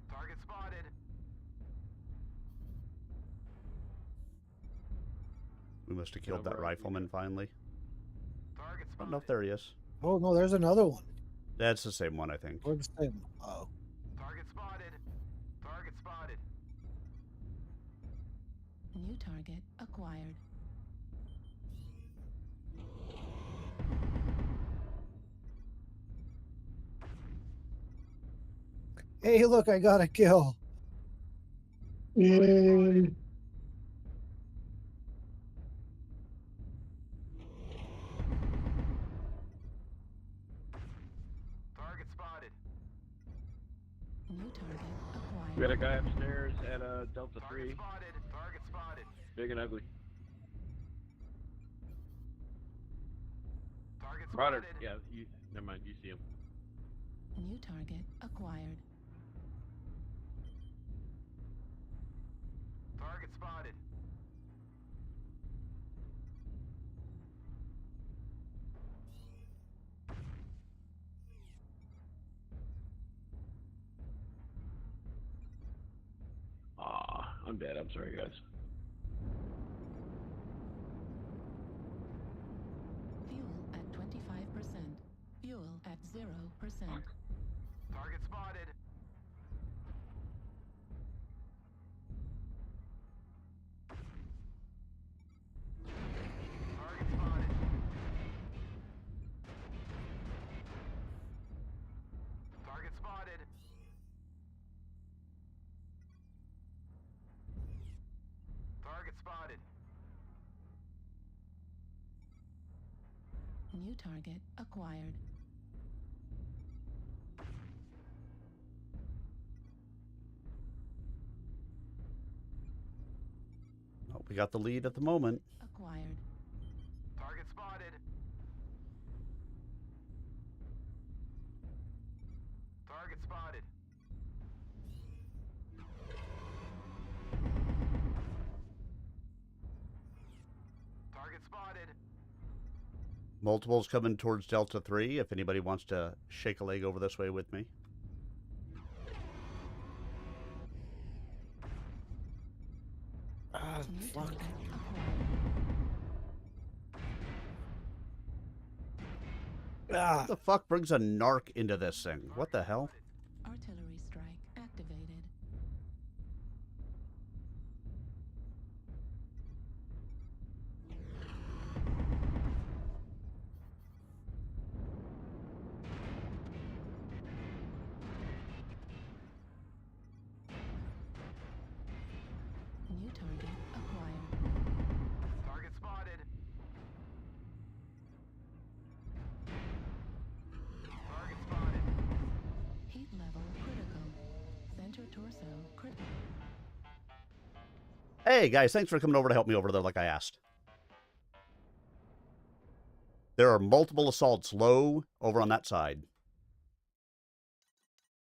E: Target spotted.
A: We must have killed that
K: Override,
A: rifleman finally.
E: Target
A: Oh,
E: spotted.
A: no, there he is.
J: Oh, no, there's another one.
A: That's the same one, I think.
J: We're the same. Oh.
E: Target spotted. Target spotted.
B: New target acquired.
J: Hey, look, I got a kill.
H: Yay.
E: Target spotted.
B: New target acquired.
K: We got a guy upstairs at Delta 3.
E: Target spotted. Target spotted.
K: Big and ugly.
E: Target
K: Rodder,
E: spotted.
K: yeah, never mind, you see him.
B: New target acquired.
E: Target spotted.
K: I'm dead. I'm sorry, guys.
B: Fuel at 25%. Fuel at 0%.
E: Target spotted. Target spotted. Target spotted. Target spotted.
B: New target acquired.
A: Oh, we got the lead at the moment.
B: Acquired.
E: Target spotted. Target spotted. Target spotted.
A: Multiples coming towards Delta 3 if anybody wants to shake a leg over this way with me.
B: New
J: fuck.
B: target acquired.
A: Who the fuck brings a narc into this thing? What the hell?
B: Artillery strike activated. New target acquired.
E: Target spotted. Target spotted.
B: Heat level critical. Center torso critical.
A: Hey guys, thanks for coming over to help me over there like I asked. There are multiple assaults low over on that side.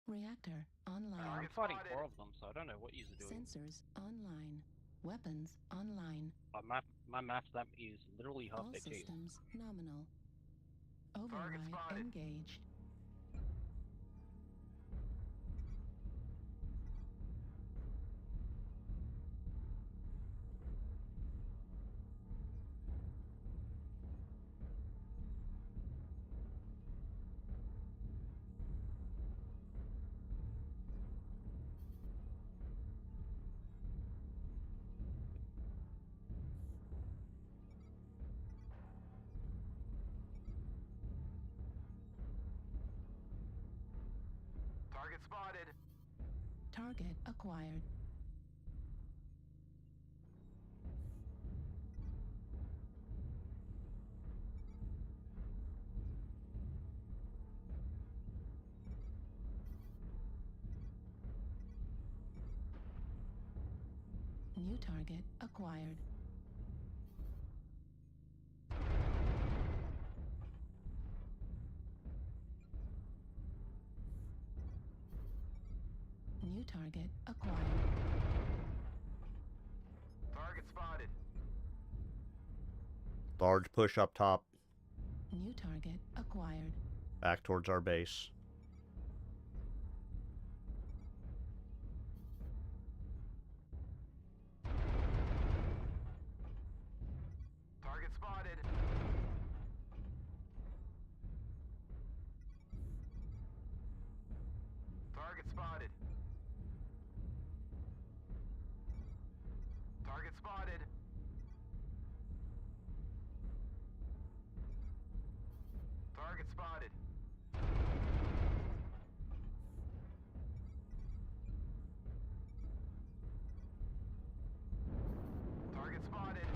B: Reactor online.
L: I'm fighting 4 of them, so I don't know what you're doing.
B: Sensors online. Weapons online.
L: My math that is literally half
B: All
L: their case.
B: systems nominal. Override engaged.
E: Target spotted.
B: Target acquired. New target acquired. New target acquired.
E: Target spotted.
A: Large push up top,
B: New target acquired.
A: back towards our base.
E: Target spotted. Target spotted. Target spotted. Target spotted. Target spotted.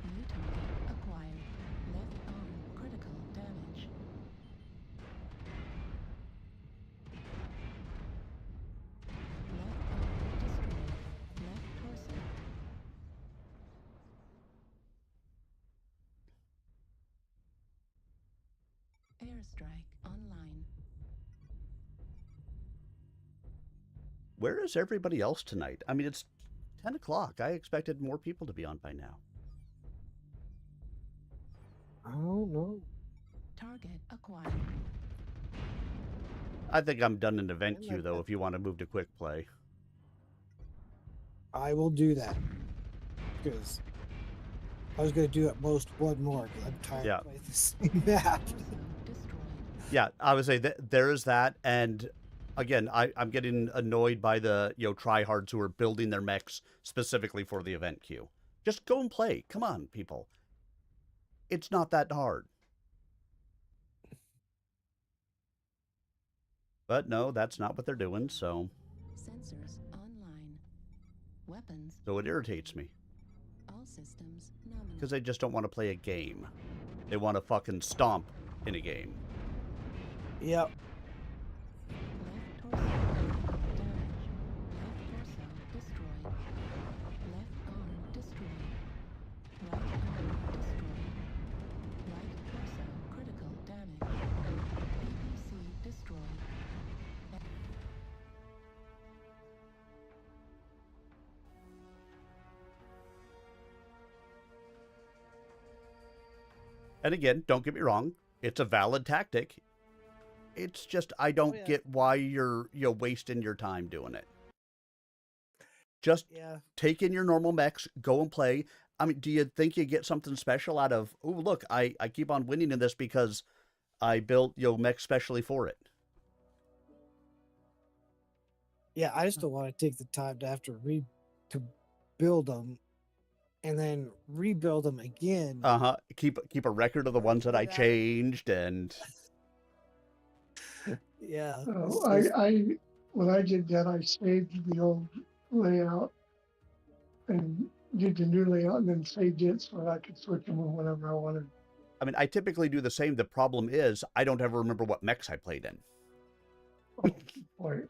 B: New target acquired. Left arm critical damage. Left arm destroyed. Left torso. Airstrike online.
A: Where is everybody else tonight? I mean, it's 10 o'clock. I expected more people to be on by now.
J: I don't know.
B: Target acquired.
A: I think I'm done in event queue, though, if you want to move to quick play.
J: I will do that. Because I was going to do it most one more. 'Cause I'm tired
A: Yeah.
J: of playing the same map.
A: Yeah, I would say that there is that, and again, I'm getting annoyed by the tryhards who are building their mechs specifically for the event queue. Just go and play. Come on, people. It's not that hard. But no, that's not what they're doing, so
B: Sensors online. Weapons.
A: so it irritates me.
B: All systems nominal.
A: Because they just don't want to play a game. They want to fucking stomp in a game.
J: Yep.
B: Left torso critical damage. Left torso destroyed. Left arm destroyed. Right arm destroyed. Right torso critical damage.
A: And again, don't get me wrong, it's a valid tactic. It's just I don't get why you're wasting your time doing it. Just take in your normal mechs, go and play. I mean, do you think you get something special out of, oh, look, I keep on winning in this because I built mech specially for it?
J: Yeah, I just don't want to take the time to have to build them and then rebuild them again.
A: Keep a record of the ones that I changed and.
J: Yeah.
H: So when I did that, I saved the old layout and did the new layout and then saved it so that I could switch them whenever I wanted.
A: I mean, I typically do the same. The problem is I don't ever remember what mechs I played in.
H: Oh, boy.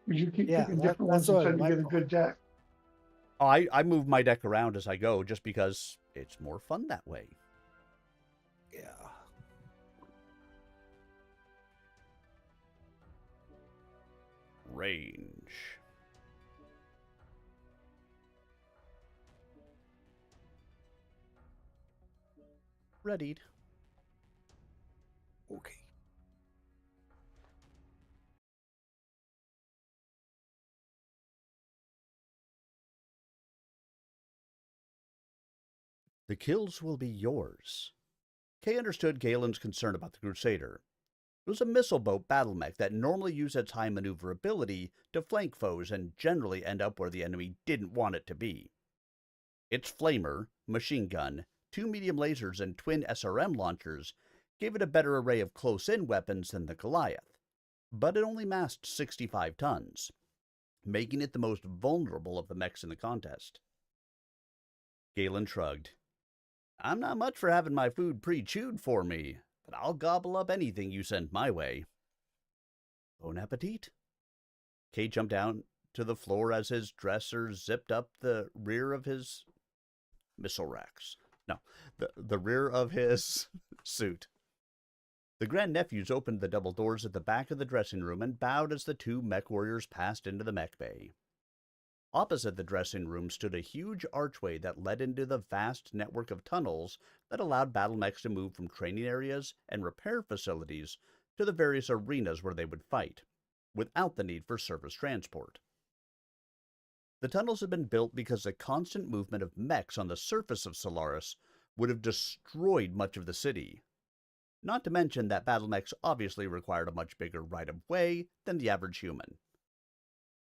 H: You keep picking different ones until you get a good deck.
A: I move my deck around as I go just because it's more fun that way.
J: Yeah.
A: Range. Readied.
J: Okay.
A: The kills will be yours. Kay understood Galen's concern about the Crusader. It was a missile boat battle mech that normally used its high maneuverability to flank foes and generally end up where the enemy didn't want it to be. Its flamer, machine gun, 2 medium lasers, and twin SRM launchers gave it a better array of close-in weapons than the Goliath, but it only massed 65 tons, making it the most vulnerable of the mechs in the contest. Galen shrugged. I'm not much for having my food pre-chewed for me, but I'll gobble up anything you send my way. Bon appetit. Kay jumped down to the floor as his dresser zipped up the rear of his missile racks. No, the rear of his suit. The grandnephews opened the double doors at the back of the dressing room and bowed as the 2 mech warriors passed into the mech bay. Opposite the dressing room stood a huge archway that led into the vast network of tunnels that allowed battle mechs to move from training areas and repair facilities to the various arenas where they would fight, without the need for surface transport. The tunnels had been built because the constant movement of mechs on the surface of Solaris would have destroyed much of the city. Not to mention that battle mechs obviously required a much bigger right-of-way than the average human.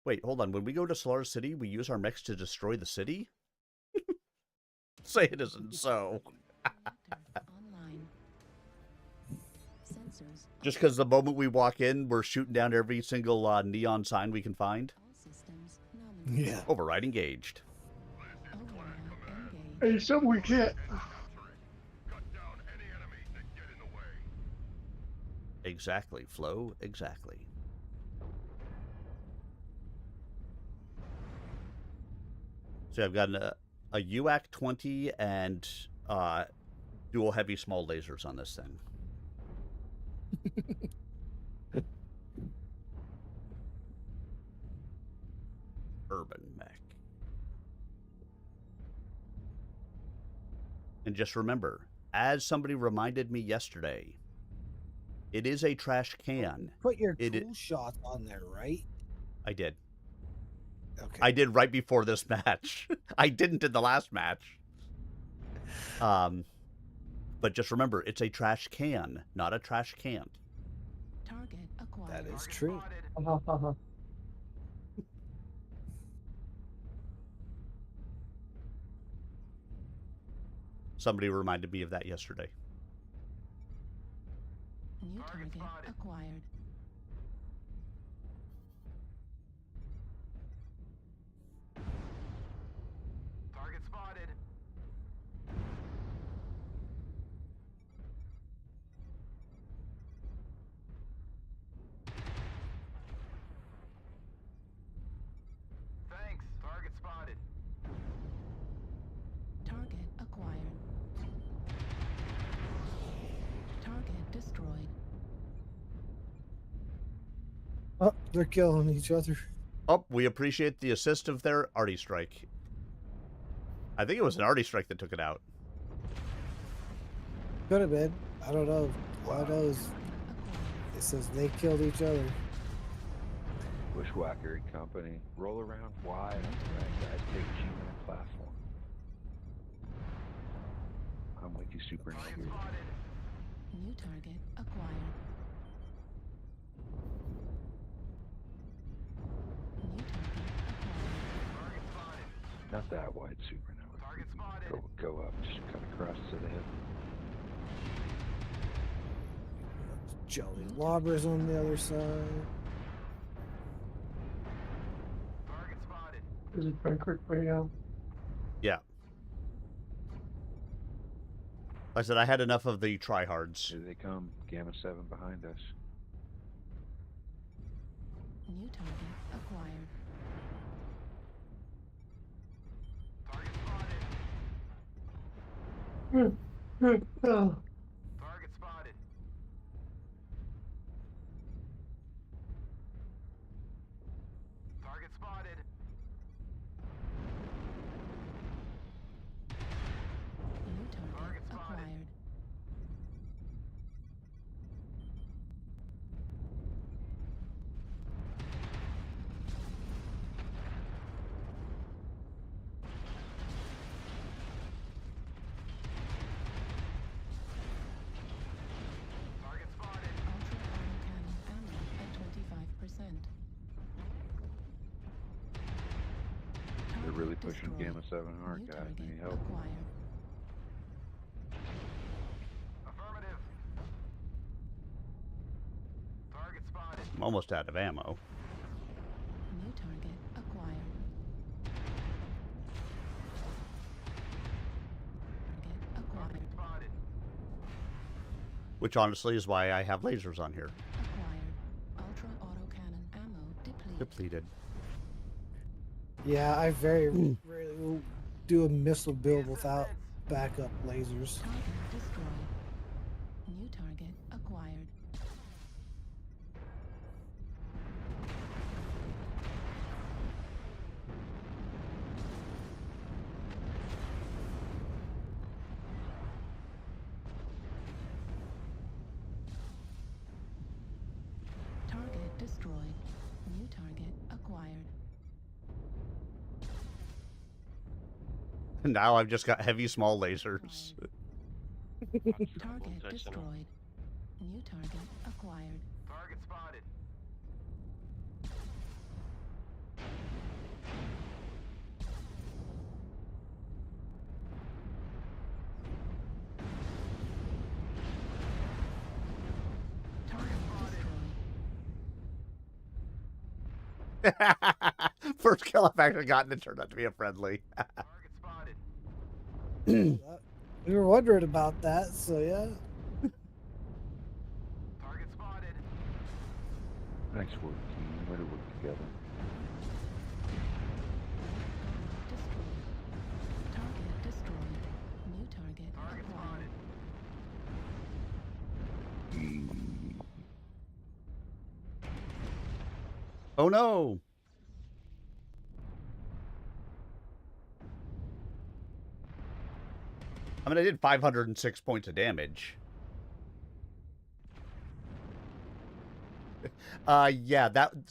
A: Wait, hold on. When we go to Solaris City, we use our mechs to destroy the city? Say it isn't so. Just because the moment we walk in, we're shooting down every single neon sign we can find?
J: Yeah.
A: Override engaged.
H: Hey, something we can't.
A: Exactly, Flo. Exactly. So I've got a UAC 20 and dual heavy small lasers on this thing. Urban mech. And just remember, as somebody reminded me yesterday, it is a trash can.
J: Put your tool shots on there, right?
A: I did.
J: Okay.
A: I did right before this match. I didn't in the last match. But just remember, it's a trash can, not a trash can.
B: Target acquired.
J: That is true.
A: Somebody reminded me of that yesterday.
B: New target acquired.
E: Target spotted. Thanks. Target spotted.
B: Target acquired. Target destroyed.
J: Oh, they're killing each other.
A: Oh, we appreciate the assist of their arty strike. I think it was an arty strike that took it out.
J: Could have been. I don't know. All I know is it says they killed each other.
N: Bushwhacker Company. Roll around wide on the right, guys. Take G-Man platform. I'm with you, Supernova.
B: New target acquired. New target acquired.
N: Not that wide, Supernova. Go up. Just cut across to the hip.
J: Jolly Lobbers on the other side.
H: Is it going quickly now?
A: Yeah. I said I had enough of the tryhards.
N: Here they come. Gamma 7 behind us.
B: New target acquired.
E: Target spotted. Target spotted.
B: New target acquired.
E: Target spotted.
B: Ultra autocannon ammo at 25%.
N: They're really
B: Target
N: pushing
B: destroyed.
N: Gamma 7 hard,
B: New
N: guys.
B: target
N: Need help.
B: acquired.
E: Affirmative. Target spotted.
A: I'm almost out of ammo.
B: New target acquired. Target acquired.
E: Spotted.
A: Which honestly is why I have lasers on here.
B: Acquired. Ultra autocannon ammo depleted.
A: Depleted.
J: Yeah, I very rarely will do a missile build without backup lasers.
B: Target destroyed. New target acquired. Target destroyed. New target acquired.
A: Now I've just got heavy small lasers.
B: Target destroyed. New target acquired.
E: Target spotted.
B: Target destroyed.
A: First kill I've actually gotten, it turned out to be a friendly.
E: Target spotted.
J: We were wondering about that, so yeah.
E: Target spotted.
N: Nice work, team. Way to work together.
B: Destroyed. Target destroyed. New target acquired.
A: Oh no! I mean, I did 506 points of damage. Yeah,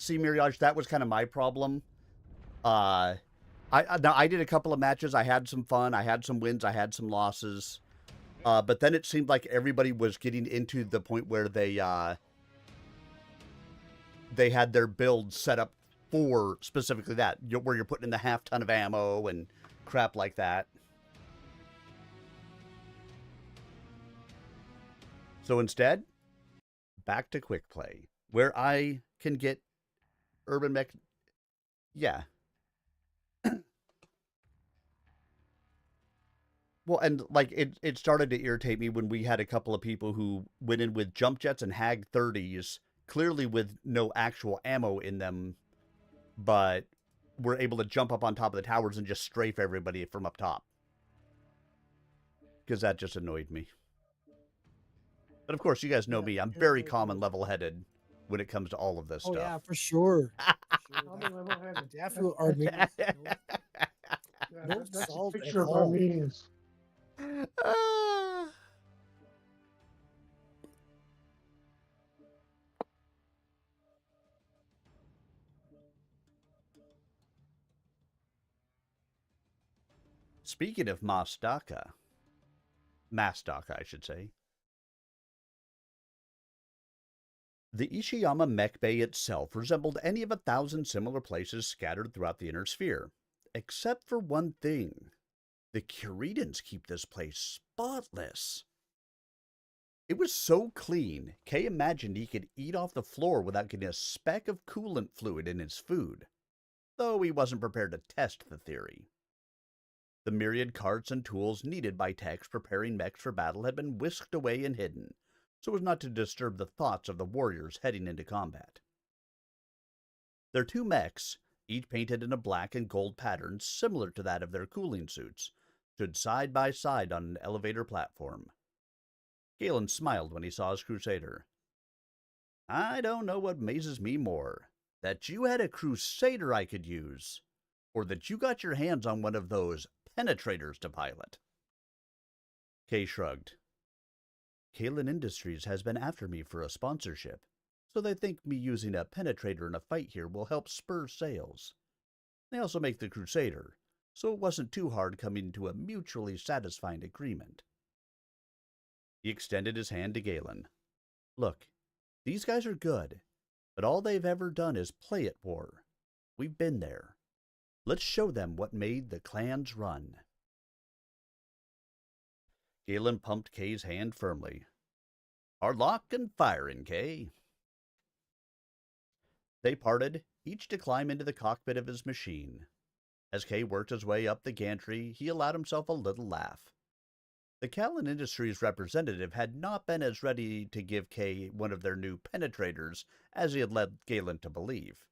A: Mirage, that was kind of my problem. Now I did a couple of matches. I had some fun. I had some wins. I had some losses. But then it seemed like everybody was getting into the point where they had their build set up for specifically that, where you're putting in the half ton of ammo and crap like that. So instead, back to quick play, where I can get urban mech. Yeah. Well, and like it started to irritate me when we had a couple of people who went in with jump jets and Hag 30s, clearly with no actual ammo in them, but were able to jump up on top of the towers and just strafe everybody from up top. Because that just annoyed me. But of course, you guys know me. I'm very calm and level-headed when it comes to all of this stuff.
J: Oh yeah, for sure. Definitely Armenians.
H: That's a picture of Armenians.
A: Speaking of Mastaka, I should say. The Ishiyama mech bay itself resembled any of 1,000 similar places scattered throughout the inner sphere, except for one thing. The Kuritans keep this place spotless. It was so clean, Kay imagined he could eat off the floor without getting a speck of coolant fluid in his food, though he wasn't prepared to test the theory. The myriad carts and tools needed by techs preparing mechs for battle had been whisked away and hidden, so as not to disturb the thoughts of the warriors heading into combat. Their 2 mechs, each painted in a black and gold pattern similar to that of their cooling suits, stood side by side on an elevator platform. Galen smiled when he saw his crusader. I don't know what amazes me more, that you had a crusader I could use, or that you got your hands on one of those penetrators to pilot. Kay shrugged. Kalen Industries has been after me for a sponsorship, so they think me using a penetrator in a fight here will help spur sales. They also make the crusader, so it wasn't too hard coming to a mutually satisfying agreement. He extended his hand to Galen. Look, these guys are good, but all they've ever done is play at war. We've been there. Let's show them what made the clans run. Galen pumped Kay's hand firmly. Hard lock and firing, Kay. They parted, each to climb into the cockpit of his machine. As Kay worked his way up the gantry, he allowed himself a little laugh. The Callan Industries representative had not been as ready to give Kay one of their new penetrators as he had led Galen to believe.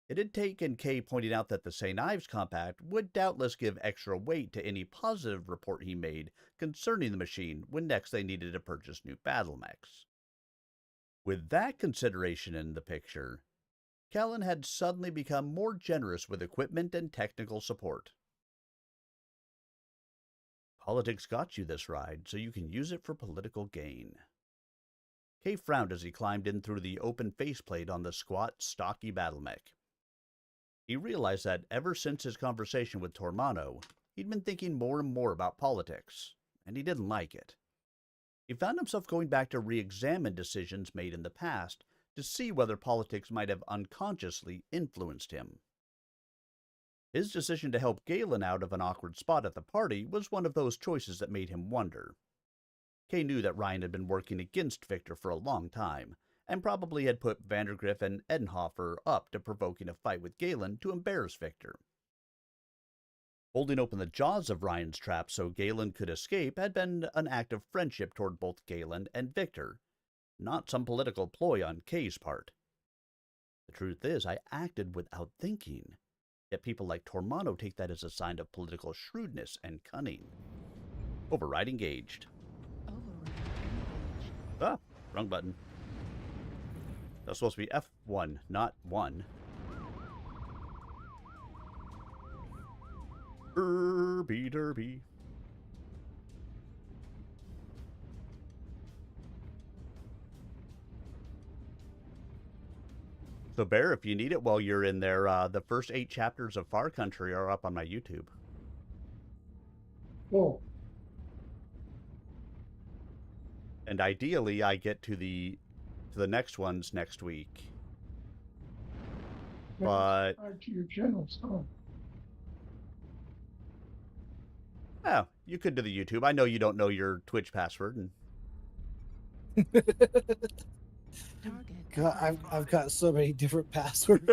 A: It had taken Kay pointing out that the St. Ives Compact would doubtless give extra weight to any positive report he made concerning the machine when next they needed to purchase new battle mechs. With that consideration in the picture, Callan had suddenly become more generous with equipment and technical support. Politics got you this ride, so you can use it for political gain. Kay frowned as he climbed in through the open faceplate on the squat, stocky battle mech. He realized that ever since his conversation with Tormano, he'd been thinking more and more about politics, and he didn't like it. He found himself going back to re-examine decisions made in the past to see whether politics might have unconsciously influenced him. His decision to help Galen out of an awkward spot at the party was one of those choices that made him wonder. Kay knew that Ryan had been working against Victor for a long time, and probably had put Vandergriff and Edenhofer up to provoking a fight with Galen to embarrass Victor. Holding open the jaws of Ryan's trap so Galen could escape had been an act of friendship toward both Galen and Victor, not some political ploy on Kay's part. The truth is, I acted without thinking. Yet people like Tormano take that as a sign of political shrewdness and cunning. Override engaged. Ah, wrong button. That's supposed to be F1, not 1. Derby. So, Bear, if you need it while you're in there, the first 8 chapters of Far Country are up on my YouTube.
H: Cool.
A: And ideally, I get to the next ones next week. But
H: to your general song.
A: Oh, you could do the YouTube. I know you don't know your Twitch password. And
J: God, I've got so many different passwords.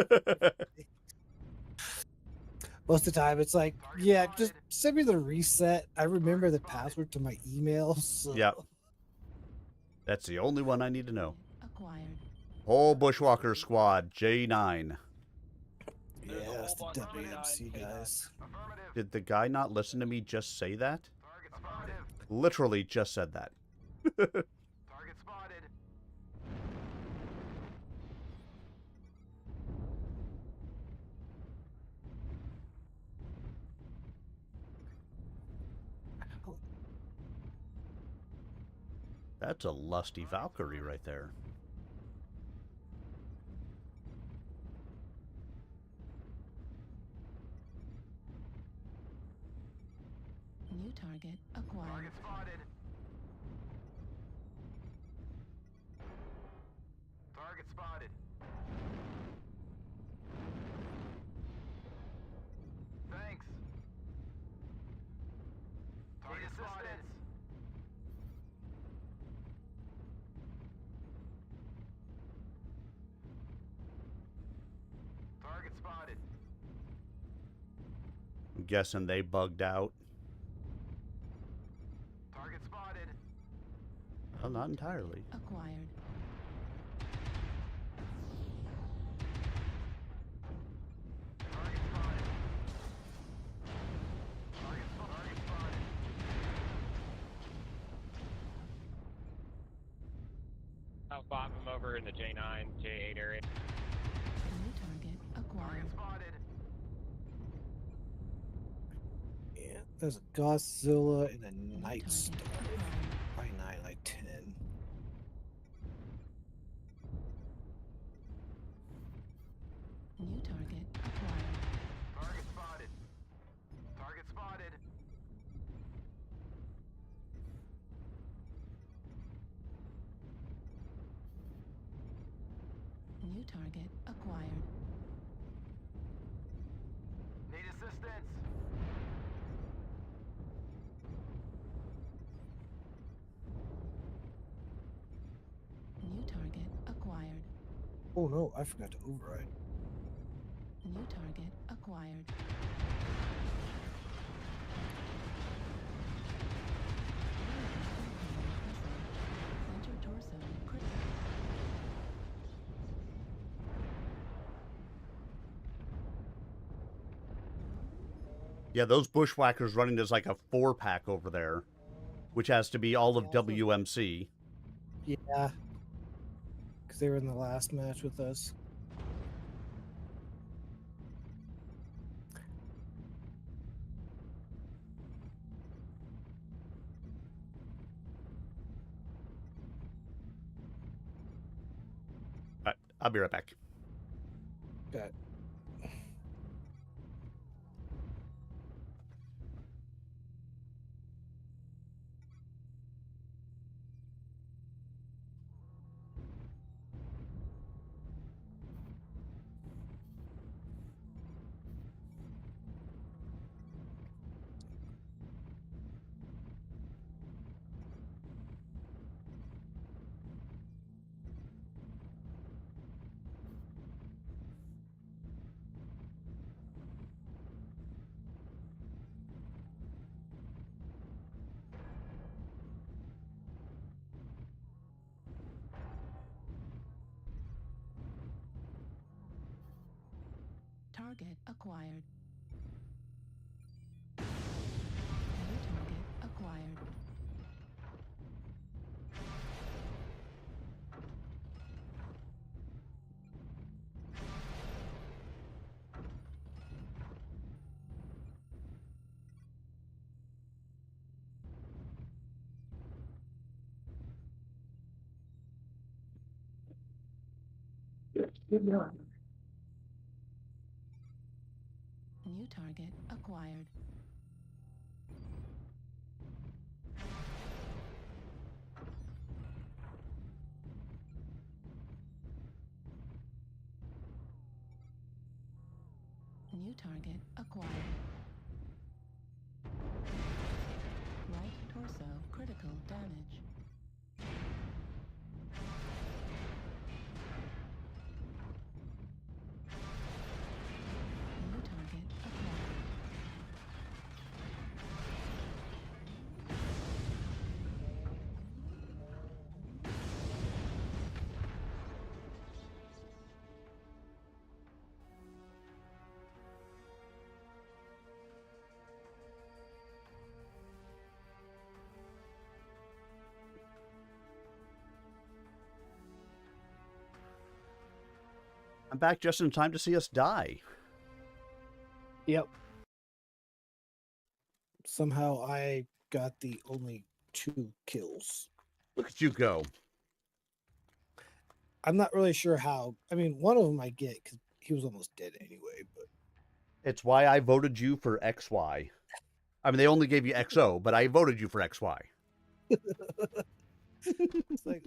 J: Most of the time, it's like, yeah, just send me the reset. I remember the password to my email. So.
A: Yep. That's the only one I need to know.
B: Acquired.
A: Whole Bushwalker Squad, J9.
J: Yeah, that's the WMC guys.
A: Did the guy not listen to me just say that? Literally just said that.
E: Target spotted.
A: That's a lusty Valkyrie right there.
B: target acquired.
E: Target spotted. Target spotted. Thanks. Target spotted. Target spotted.
A: I'm guessing they bugged out.
E: Target spotted.
A: Well, not entirely.
B: Acquired.
E: Target spotted. Target spotted.
L: I'll bomb him over in the J9, J8 area.
B: New target acquired.
E: Target spotted.
J: Yeah, there's a Godzilla and a
B: New
J: Night
B: target
J: Star.
B: acquired.
J: Probably 9, like 10.
B: New target acquired.
E: Target spotted. Target spotted.
B: New target acquired.
E: Need assistance.
B: New target acquired.
J: Oh no, I forgot to override.
B: New target acquired. Center torso critical.
A: Yeah, those bushwhackers running as like a 4-pack over there, which has to be all of WMC.
J: Yeah. Because they were in the last match with us.
A: All right, I'll be right back.
J: Got
B: Target acquired. New target acquired. New target acquired. New target acquired. Right torso critical damage. New target acquired.
A: I'm back just in time to see us die.
J: Yep. Somehow I got the only 2 kills.
A: Look at you go.
J: I'm not really sure how. I mean, one of them I get because he was almost dead anyway. But
A: It's why I voted you for XY. I mean, they only gave you XO, but I voted you for XY.
J: It's like,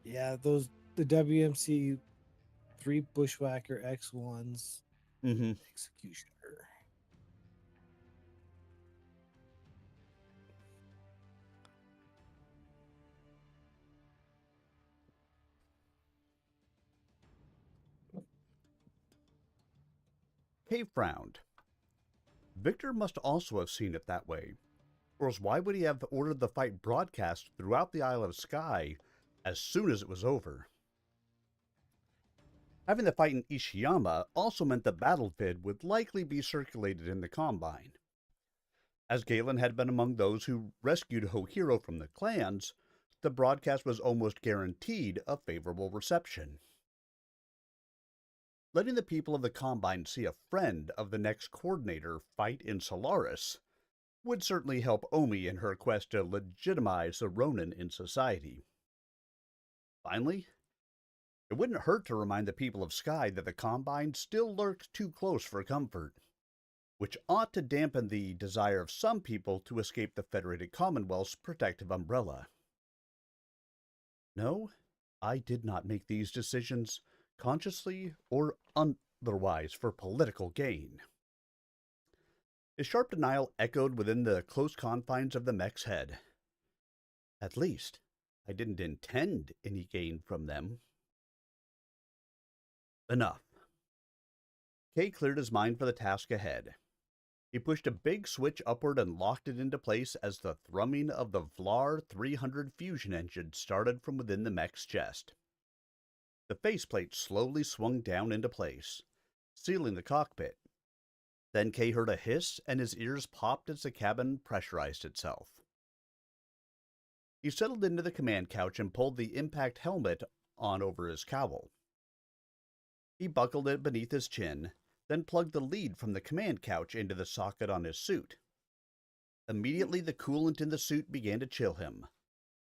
J: yeah, the WMC 3 Bushwhacker X1s.
A: Mm-hmm.
J: Executioner.
A: Kay frowned. Victor must also have seen it that way, or else why would he have ordered the fight broadcast throughout the Isle of Skye as soon as it was over? Having the fight in Ishiyama also meant the battle vid would likely be circulated in the Combine. As Galen had been among those who rescued Hohiro from the clans, the broadcast was almost guaranteed a favorable reception. Letting the people of the Combine see a friend of the next coordinator fight in Solaris would certainly help Omi in her quest to legitimize the Ronin in society. Finally, it wouldn't hurt to remind the people of Skye that the Combine still lurks too close for comfort, which ought to dampen the desire of some people to escape the Federated Commonwealth's protective umbrella. No, I did not make these decisions consciously or otherwise for political gain. His sharp denial echoed within the close confines of the mech's head. At least, I didn't intend any gain from them. Enough. Kay cleared his mind for the task ahead. He pushed a big switch upward and locked it into place as the thrumming of the Vlar 300 fusion engine started from within the mech's chest. The faceplate slowly swung down into place, sealing the cockpit. Then Kay heard a hiss and his ears popped as the cabin pressurized itself. He settled into the command couch and pulled the impact helmet on over his cowl. He buckled it beneath his chin, then plugged the lead from the command couch into the socket on his suit. Immediately the coolant in the suit began to chill him,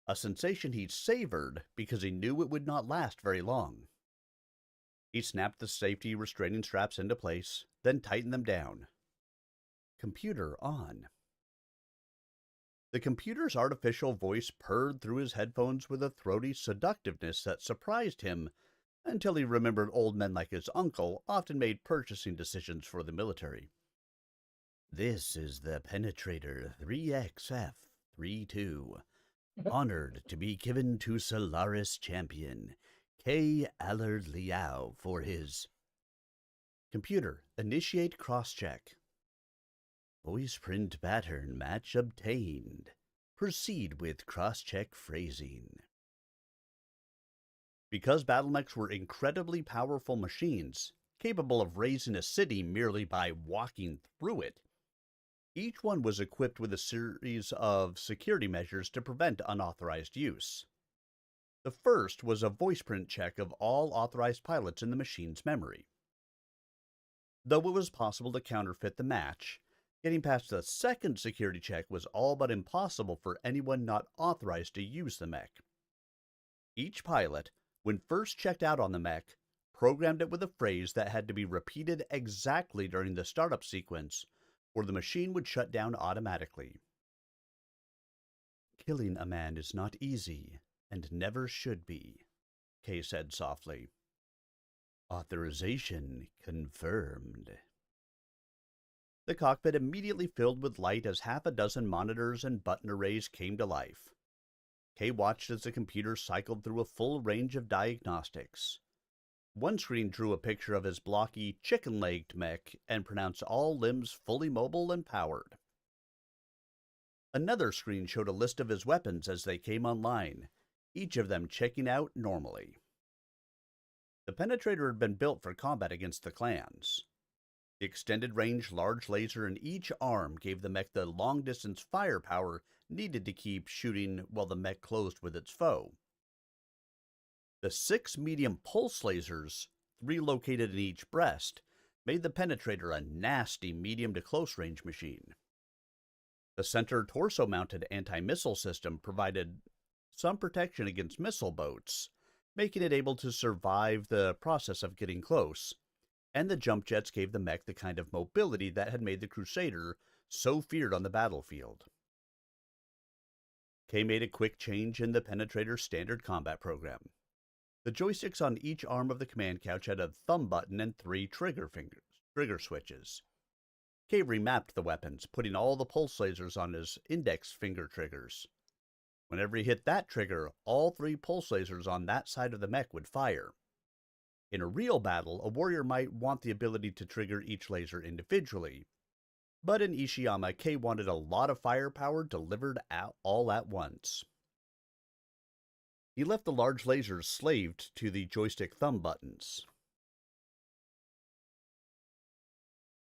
A: a sensation he savored because he knew it would not last very long. He snapped the safety restraining straps into place, then tightened them down. Computer on. The computer's artificial voice purred through his headphones with a throaty seductiveness that surprised him until he remembered old men like his uncle often made purchasing decisions for the military. This is the Penetrator 3XF32, honored to be given to Solaris champion K. Allard Liao for his... Computer, initiate cross-check. Voice print pattern match obtained. Proceed with cross-check phrasing. Because battlemechs were incredibly powerful machines, capable of raising a city merely by walking through it, each one was equipped with a series of security measures to prevent unauthorized use. The first was a voice print check of all authorized pilots in the machine's memory. Though it was possible to counterfeit the match, getting past the second security check was all but impossible for anyone not authorized to use the mech. Each pilot, when first checked out on the mech, programmed it with a phrase that had to be repeated exactly during the startup sequence, or the machine would shut down automatically. Killing a man is not easy, and never should be, Kay said softly. Authorization confirmed. The cockpit immediately filled with light as half a dozen monitors and button arrays came to life. Kay watched as the computer cycled through a full range of diagnostics. One screen drew a picture of his blocky, chicken-legged mech and pronounced all limbs fully mobile and powered. Another screen showed a list of his weapons as they came online, each of them checking out normally. The Penetrator had been built for combat against the clans. The extended-range large laser in each arm gave the mech the long-distance firepower needed to keep shooting while the mech closed with its foe. The 6 medium pulse lasers, 3 located in each breast, made the Penetrator a nasty medium-to-close-range machine. The center torso-mounted anti-missile system provided some protection against missile boats, making it able to survive the process of getting close, and the jump jets gave the mech the kind of mobility that had made the Crusader so feared on the battlefield. Kay made a quick change in the Penetrator's standard combat program. The joysticks on each arm of the command couch had a thumb button and 3 trigger switches. Kay remapped the weapons, putting all the pulse lasers on his index finger triggers. Whenever he hit that trigger, all 3 pulse lasers on that side of the mech would fire. In a real battle, a warrior might want the ability to trigger each laser individually, but in Ishiyama, Kay wanted a lot of firepower delivered all at once. He left the large lasers slaved to the joystick thumb buttons.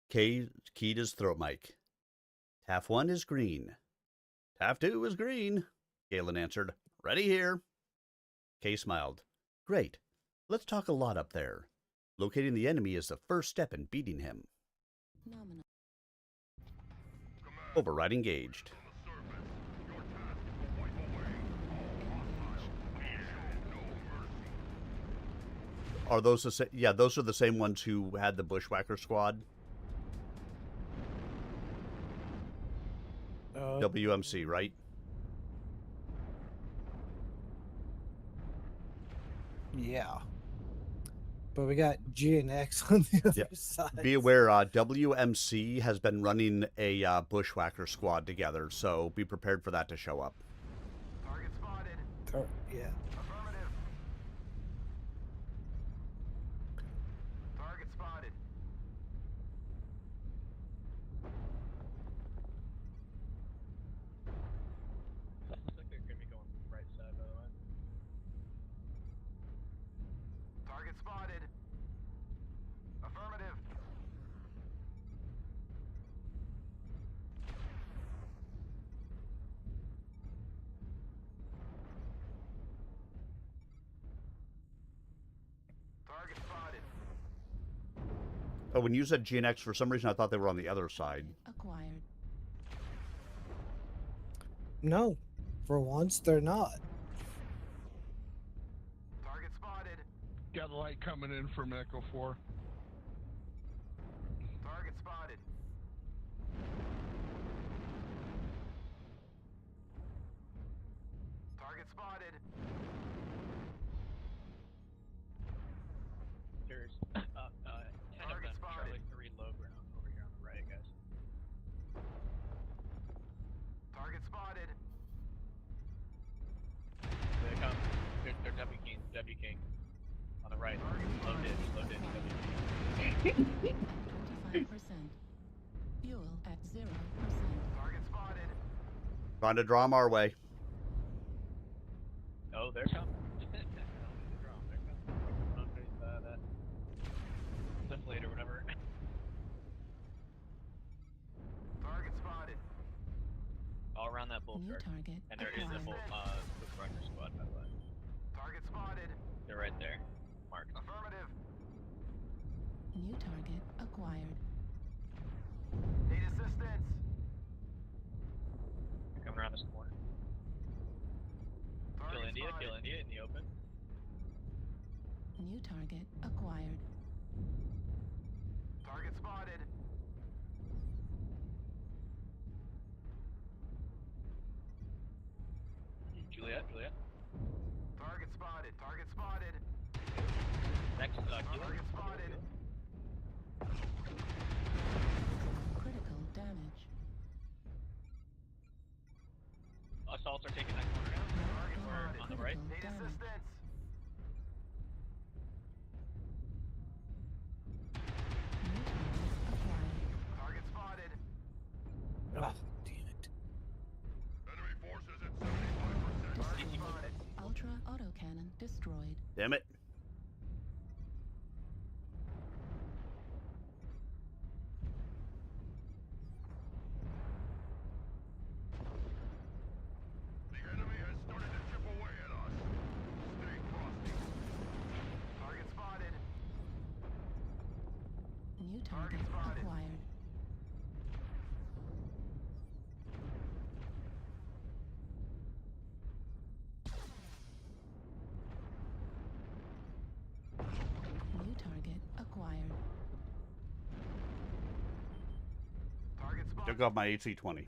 A: Kay keyed his throat mic. TAF 1 is green. TAF 2 is green, Galen answered. Ready here. Kay smiled. Great. Let's talk a lot up there. Locating the enemy is the first step in beating him.
B: Nominal.
A: Override engaged. Are those the same? Yeah, those are the same ones who had the Bushwhacker squad. WMC, right?
J: Yeah. But we got G and X on the other side.
A: Be aware, WMC has been running a Bushwhacker squad together, so be prepared for that to show up.
E: Target spotted.
J: Yeah.
E: Affirmative. Target spotted.
C: Looks like they're gonna be going right side, by the way.
E: Target spotted. Affirmative. Target spotted.
A: Oh, when you said GNX, for some reason I thought they were on the other side.
B: Acquired.
J: No, for once they're not.
E: Target spotted.
O: Got a light coming in from Echo 4.
E: Target spotted. Target spotted.
C: There's 10 of them, Charlie 3 low ground over here on the right, guys.
E: Target spotted.
C: They come. They're W King. On the right. Low ditch, W King.
B: 25%. Fuel at 0%.
E: Target spotted.
A: Trying to draw them our way.
C: Oh, they're coming. They're coming. Underneath that cliff late or whatever.
E: Target spotted.
C: All around that bull
B: New
C: chart.
B: target
C: And there is a full Bushwhacker squad, by the way.
E: Target spotted.
C: They're right there. Marked.
E: Affirmative.
B: New target acquired.
E: Need assistance.
C: They're coming around this corner. Kill
E: Target
C: India
E: spotted.
C: in the open.
B: New target acquired.
E: Target spotted.
C: Juliet.
E: Target spotted. Target spotted.
C: Next, Kilo.
E: Target spotted.
B: Critical damage.
C: Assaults are taking that corner now. Or on the right.
E: Need assistance. Target spotted.
J: Oh, damn it.
O: Enemy forces at 75%.
E: Target spotted.
B: Ultra autocannon destroyed.
A: Damn it.
O: The enemy has started to chip away at us. Stay frosty.
E: Target spotted.
B: New target
E: spotted.
B: acquired.
A: Took off my AC-20.
E: Target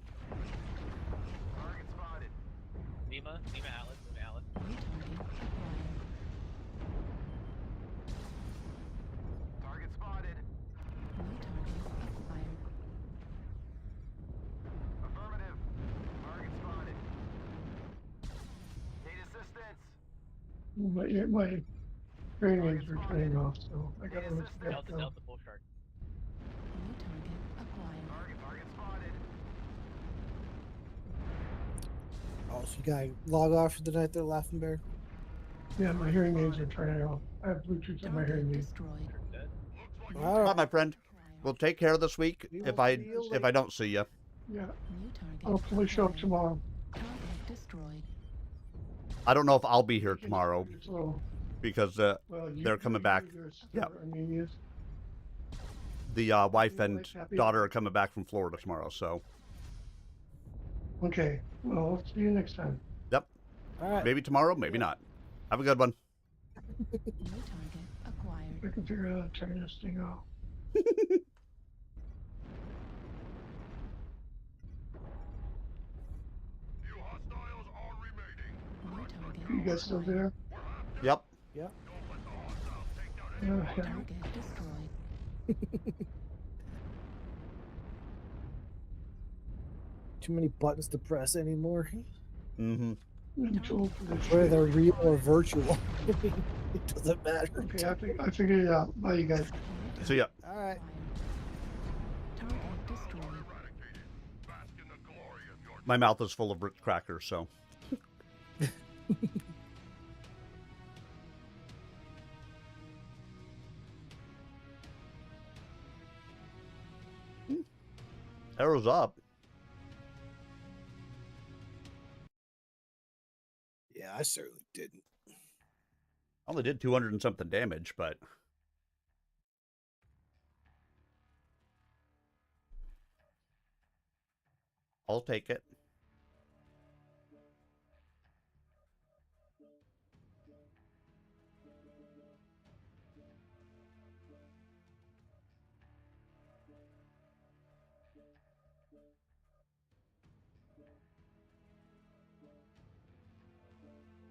E: spotted.
C: Lima Atlas, Lima Atlas.
B: New target acquired.
E: Target spotted.
B: New target acquired.
E: Affirmative. Target spotted. Need assistance.
H: My hearing aids were turning off, so I gotta let you guys
C: Delta,
H: go.
C: Delta, bull shark.
B: New target acquired.
E: Target spotted.
J: Oh, so you gotta log off for the night there, Laughing Bear?
H: Yeah, my hearing aids are turning off. I have Bluetooth in my
B: Target
H: hearing aids.
B: destroyed.
J: All
A: Bye,
J: right.
A: my friend. We'll take care of this week
J: We
A: if
J: will
A: I
J: see you
A: if I don't see you.
H: Yeah,
B: New target
H: I'll hopefully show up
B: acquired.
H: tomorrow.
B: Target destroyed.
A: I don't know if I'll be here tomorrow
H: So,
A: because
H: well,
A: they're coming back.
H: Yep. I mean, yes.
A: The wife
H: Happy
A: and
H: wife, happy
A: daughter
H: life.
A: are coming back from Florida tomorrow. So,
H: Okay. Well, I'll see you next time.
A: yep.
J: All right.
A: Maybe tomorrow, maybe not. Have a good one.
B: New target acquired.
H: I can figure out how to turn this thing off.
O: You hostiles are remaining.
B: New target
H: You guys still
B: acquired.
H: there?
A: Yep.
J: Yep.
O: Don't let the hostiles take down any
H: Yeah.
B: Target destroyed.
J: Too many buttons to press anymore.
A: Mm-hmm.
H: I'm too old for this
J: Whether
H: shit.
J: they're real or virtual, it doesn't matter.
H: Okay, I figured it out. Bye, you guys.
A: See ya.
J: All right.
B: Target destroyed.
O: eradicated. Bask in the glory of your
A: My mouth is full of Ritz crackers, so. Arrow's up.
J: Yeah, I certainly didn't.
A: Only did 200 and something damage, but I'll take it.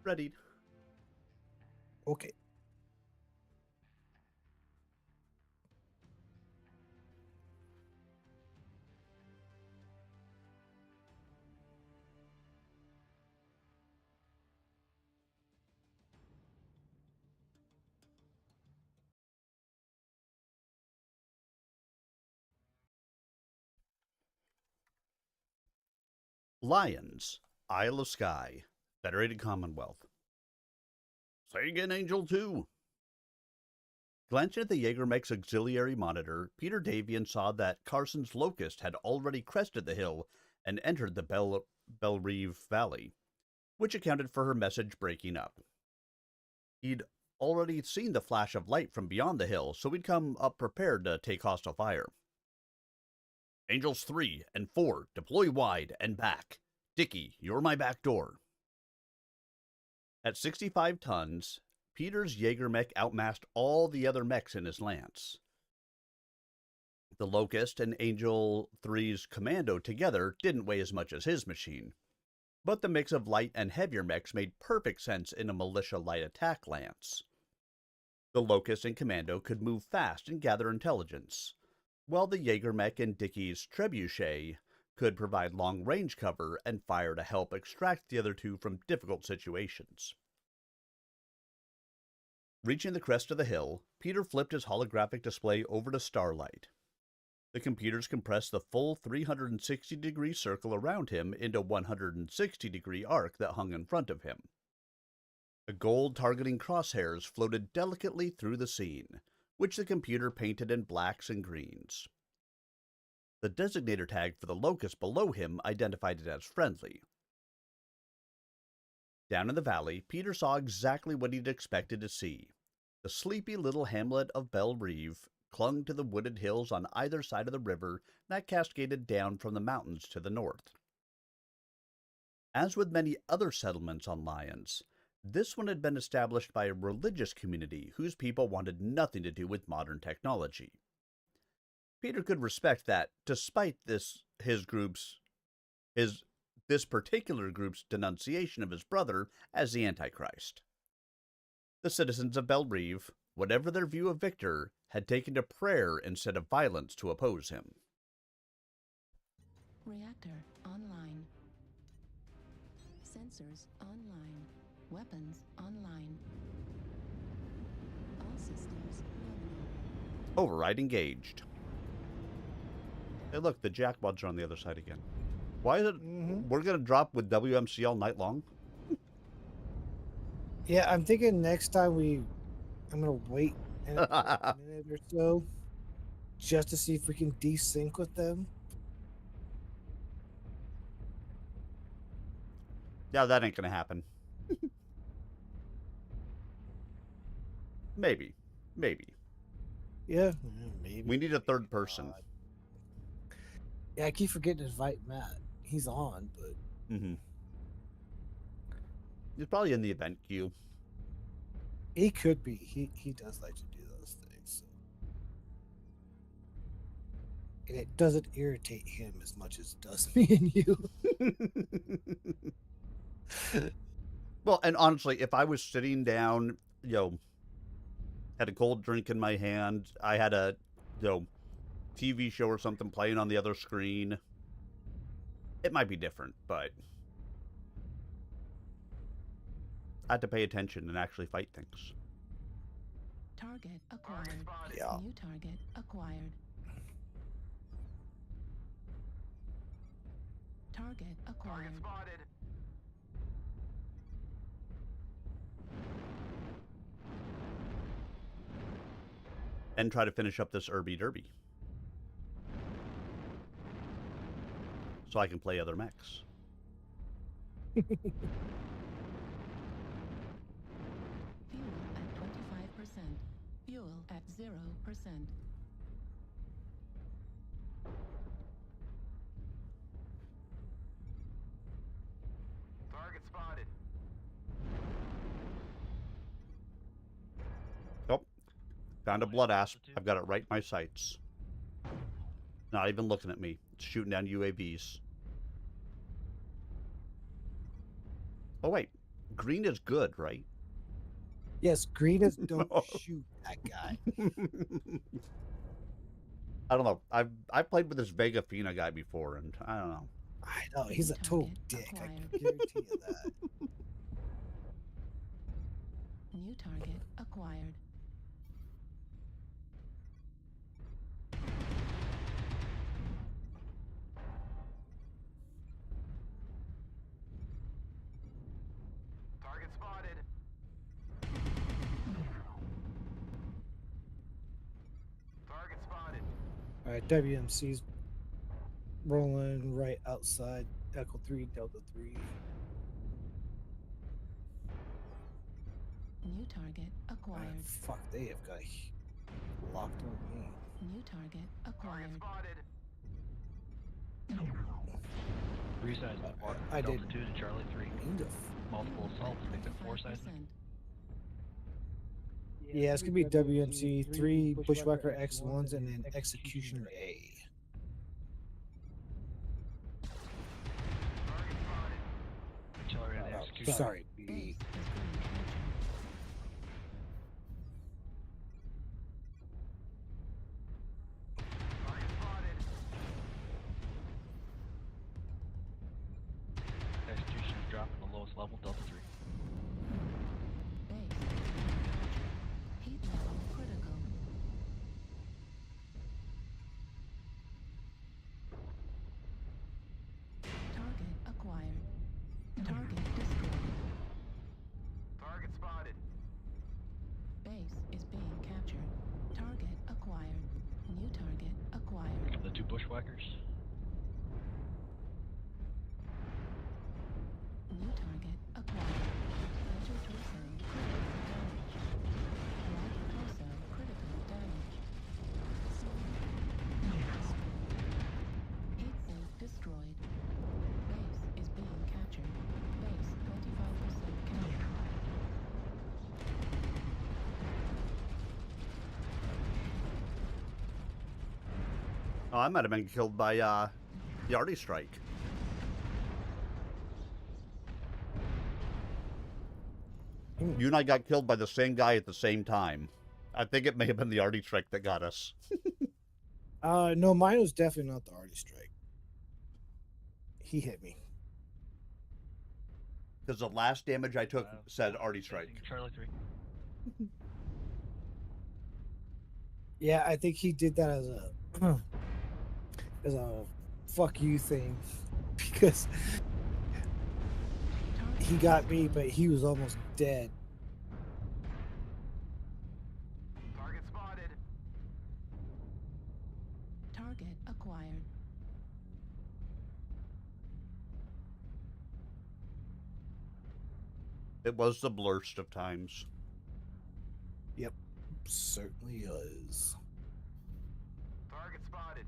A: Ready.
J: Okay.
A: Lions, Isle of Skye, Federated Commonwealth. Say again, Angel 2. Glancing at the Jaeger-Mech's auxiliary monitor, Peter Davian saw that Carson's Locust had already crested the hill and entered the Belrive Valley, which accounted for her message breaking up. He'd already seen the flash of light from beyond the hill, so he'd come up prepared to take hostile fire. Angels 3 and 4, deploy wide and back. Dickie, you're my back door. At 65 tons, Peter's Jaeger-Mech outmassed all the other mechs in his lance. The Locust and Angel 3's Commando together didn't weigh as much as his machine, but the mix of light and heavier mechs made perfect sense in a militia light attack lance. The Locust and Commando could move fast and gather intelligence, while the Jaeger-Mech and Dickie's Trebuchet could provide long-range cover and fire to help extract the other two from difficult situations. Reaching the crest of the hill, Peter flipped his holographic display over to Starlight. The computers compressed the full 360-degree circle around him into a 160-degree arc that hung in front of him. The gold targeting crosshairs floated delicately through the scene, which the computer painted in blacks and greens. The designator tag for the Locust below him identified it as friendly. Down in the valley, Peter saw exactly what he'd expected to see. The sleepy little hamlet of Belrive clung to the wooded hills on either side of the river that cascaded down from the mountains to the north. As with many other settlements on Lyons, this one had been established by a religious community whose people wanted nothing to do with modern technology. Peter could respect that, despite this his group's this particular group's denunciation of his brother as the Antichrist. The citizens of Belle Reve, whatever their view of Victor, had taken to prayer instead of violence to oppose him.
B: Reactor online. Sensors online. Weapons online. All systems nominal.
A: Override engaged. Hey, look, the jackwads are on the other side again. Why is it we're going to drop with WMC all night long?
J: Yeah, I'm thinking next time I'm gonna wait a minute or so just to see if we can desync with them.
A: Yeah, that ain't going to happen. Maybe.
J: Yeah, maybe.
A: We need a third person.
J: Yeah, I keep forgetting to invite Matt. He's on, but
A: He's probably in the event queue.
J: he could be. He does like to do those things. So. And it doesn't irritate him as much as it does me and you.
A: Well, and honestly, if I was sitting down, had a cold drink in my hand, I had a, TV show or something playing on the other screen, it might be different, but I had to pay attention and actually fight things.
B: Target acquired.
J: Yeah.
B: New target acquired. Target acquired.
E: Spotted.
A: And try to finish up this Irby Derby. So I can play other mechs.
B: Fuel at 25%. Fuel at 0%.
E: Target spotted.
A: Oh, found a blood asp. I've got it right in my sights. Not even looking at me. It's shooting down UAVs. Oh, wait. Green is good, right?
J: Yes, green is don't shoot that guy.
A: I don't know. I've played with this Vega Fina guy before, and I don't know.
J: I know, he's a total dick. I can guarantee you that.
B: New target acquired.
E: Target spotted. Target spotted.
J: All right, WMC's rolling right outside Echo 3, Delta 3.
B: New target acquired.
J: Fuck, they have got locked on me.
B: New target acquired.
F: Three sides of water.
J: I
F: Delta
J: did
F: 2 to Charlie 3. Multiple assaults, make that 4 seismic.
J: Yeah, it's gonna be WMC 3, Bushwhacker X1s, and then Executioner A.
F: Accelerated execution.
J: Sorry, B.
F: Execution is dropping the lowest level, Delta 3.
B: Heat level critical. Target acquired. Target destroyed.
E: Target spotted.
B: Base is being captured. Target acquired. New target acquired.
F: The 2 bushwhackers.
B: New target acquired. Major torso critical damage. Right torso critical damage. Heat sink destroyed. Base is being captured. Base 25% captured.
A: Oh, I might have been killed by The arty strike. You and I got killed by the same guy at the same time. I think it may have been the arty strike that got us.
J: No, mine was definitely not the arty strike. He hit me.
A: Because the last damage I took said arty strike.
C: Charlie 3.
J: Yeah, I think he did that as a fuck you thing because he got me, but he was almost dead.
E: Target spotted.
B: Target acquired.
A: It was the blurst of times.
J: Yep, certainly is.
E: Target spotted.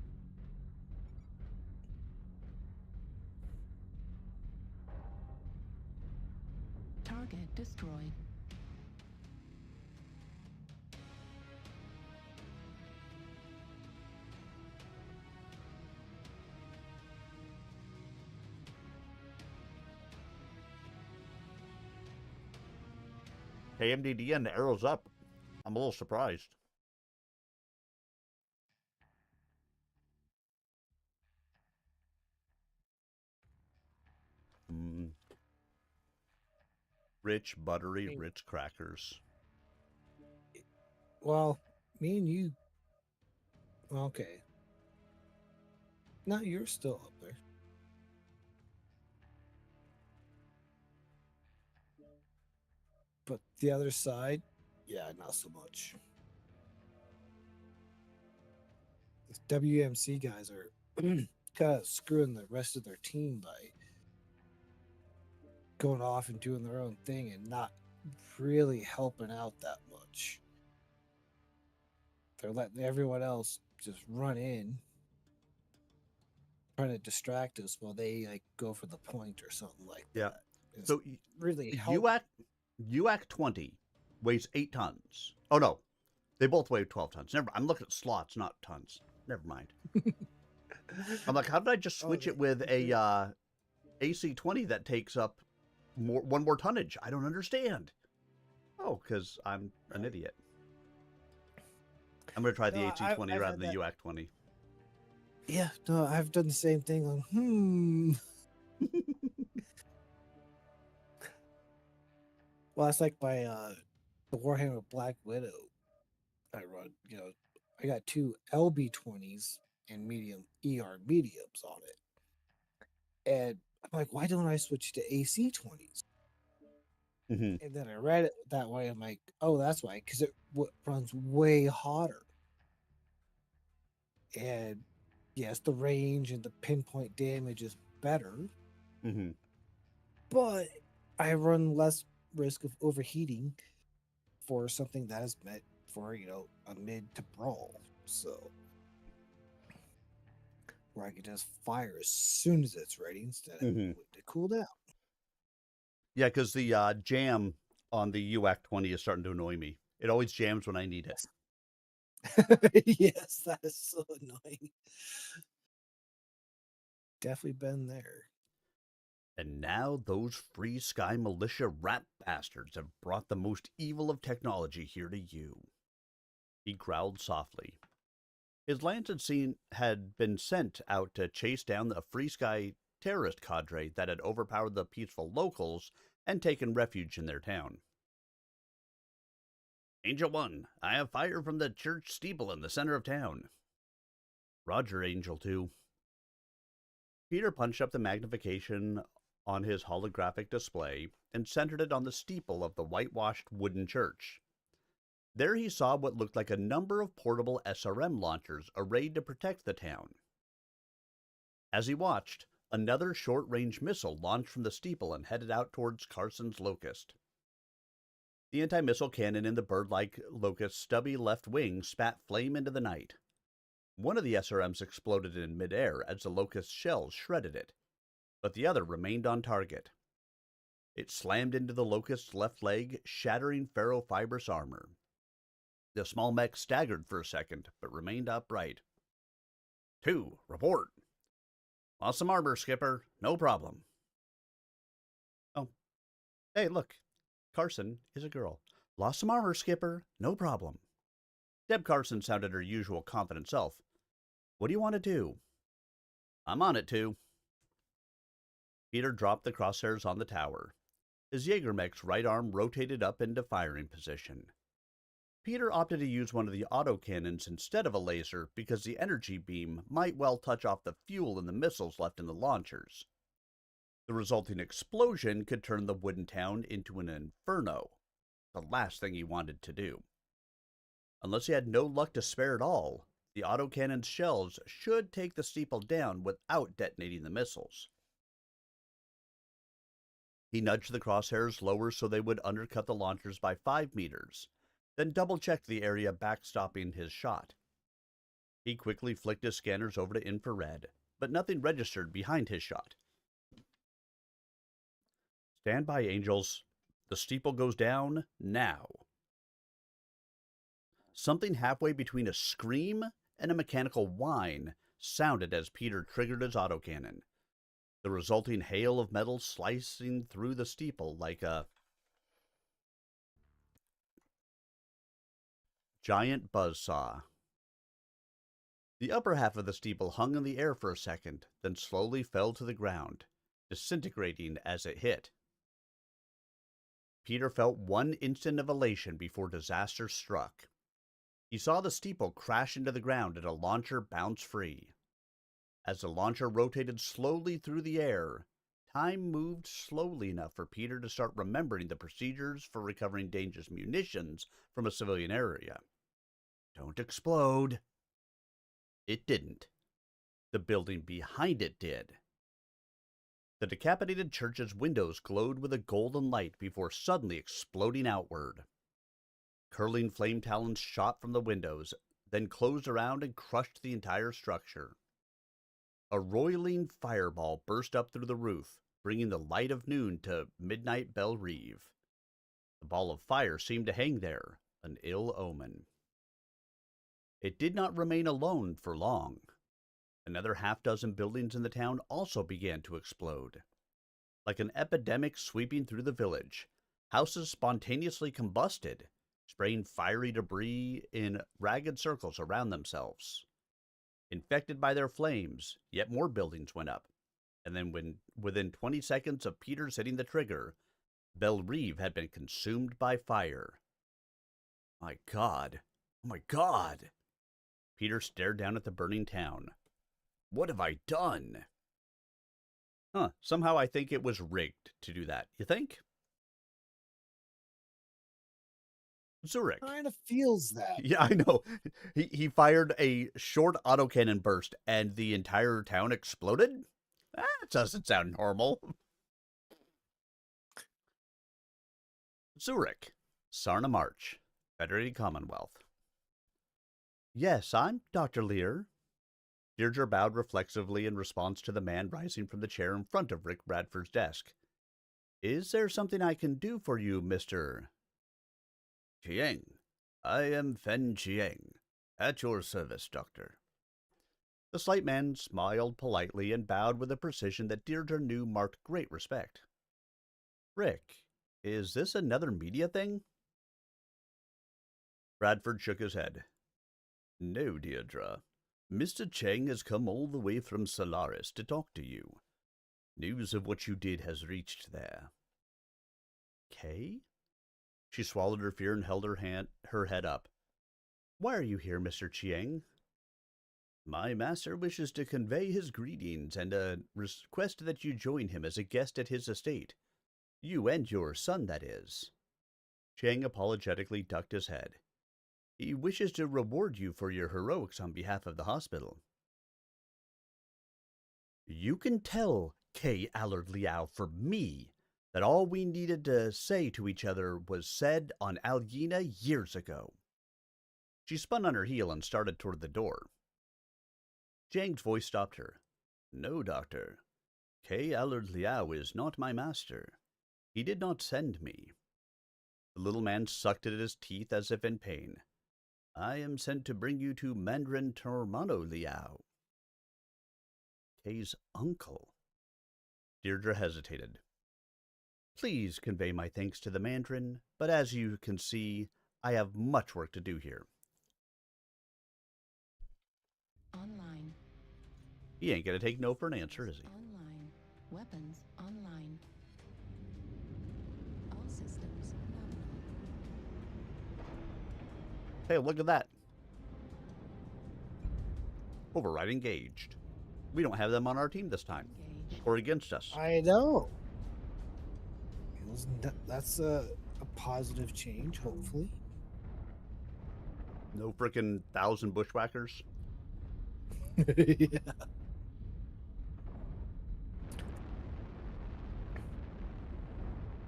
B: Target destroyed.
A: KMDD and the arrows up. I'm a little surprised. Rich, buttery, Ritz crackers.
J: Well, me and you. Okay. No, you're still up there. But the other side, yeah, not so much. The WMC guys are kind of screwing the rest of their team by going off and doing their own thing and not really helping out that much. They're letting everyone else just run in, trying to distract us while they like go for the point or something like that. It's
A: so
J: really
A: UAC 20 weighs 8 tons. Oh no, they both weigh 12 tons. Never. I'm looking at slots, not tons. Never mind. I'm like, how did I just switch it with a AC-20 that takes up one more tonnage? I don't understand. Oh, because I'm an idiot. I'm going to try the AC-20 rather than the UAC 20.
J: Yeah, no, I've done the same thing. Like, Well, that's like my the Warhammer Black Widow I run. You know, I got 2 LB-20s and medium ER mediums on it. And I'm like, why don't I switch to AC-20s? And then I read it that way. I'm like, oh, that's why, because it runs way hotter. And yes, the range and the pinpoint damage is better. But I run less risk of overheating for something that is meant for, you know, a mid to brawl. So where I can just fire as soon as it's ready instead of waiting to cool down.
A: Yeah, because the jam on the UAC 20 is starting to annoy me. It always jams when I need it.
J: Yes, that is so annoying. Definitely been there.
A: And now those Free Sky Militia rat bastards have brought the most evil of technology here to you. He growled softly. His lance had been sent out to chase down the Free Sky terrorist cadre that had overpowered the peaceful locals and taken refuge in their town. Angel 1, I have fire from the church steeple in the center of town. Roger, Angel 2. Peter punched up the magnification on his holographic display and centered it on the steeple of the whitewashed wooden church. There he saw what looked like a number of portable SRM launchers arrayed to protect the town. As he watched, another short-range missile launched from the steeple and headed out towards Carson's Locust. The anti-missile cannon in the bird-like Locust's stubby left wing spat flame into the night. One of the SRMs exploded in midair as the Locust's shells shredded it, but the other remained on target. It slammed into the Locust's left leg, shattering ferrofibrous armor. The small mech staggered for a second, but remained upright. 2, report. Lost some armor, Skipper. No problem. Oh. Hey, look. Carson is a girl. Lost some armor, Skipper. No problem. Deb Carson sounded her usual confident self. What do you want to do? I'm on it, too. Peter dropped the crosshairs on the tower. His Jägermech's right arm rotated up into firing position. Peter opted to use one of the autocannons instead of a laser because the energy beam might well touch off the fuel in the missiles left in the launchers. The resulting explosion could turn the wooden town into an inferno, the last thing he wanted to do. Unless he had no luck to spare at all, the autocannon's shells should take the steeple down without detonating the missiles. He nudged the crosshairs lower so they would undercut the launchers by 5 meters, then double-checked the area backstopping his shot. He quickly flicked his scanners over to infrared, but nothing registered behind his shot. Stand by, Angels. The steeple goes down now. Something halfway between a scream and a mechanical whine sounded as Peter triggered his autocannon, the resulting hail of metal slicing through the steeple like a giant buzzsaw. The upper half of the steeple hung in the air for a second, then slowly fell to the ground, disintegrating as it hit. Peter felt one instant of elation before disaster struck. He saw the steeple crash into the ground and a launcher bounce free. As the launcher rotated slowly through the air, time moved slowly enough for Peter to start remembering the procedures for recovering dangerous munitions from a civilian area. Don't explode. It didn't. The building behind it did. The decapitated church's windows glowed with a golden light before suddenly exploding outward. Curling flame talons shot from the windows, then closed around and crushed the entire structure. A roiling fireball burst up through the roof, bringing the light of noon to midnight Belle Reve. The ball of fire seemed to hang there, an ill omen. It did not remain alone for long. Another half-dozen buildings in the town also began to explode. Like an epidemic sweeping through the village, houses spontaneously combusted, spraying fiery debris in ragged circles around themselves. Infected by their flames, yet more buildings went up, and then within 20 seconds of Peter's hitting the trigger, Belle Reve had been consumed by fire. My God! Oh my God! Peter stared down at the burning town. What have I done? Somehow I think it was rigged to do that. You think? Zurich.
J: Kind of feels that.
A: Yeah, I know. He fired a short autocannon burst and the entire town exploded? That doesn't sound normal. Zurich, Sarna March, Federated Commonwealth. Yes, I'm Dr. Lear. Deirdre bowed reflexively in response to the man rising from the chair in front of Rick Bradford's desk. Is there something I can do for you, Mr. Chiang? I am Fen Chiang. At your service, Doctor. The slight man smiled politely and bowed with a precision that Deirdre knew marked great respect. Rick, is this another media thing? Bradford shook his head. No, Deirdre. Mr. Chang has come all the way from Solaris to talk to you. News of what you did has reached there. Kay? She swallowed her fear and held her head up. Why are you here, Mr. Chiang? My master wishes to convey his greetings and request that you join him as a guest at his estate. You and your son, that is. Chiang apologetically ducked his head. He wishes to reward you for your heroics on behalf of the hospital. You can tell Kay Allard Liao for me that all we needed to say to each other was said on Algina years ago. She spun on her heel and started toward the door. Jang's voice stopped her. No, Doctor. Kay Allard Liao is not my master. He did not send me. The little man sucked at his teeth as if in pain. I am sent to bring you to Mandarin Tormano Liao. Kay's uncle. Deirdre hesitated. Please convey my thanks to the Mandarin, but as you can see, I have much work to do here.
B: Online.
A: He ain't gonna take no for an answer, is he?
B: Online. Weapons online. All systems nominal.
A: Hey, look at that. Override engaged. We don't have them on our team this time. Or against us.
J: I know. That's a positive change, hopefully.
A: No frickin' 1,000 bushwhackers.
J: Yeah.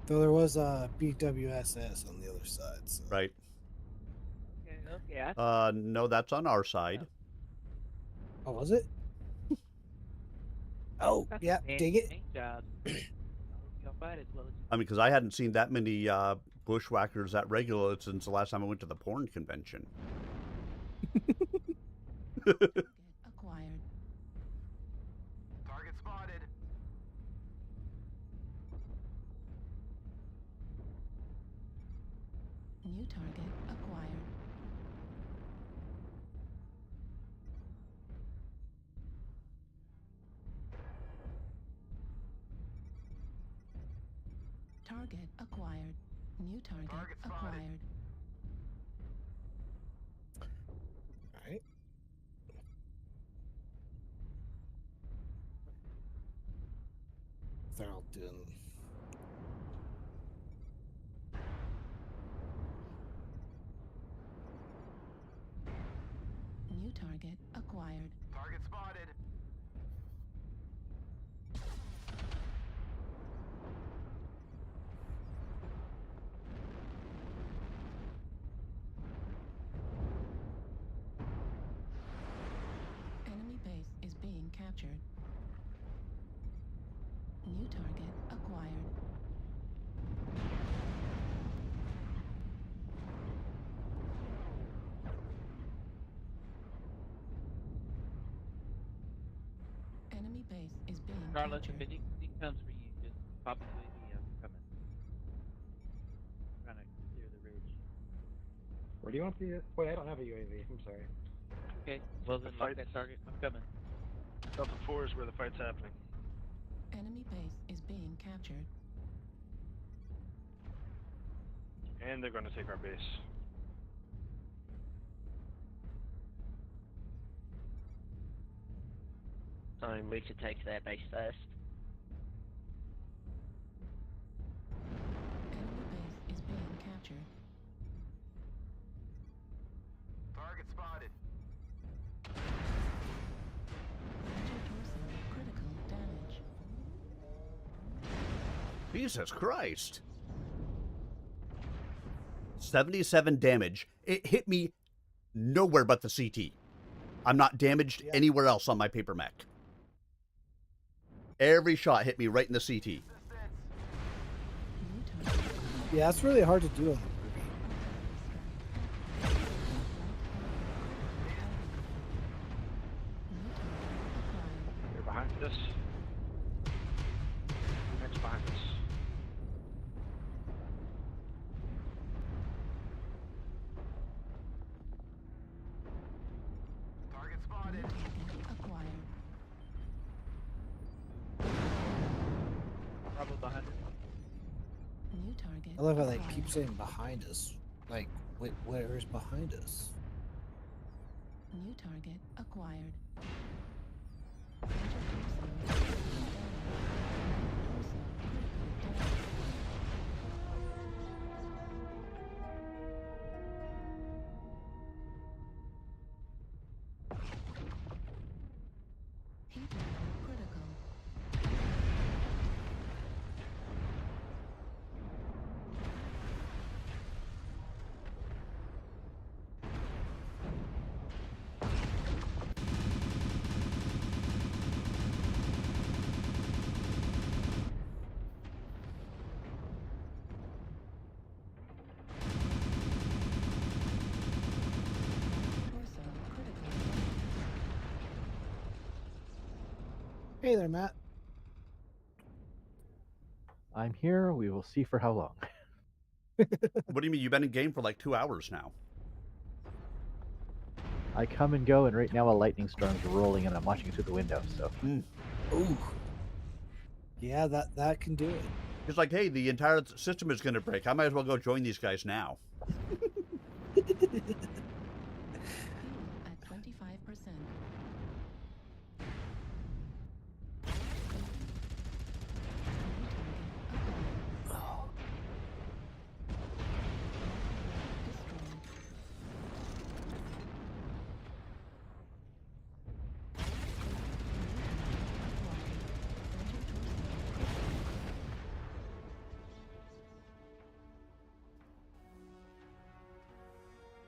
J: Though there was a BWSS on the other side. So.
A: Right.
C: Okay.
A: No, that's on our side.
J: Oh, was it? Oh, yeah, dig it.
A: I mean, because I hadn't seen that many bushwhackers at regular since the last time I went to the porn convention.
B: Acquired.
E: Target spotted.
B: New target acquired. Target acquired. New target acquired.
J: All right. They're all doing.
B: New target acquired.
E: Target spotted.
B: Enemy base is being captured. New target acquired. Enemy base is being
C: Carlos,
B: captured.
C: if anything comes for you, just pop into UAV. I'm coming. Trying to clear the ridge.
D: Where do you want the? Wait, I don't have a UAV. I'm sorry.
C: Okay, well then lock that target. I'm coming.
D: Delta 4 is where the fight's happening.
B: Enemy base is being captured.
D: And they're going to take our base.
P: We should take their base first.
B: Enemy base is being captured.
E: Target spotted.
B: Major torso critical damage.
A: Jesus Christ. 77 damage. It hit me nowhere but the CT. I'm not damaged anywhere else on my paper mech. Every shot hit me right in the CT.
J: Yeah, it's really hard to do on
D: They're behind us. Next behind us.
E: Target spotted.
B: Acquired.
C: Bravo behind us.
B: New target.
J: I love how they
B: acquired.
J: keep saying behind us. Like, where's behind us?
B: New target acquired. Major torso critical damage. Torso critical damage. Heat level critical.
J: Hey there, Matt.
Q: I'm here. We will see for how long.
A: What do you mean? You've been in game for like 2 hours now.
Q: I come and go, and right now a lightning storm's rolling, and I'm watching it through the window. So.
J: Ooh. Yeah, that can do it.
A: It's like, hey, the entire system is going to break. I might as well go join these guys now.
B: At 25%.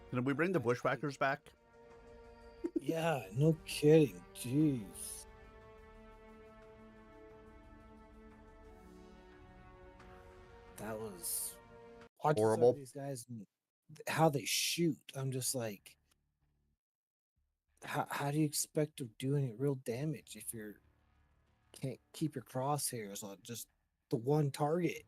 A: Can we bring the bushwhackers back?
J: Yeah, no kidding. Jeez. That was watching some
A: Horrible.
J: of these guys and how they shoot. I'm just like, how do you expect to do any real damage if you can't keep your crosshairs on just the one target?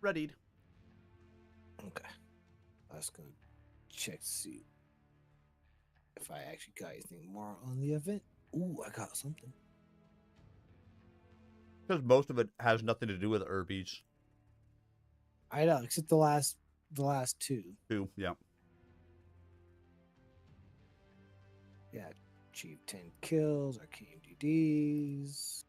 A: Readied.
J: Okay. Let's go check to see if I actually got anything more on the event. Ooh, I got something.
A: Because most of it has nothing to do with Irby's.
J: I know, except the last two.
A: Yeah.
J: Yeah, achieved 10 kills, arcane DDs.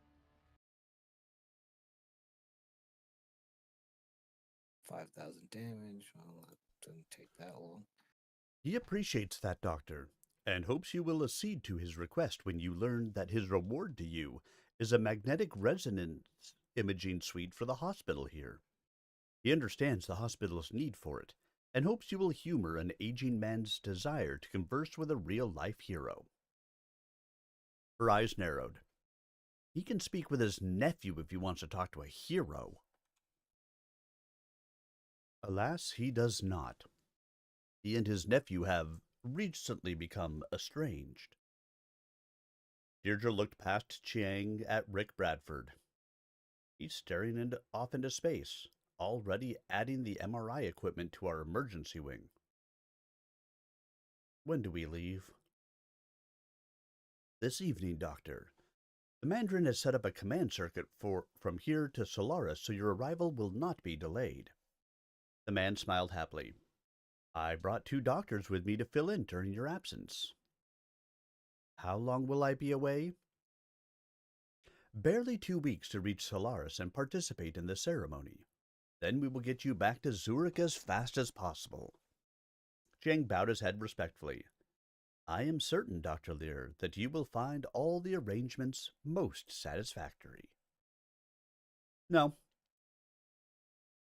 J: 5,000 damage. Well, that doesn't take that long.
A: He appreciates that, Doctor, and hopes you will accede to his request when you learn that his reward to you is a magnetic resonance imaging suite for the hospital here. He understands the hospital's need for it, and hopes you will humor an aging man's desire to converse with a real-life hero. Her eyes narrowed. He can speak with his nephew if he wants to talk to a hero. Alas, he does not. He and his nephew have recently become estranged. Deirdre looked past Chiang at Rick Bradford. He's staring off into space, already adding the MRI equipment to our emergency wing. When do we leave? This evening, Doctor. The Mandarin has set up a command circuit from here to Solaris, so your arrival will not be delayed. The man smiled happily. I brought 2 doctors with me to fill in during your absence. How long will I be away? Barely 2 weeks to reach Solaris and participate in the ceremony. Then we will get you back to Zurich as fast as possible. Jiang bowed his head respectfully. I am certain, Dr. Lear, that you will find all the arrangements most satisfactory. No.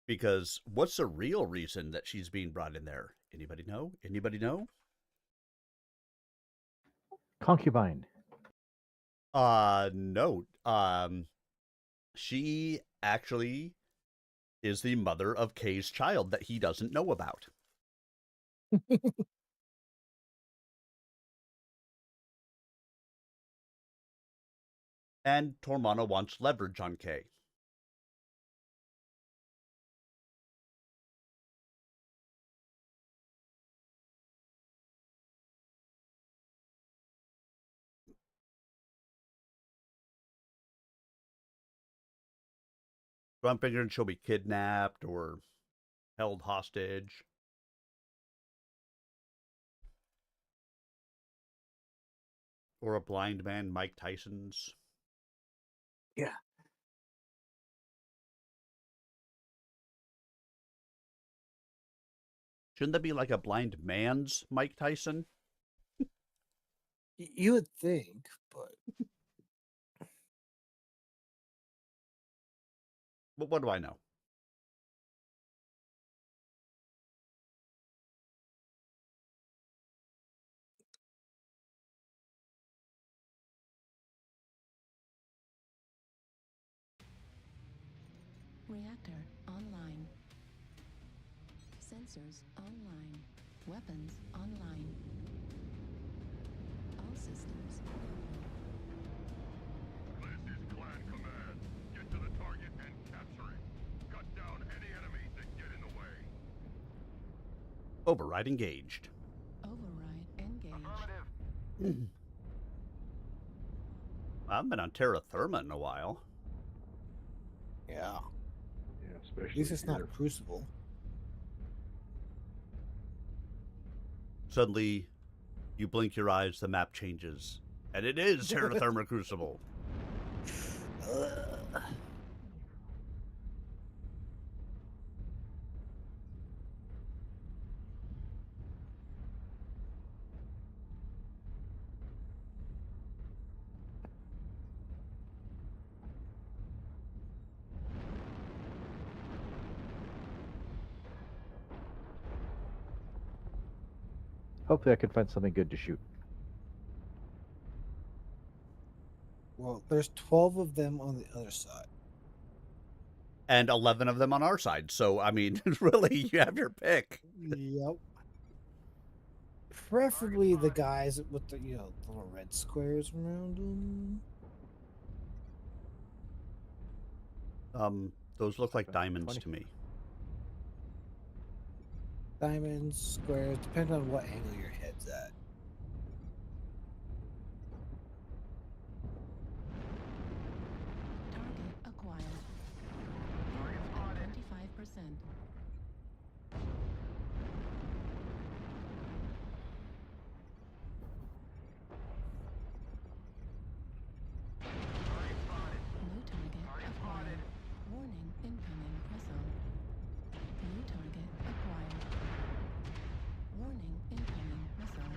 A: Because what's the real reason that she's being brought in there? Anybody know? Anybody know?
Q: Concubine.
A: No. She actually is the mother of Kay's child that he doesn't know about. And Tormana wants leverage on Kay. So I'm figuring she'll be kidnapped or held hostage. Or a blind man, Mike Tyson's.
J: Yeah.
A: Shouldn't that be like a blind man's Mike Tyson?
J: You would think, but
A: But what do I know?
B: Reactor online. Sensors online. Weapons online. All systems go.
O: This is Clan Command. Get to the target and capture it. Cut down any enemies that get in the way.
A: Override engaged.
B: Override engaged.
A: I haven't been on terra firma in a while.
J: Yeah.
N: Yeah,
J: At
N: especially
J: least it's not
N: here.
J: Crucible.
A: Suddenly, you blink your eyes, the map changes, and it is terra firma Crucible.
Q: Hopefully I can find something good to shoot.
J: Well, there's 12 of them on the other side.
A: And 11 of them on our side. So, I mean, really, you have your pick.
J: Yep. Preferably the guys with the, little red squares around them.
A: Those look like diamonds to me.
J: Diamonds, squares, depending on what angle your head's at.
B: Target acquired. At 25%. New target acquired. Warning, incoming missile. New target acquired. Warning, incoming missile.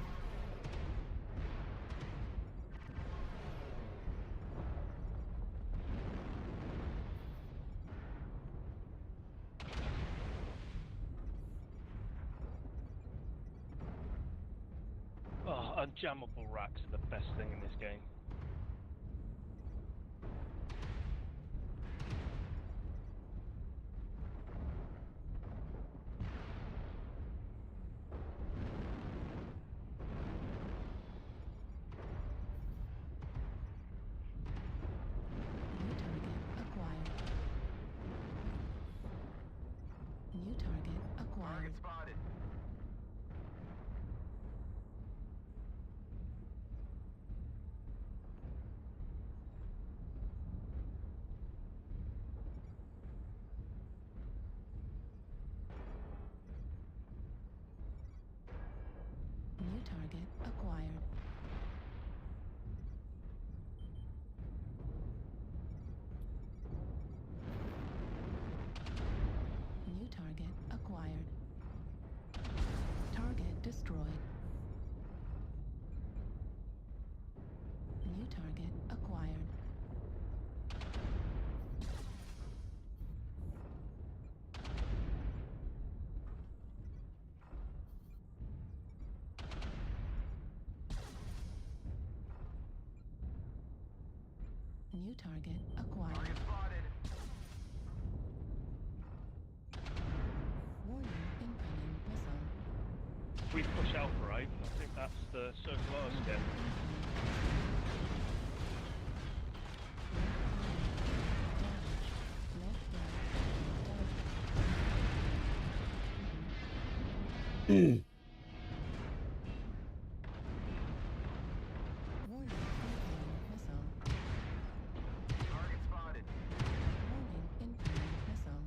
R: Oh, unjammable racks are the best thing in this game.
B: New target acquired. New target acquired.
E: Spotted.
B: New target acquired. New target acquired. Target destroyed. New target acquired. New target acquired. Warning, incoming missile.
R: We push out right. I think that's the circle R step.
B: Warning, incoming missile.
E: Target spotted.
B: Warning, incoming missile.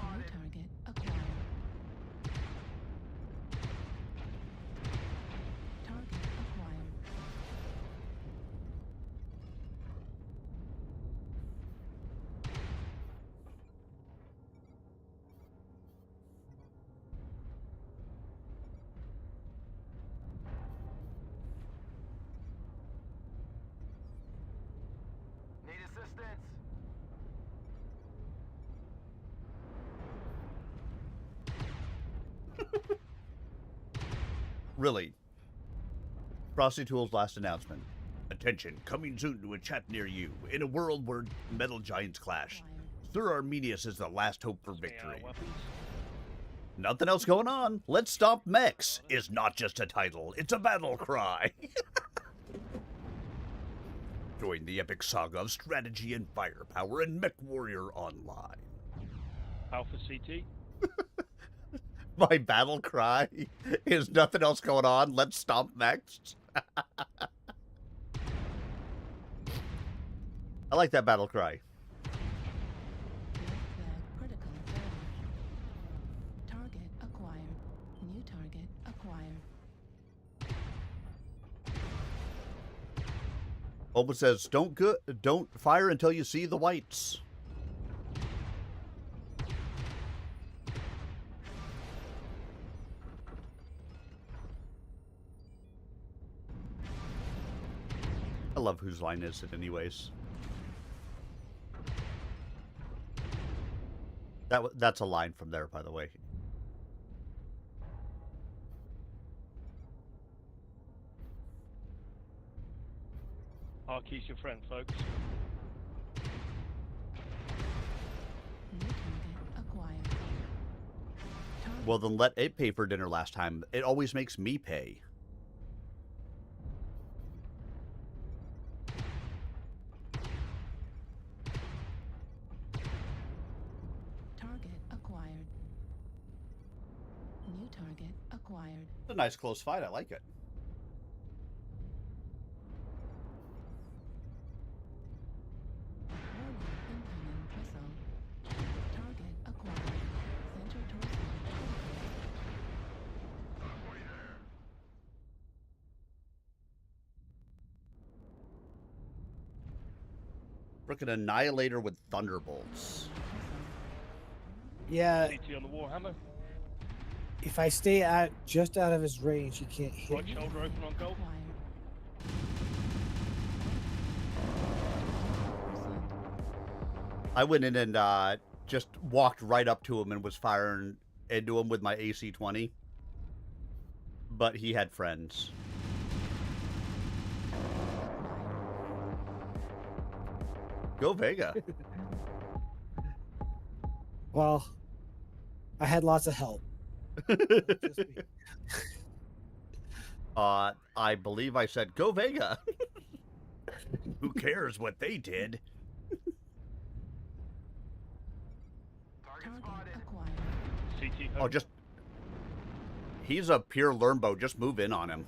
B: New target acquired.
A: Really. Frosty Tools' last announcement. Attention, coming soon to a chat near you. In a world where metal giants clash, Sir Arminius is the last hope for victory. Nothing else going on. Let's Stomp Mechs is not just a title, it's a battle cry. Join the epic saga of strategy and firepower in Mech Warrior Online.
R: Alpha CT.
A: My battle cry is nothing else going on. Let's Stomp Mechs. I like that battle cry.
B: Critical failure. Target acquired. New target acquired.
A: Oba says, don't fire until you see the whites. I love whose line is it anyways. That's a line from there, by the way.
R: Arky's your friend, folks.
B: New target acquired.
A: Well, then let it pay for dinner last time. It always makes me pay.
B: Target acquired. New target acquired.
A: It's a nice close fight. I like it.
B: Incoming missile. Target acquired. Center torso.
A: Frickin' Annihilator with Thunderbolts.
J: Yeah,
R: CT on the Warhammer.
J: if I stay just out of his range, he can't hit
R: Right
J: me.
R: shoulder open on goal.
A: I went in and just walked right up to him and was firing into him with my AC-20. But he had friends. Go Vega.
J: Well, I had lots of help. Just me.
A: I believe I said, go Vega. Who cares what they did?
B: Target acquired.
R: CT
A: Oh, just... He's a pure Lernbo. Just move in on him.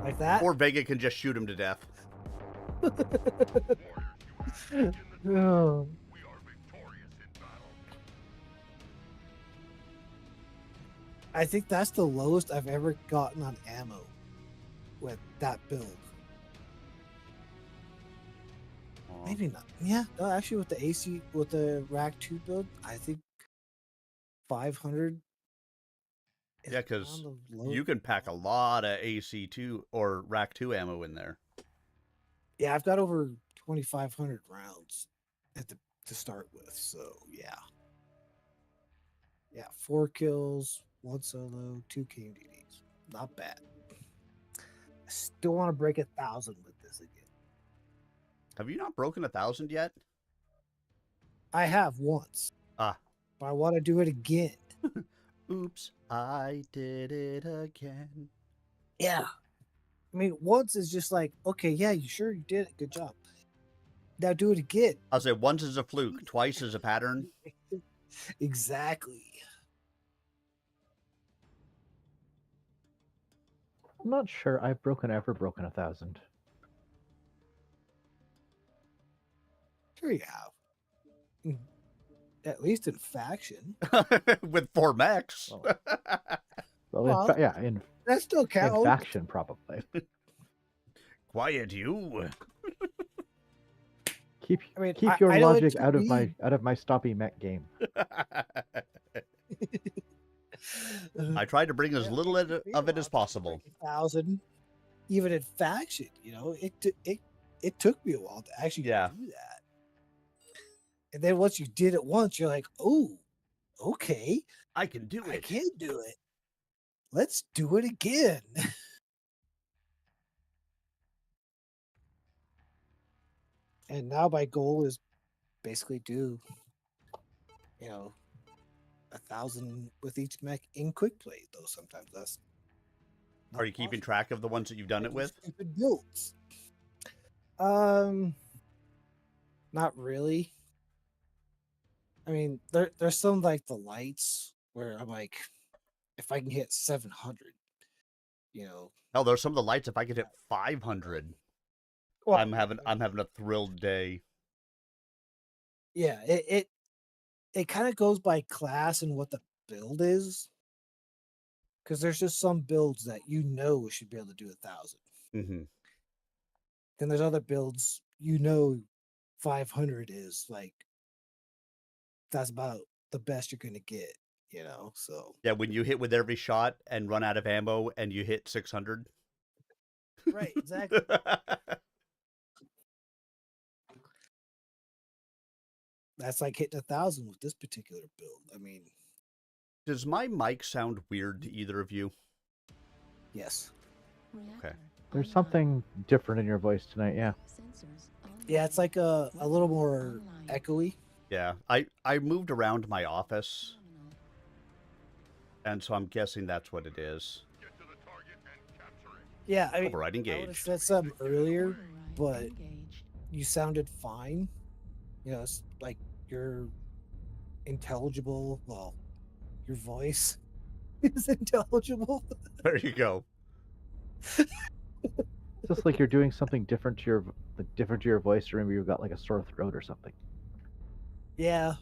J: Like that?
A: Or Vega can just shoot him to death.
J: Oh. I think that's the lowest I've ever gotten on ammo with that build. Maybe not. Yeah, no, actually with the AC, with the Rack 2 build, I think 500.
A: Yeah, because you can pack a lot of AC2 or Rack 2 ammo in there.
J: Yeah, I've got over 2,500 rounds to start with. So yeah, 4 kills, 1 solo, 2 KMDDs. Not bad. I still want to break 1,000 with this again.
A: Have you not broken 1,000 yet?
J: I have once.
A: Ah.
J: But I want to do it again.
A: Oops, I did it again.
J: Yeah. I mean, once is just like, okay, yeah, you sure you did it. Good job. Now do it again.
A: I'll say once is a fluke, twice is a pattern.
J: Exactly.
Q: I'm not sure I've ever broken 1,000.
J: Sure you have. At least in faction.
A: With 4 mechs.
Q: Well, in
J: that still counts.
Q: In faction, probably.
A: Quiet you.
Q: Keep your logic out of my stoppy mech game.
A: I tried to bring as little of it as possible.
J: 1,000, even in faction, it took me a while to actually do that. And then once you did it once, you're like, oh, okay,
A: I can do it.
J: I can do it. let's do it again. And now my goal is basically do, 1,000 with each mech in quick play, though sometimes that's
A: Are you keeping track of the ones that you've done it with?
J: stupid builds. Not really. I mean, there's some like the lights where I'm like, if I can hit 700,
A: Hell, there's some of the lights. If I could hit 500,
J: Well,
A: I'm having a thrilled day.
J: yeah, it kind of goes by class and what the build is, because there's just some builds that should be able to do 1,000.
A: Mm-hmm.
J: Then there's other builds 500 is like that's about the best you're gonna get, So
A: Yeah, when you hit with every shot and run out of ammo and you hit 600.
J: right, exactly. That's like hitting 1,000 with this particular build. I mean,
A: does my mic sound weird to either of you?
J: Yes.
A: Okay.
Q: There's something different in your voice tonight, yeah.
J: Yeah, it's like a little more echoey.
A: Yeah, I moved around my office, and so I'm guessing that's what it is.
J: Yeah, I mean,
A: Override
J: I would have
A: engaged.
J: said something earlier, but you sounded fine. It's like you're intelligible. Well, your voice is intelligible.
A: There you go.
Q: It's just like you're doing something different to your voice, or maybe you've got like a sore throat or something.
J: Yeah.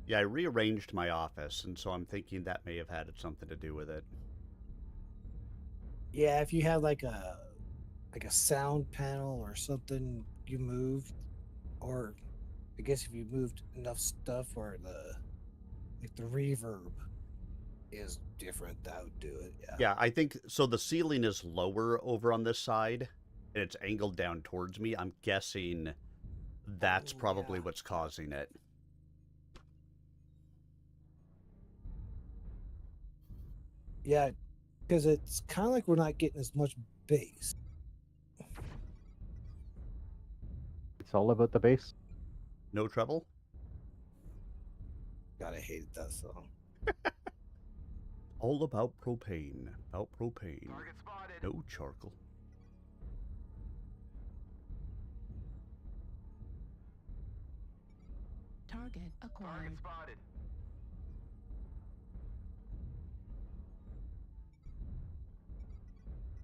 A: Yeah, I rearranged my office, and so I'm thinking that may have had something to do with it.
J: Yeah, if you had like a sound panel or something you moved, or I guess if you moved enough stuff where the reverb is different, that would do it. Yeah.
A: Yeah, I think so. The ceiling is lower over on this side, and it's angled down towards me. I'm guessing that's probably what's causing it.
J: Yeah, because it's kind of like we're not getting as much bass.
Q: It's all about the bass.
A: No trouble?
J: God, I hated that song.
A: All about propane. About propane. No charcoal.
B: Target acquired.
E: Spotted.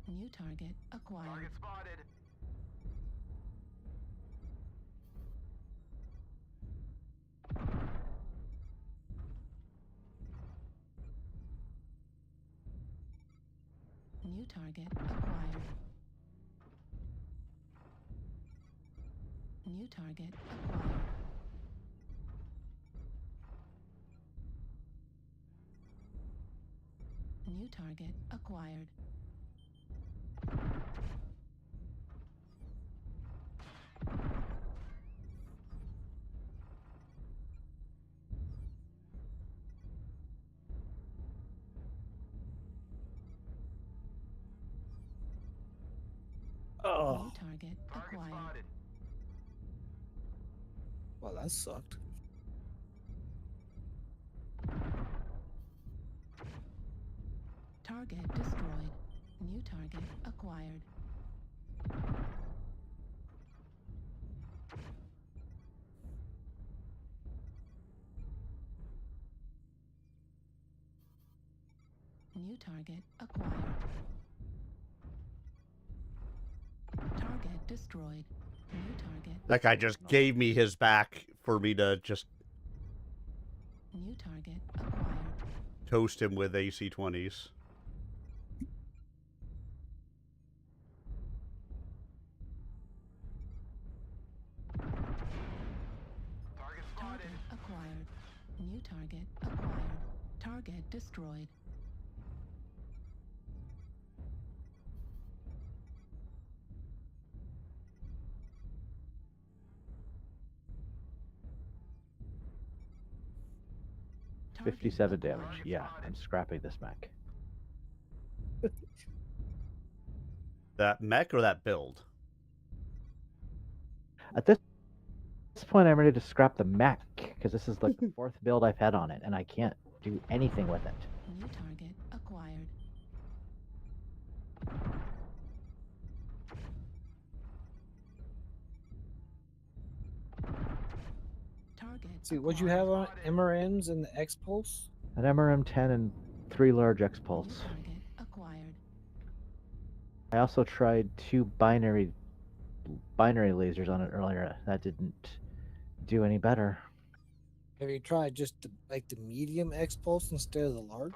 B: New target acquired.
E: Target spotted.
B: New target acquired. New target acquired. New target acquired.
J: Oh.
B: New target acquired.
J: Well, that sucked.
B: Target destroyed. New target acquired. New target acquired. Target destroyed. New target.
A: That guy just gave me his back for me to just
B: New target acquired.
A: toast him with AC-20s.
B: Target acquired. New target acquired. Target destroyed.
Q: 57 damage. Yeah, I'm scrapping this mech.
A: That mech or that build?
Q: At this point, I'm ready to scrap the mech because this is like the fourth build I've had on it, and I can't do anything with it.
B: New target acquired. Target.
J: See, what'd you have on MRMs and the X Pulse?
Q: An MRM-10 and 3 large X-Pulse.
B: Target acquired.
Q: I also tried 2 binary lasers on it earlier. That didn't do any better.
J: Have you tried just like the medium X Pulse instead of the large?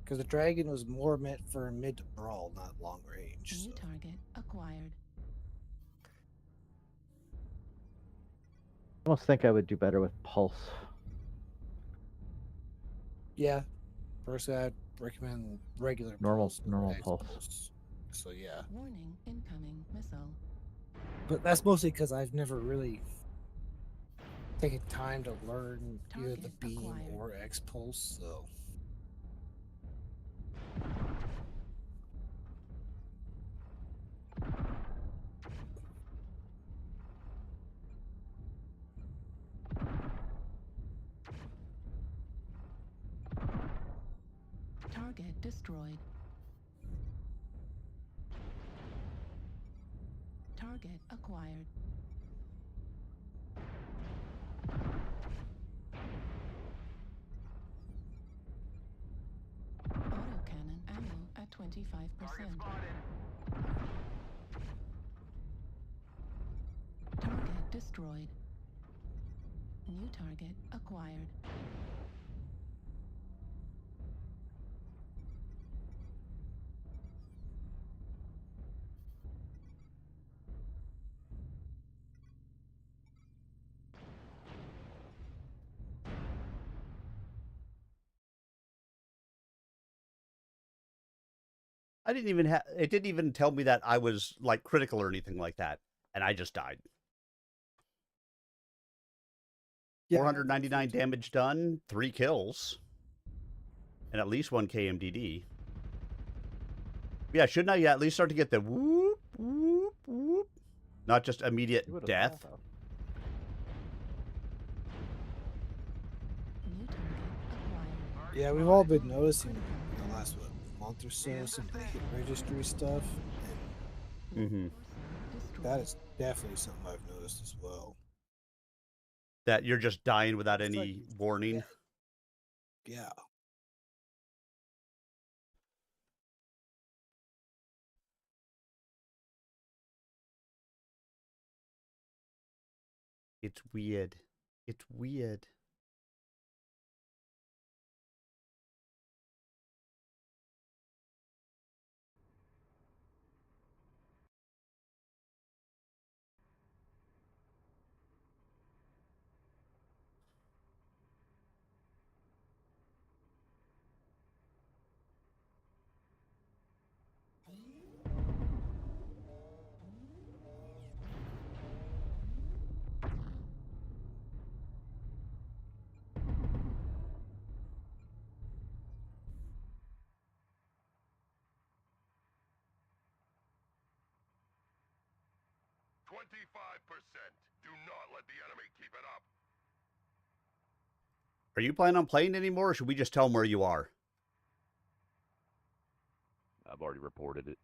J: Because the Dragon was more meant for mid to brawl, not long range.
B: New target acquired.
Q: I almost think I would do better with Pulse.
J: Yeah. Personally, I'd recommend regular
Q: Normal
J: X
Q: Pulse.
J: So yeah.
B: Warning, incoming missile.
J: But that's mostly because I've never really taken time to learn either the beam or X Pulse, so.
B: Target destroyed. Target acquired. Autocannon ammo at 25%. Target destroyed. New target acquired.
A: I didn't even have. It didn't even tell me that I was like critical or anything like that, and I just died.
J: Yeah.
A: 499 damage done, 3 kills, and at least 1 KMDD. Yeah, shouldn't I at least start to get the whoop, whoop, whoop? Not just immediate death.
J: Yeah, we've all been noticing in the last month or so some of the hit registry stuff.
A: Mm-hmm.
J: That is definitely something I've noticed as well.
A: That you're just dying without any warning.
J: Yeah.
A: It's weird. It's weird.
O: Do not let the enemy keep it up.
A: Are you planning on playing anymore, or should we just tell them where you are?
K: I've already reported it.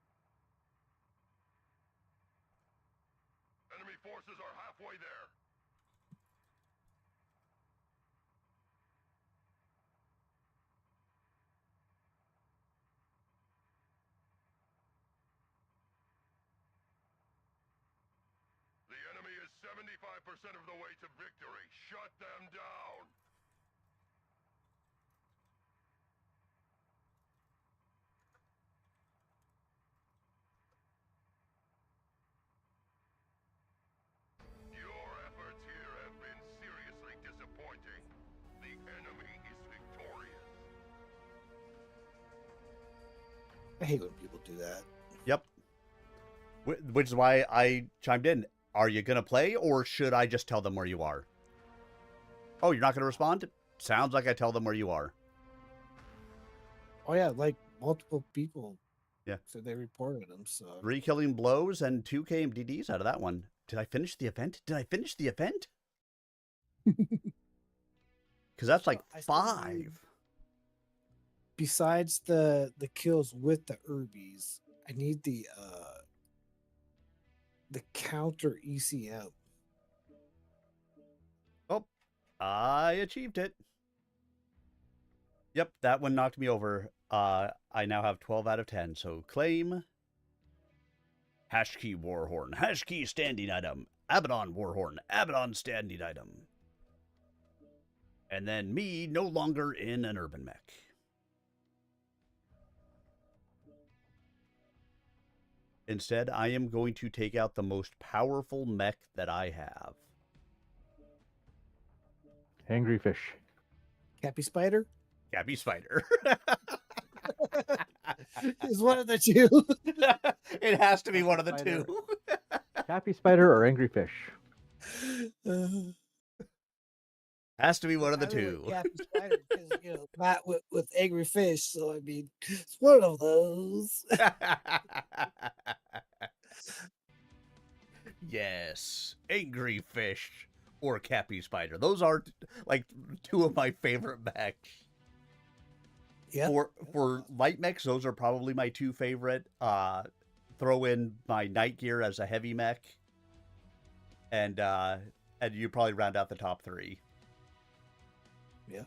O: Enemy forces are halfway there. The enemy is 75% of the way to victory. Shut them down. Your efforts here have been seriously disappointing. The enemy is victorious.
J: I hate when people do that.
A: Yep. Which is why I chimed in. Are you going to play, or should I just tell them where you are? Oh, you're not going to respond? Sounds like I tell them where you are.
J: Oh yeah, like multiple people.
A: Yeah.
J: So they reported them. So
A: 3 killing blows and 2 KMDDs out of that one. Did I finish the event? Did I finish the event? Because that's like
J: I still
A: 5.
J: need- Besides the kills with the Urbies, I need the counter ECM.
A: Oh, I achieved it. Yep, that one knocked me over. I now have 12 out of 10. So claim. Hash key Warhorn. Hash key standing item. Abaddon Warhorn. Abaddon standing item. And then me no longer in an urban mech. Instead, I am going to take out the most powerful mech that I have.
Q: Angry fish.
J: Cappy Spider?
A: Cappy Spider.
J: Is one of the two.
A: It has to be one of the two.
Q: Cappy Spider or Angry Fish?
A: Has to be one of the
J: I went
A: two.
J: Cappy Spider because Matt with Angry Fish, so I mean, it's one of those.
A: Yes, Angry Fish or Cappy Spider. Those are like 2 of my favorite mechs.
J: Yeah.
A: For light mechs, those are probably my 2 favorite. Throw in my night gear as a heavy mech, and you probably round out the top 3.
J: Yeah.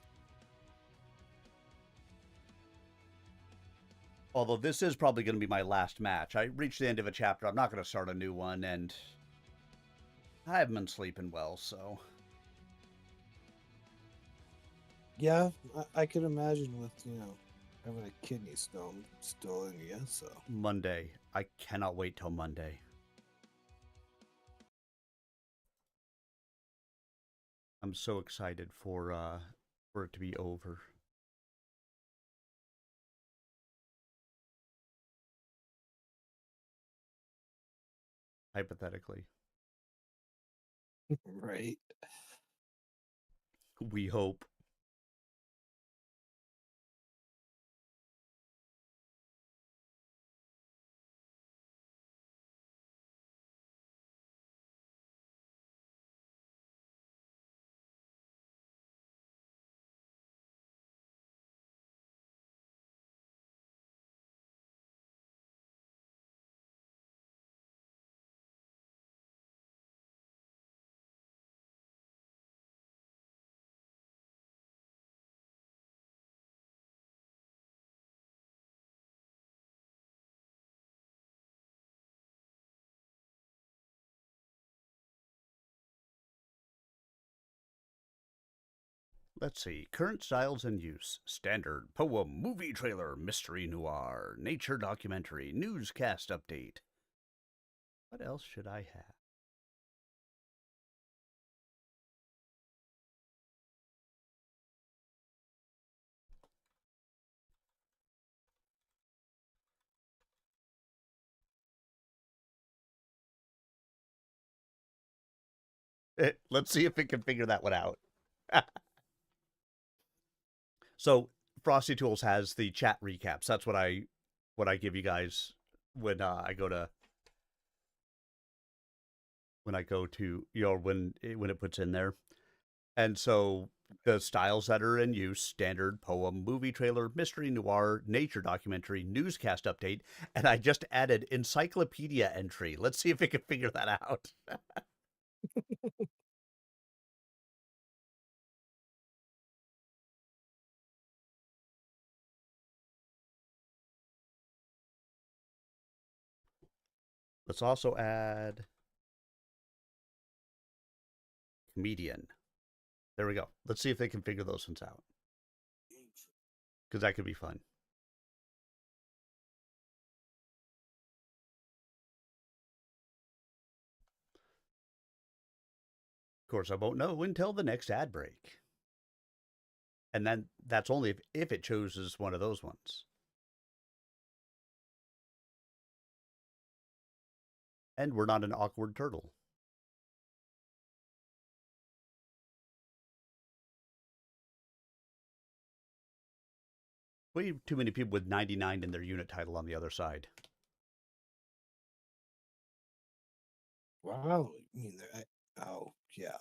A: Although this is probably going to be my last match. I reached the end of a chapter. I'm not going to start a new one, and I haven't been sleeping well, so.
J: Yeah, I could imagine with, having a kidney stone still in you, so.
A: Monday. I cannot wait till Monday. I'm so excited for it to be over. Hypothetically.
J: Right.
A: We hope. Let's see. Current styles in use. Standard, poem, movie trailer, mystery noir, nature documentary, newscast update. What else should I have? Let's see if it can figure that one out. So Frosty Tools has the chat recaps. That's what I give you guys when I go to when it puts in there. And so the styles that are in use: standard, poem, movie trailer, mystery noir, nature documentary, newscast update, and I just added encyclopedia entry. Let's see if it can figure that out. Let's also add comedian. There we go. Let's see if they can figure those ones out, because that could be fun. Of course, I won't know until the next ad break. And then that's only if it chooses one of those ones. And we're not an awkward turtle. Way too many people with 99 in their unit title on the other side.
J: Wow. I mean, oh, yeah.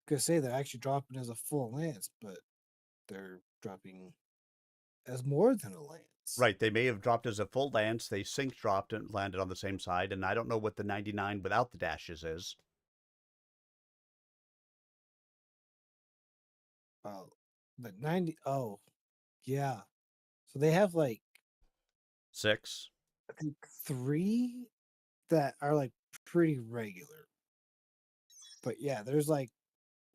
J: Could say they're actually dropping as a full lance, but they're dropping as more than a lance.
A: Right, they may have dropped as a full lance, they sync dropped and landed on the same side, and I don't know what the 99 without the dashes is.
J: Wow. But 90, oh, yeah. So they have like
A: 6.
J: I think 3 that are like pretty regular. But yeah, there's like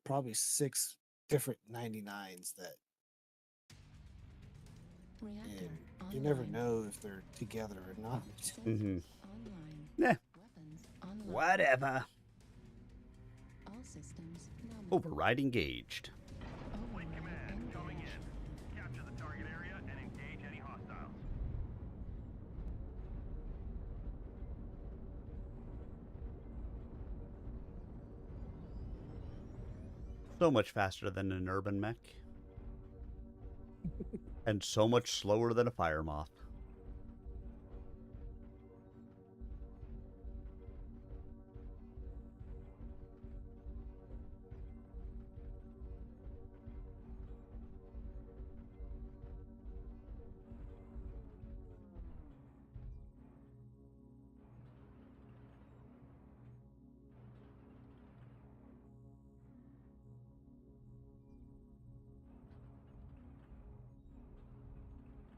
J: probably 6 different 99s that
B: Reactor
J: and you never
B: online.
J: know if they're together or not.
A: Mm-hmm.
B: Online.
A: Yeah.
B: Weapons online.
A: Whatever.
B: All systems nominal.
A: Override engaged.
O: Fleet command coming in. Capture the target area and engage any hostiles.
A: So much faster than an urban mech. And so much slower than a fire moth.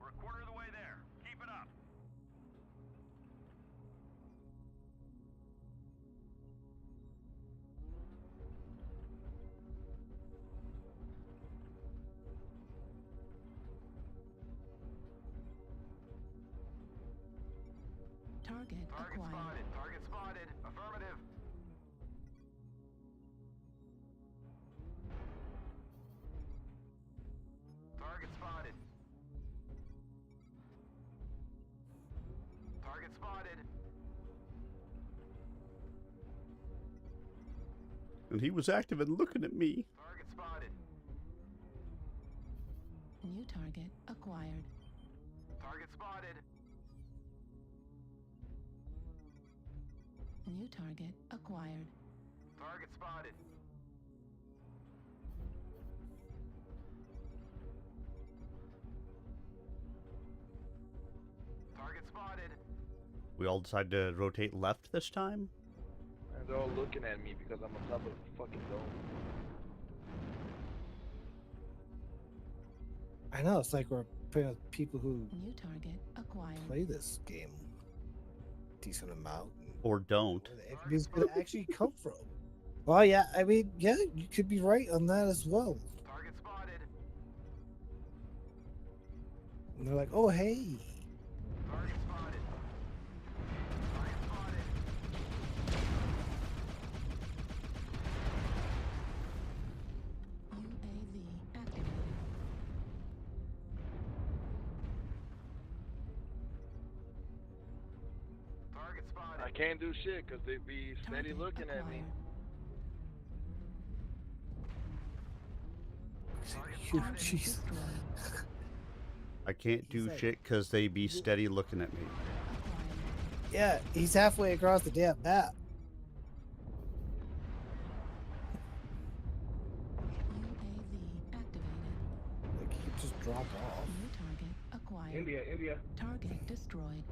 O: We're a quarter of the way there. Keep it up.
B: Target acquired.
E: Spotted. Target spotted. Affirmative. Target spotted. Target spotted.
A: And he was active and looking at me.
E: Target spotted.
B: New target acquired.
E: Target spotted.
B: New target acquired.
E: Target spotted. Target spotted.
A: We all decided to rotate left this time?
K: And they're all looking at me because I'm on top of the fucking dome.
J: I know, it's like we're playing with people who
B: New target acquired.
J: play this game decent amount.
A: Or don't.
J: Where the enemy's gonna actually come from. Well, yeah, I mean, yeah, you could be right on that as well.
E: Target spotted.
J: And they're like, oh, hey.
E: Target spotted. Target spotted.
B: UAV activated.
E: Target spotted.
K: I can't do shit because they be steady
B: Target
K: looking at me.
J: You, jeez.
A: I can't do shit because they be steady looking at me.
J: Yeah, he's halfway across the damn map.
B: UAV activated.
J: Like, he could just drop off.
B: New target acquired.
D: India.
B: Target destroyed.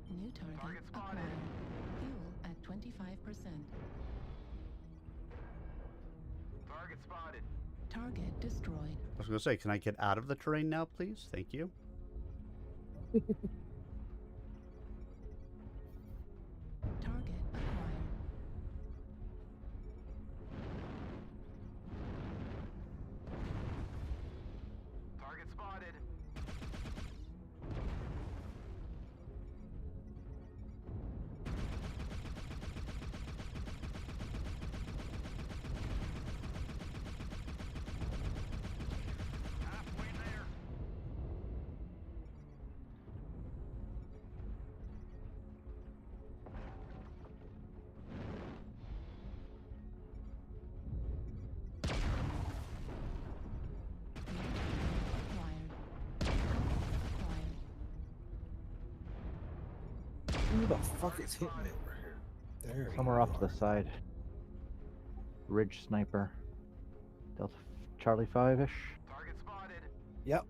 B: New target acquired. Fuel at 25%.
E: Target spotted.
B: Target destroyed.
A: I was going to say, can I get out of the terrain now, please? Thank you.
B: Target acquired.
E: Target spotted. Halfway there.
J: Who the fuck is hitting me over here? There
Q: Somewhere
J: you
Q: off to
J: are.
Q: the side. Ridge sniper. Delta Charlie 5-ish.
E: Target spotted.
J: Yep.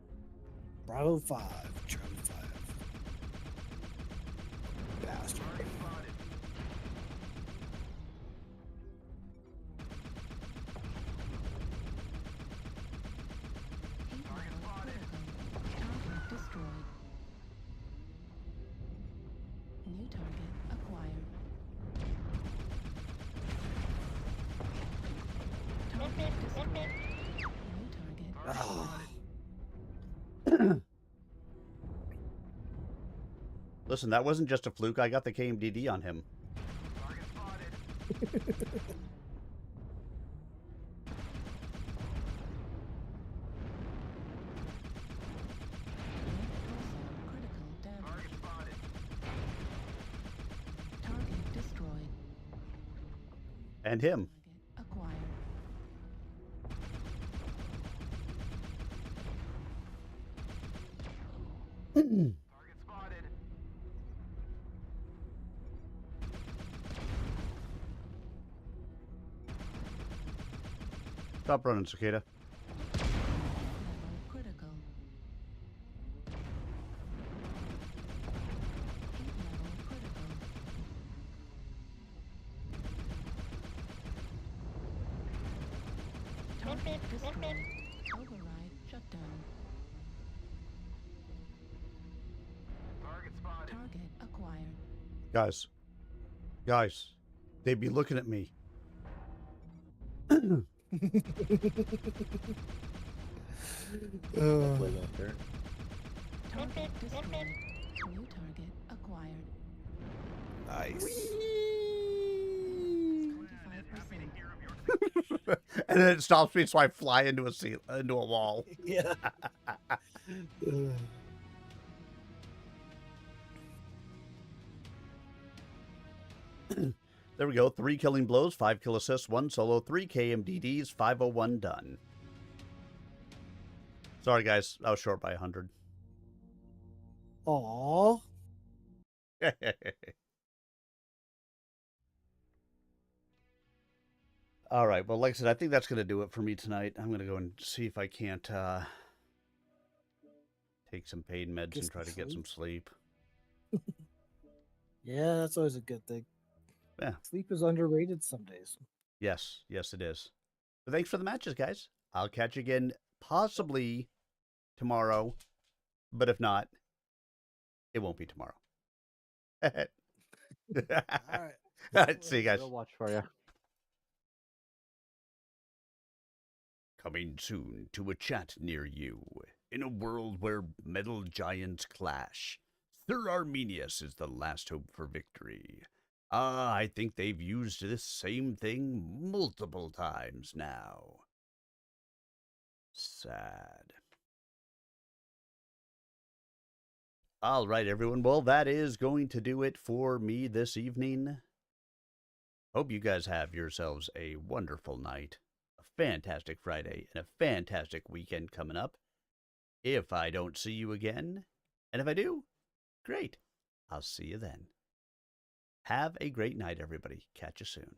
J: Bravo 5, Charlie 5. Bastard.
E: Target spotted.
B: Heat
E: Target
B: level
E: spotted.
B: critical. Target destroyed. New target acquired. Target destroyed. New target acquired.
A: Listen, that wasn't just a fluke. I got the KMDD on him.
E: Target spotted.
B: Critical damage.
E: Target spotted.
B: Target destroyed.
A: And him.
B: Target acquired.
E: Target spotted.
A: Stop running, Cicada.
B: Level critical. Heat level critical. Target destroyed. Override shut down.
E: Target spotted.
B: Target acquired.
A: Guys. Guys. They'd be looking at me.
B: Target destroyed. New target acquired.
J: Nice.
B: 25%.
A: And then it stops me, so I fly into a wall.
J: Yeah.
A: There we go. 3 killing blows, 5 kill assists, 1 solo, 3 KMDDs, 501 done. Sorry, guys. I was short by 100.
J: Aww.
A: All right. Well, like I said, I think that's going to do it for me tonight. I'm going to go and see if I can't take some pain meds
J: Get
A: and try to
J: some
A: get some sleep.
J: Yeah, that's always a good thing.
A: Yeah.
J: Sleep is underrated some days.
A: Yes. Yes, it is. But thanks for the matches, guys. I'll catch you again possibly tomorrow. But if not, it won't be tomorrow. All
J: right.
A: All right. See you guys.
Q: We'll watch for you.
A: Coming soon to a chat near you. In a world where metal giants clash, Sir Arminius is the last hope for victory. I think they've used this same thing multiple times now. Sad. All right, everyone. Well, that is going to do it for me this evening. Hope you guys have yourselves a wonderful night, a fantastic Friday, and a fantastic weekend coming up. If I don't see you again, and if I do, great. I'll see you then. Have a great night, everybody. Catch you soon.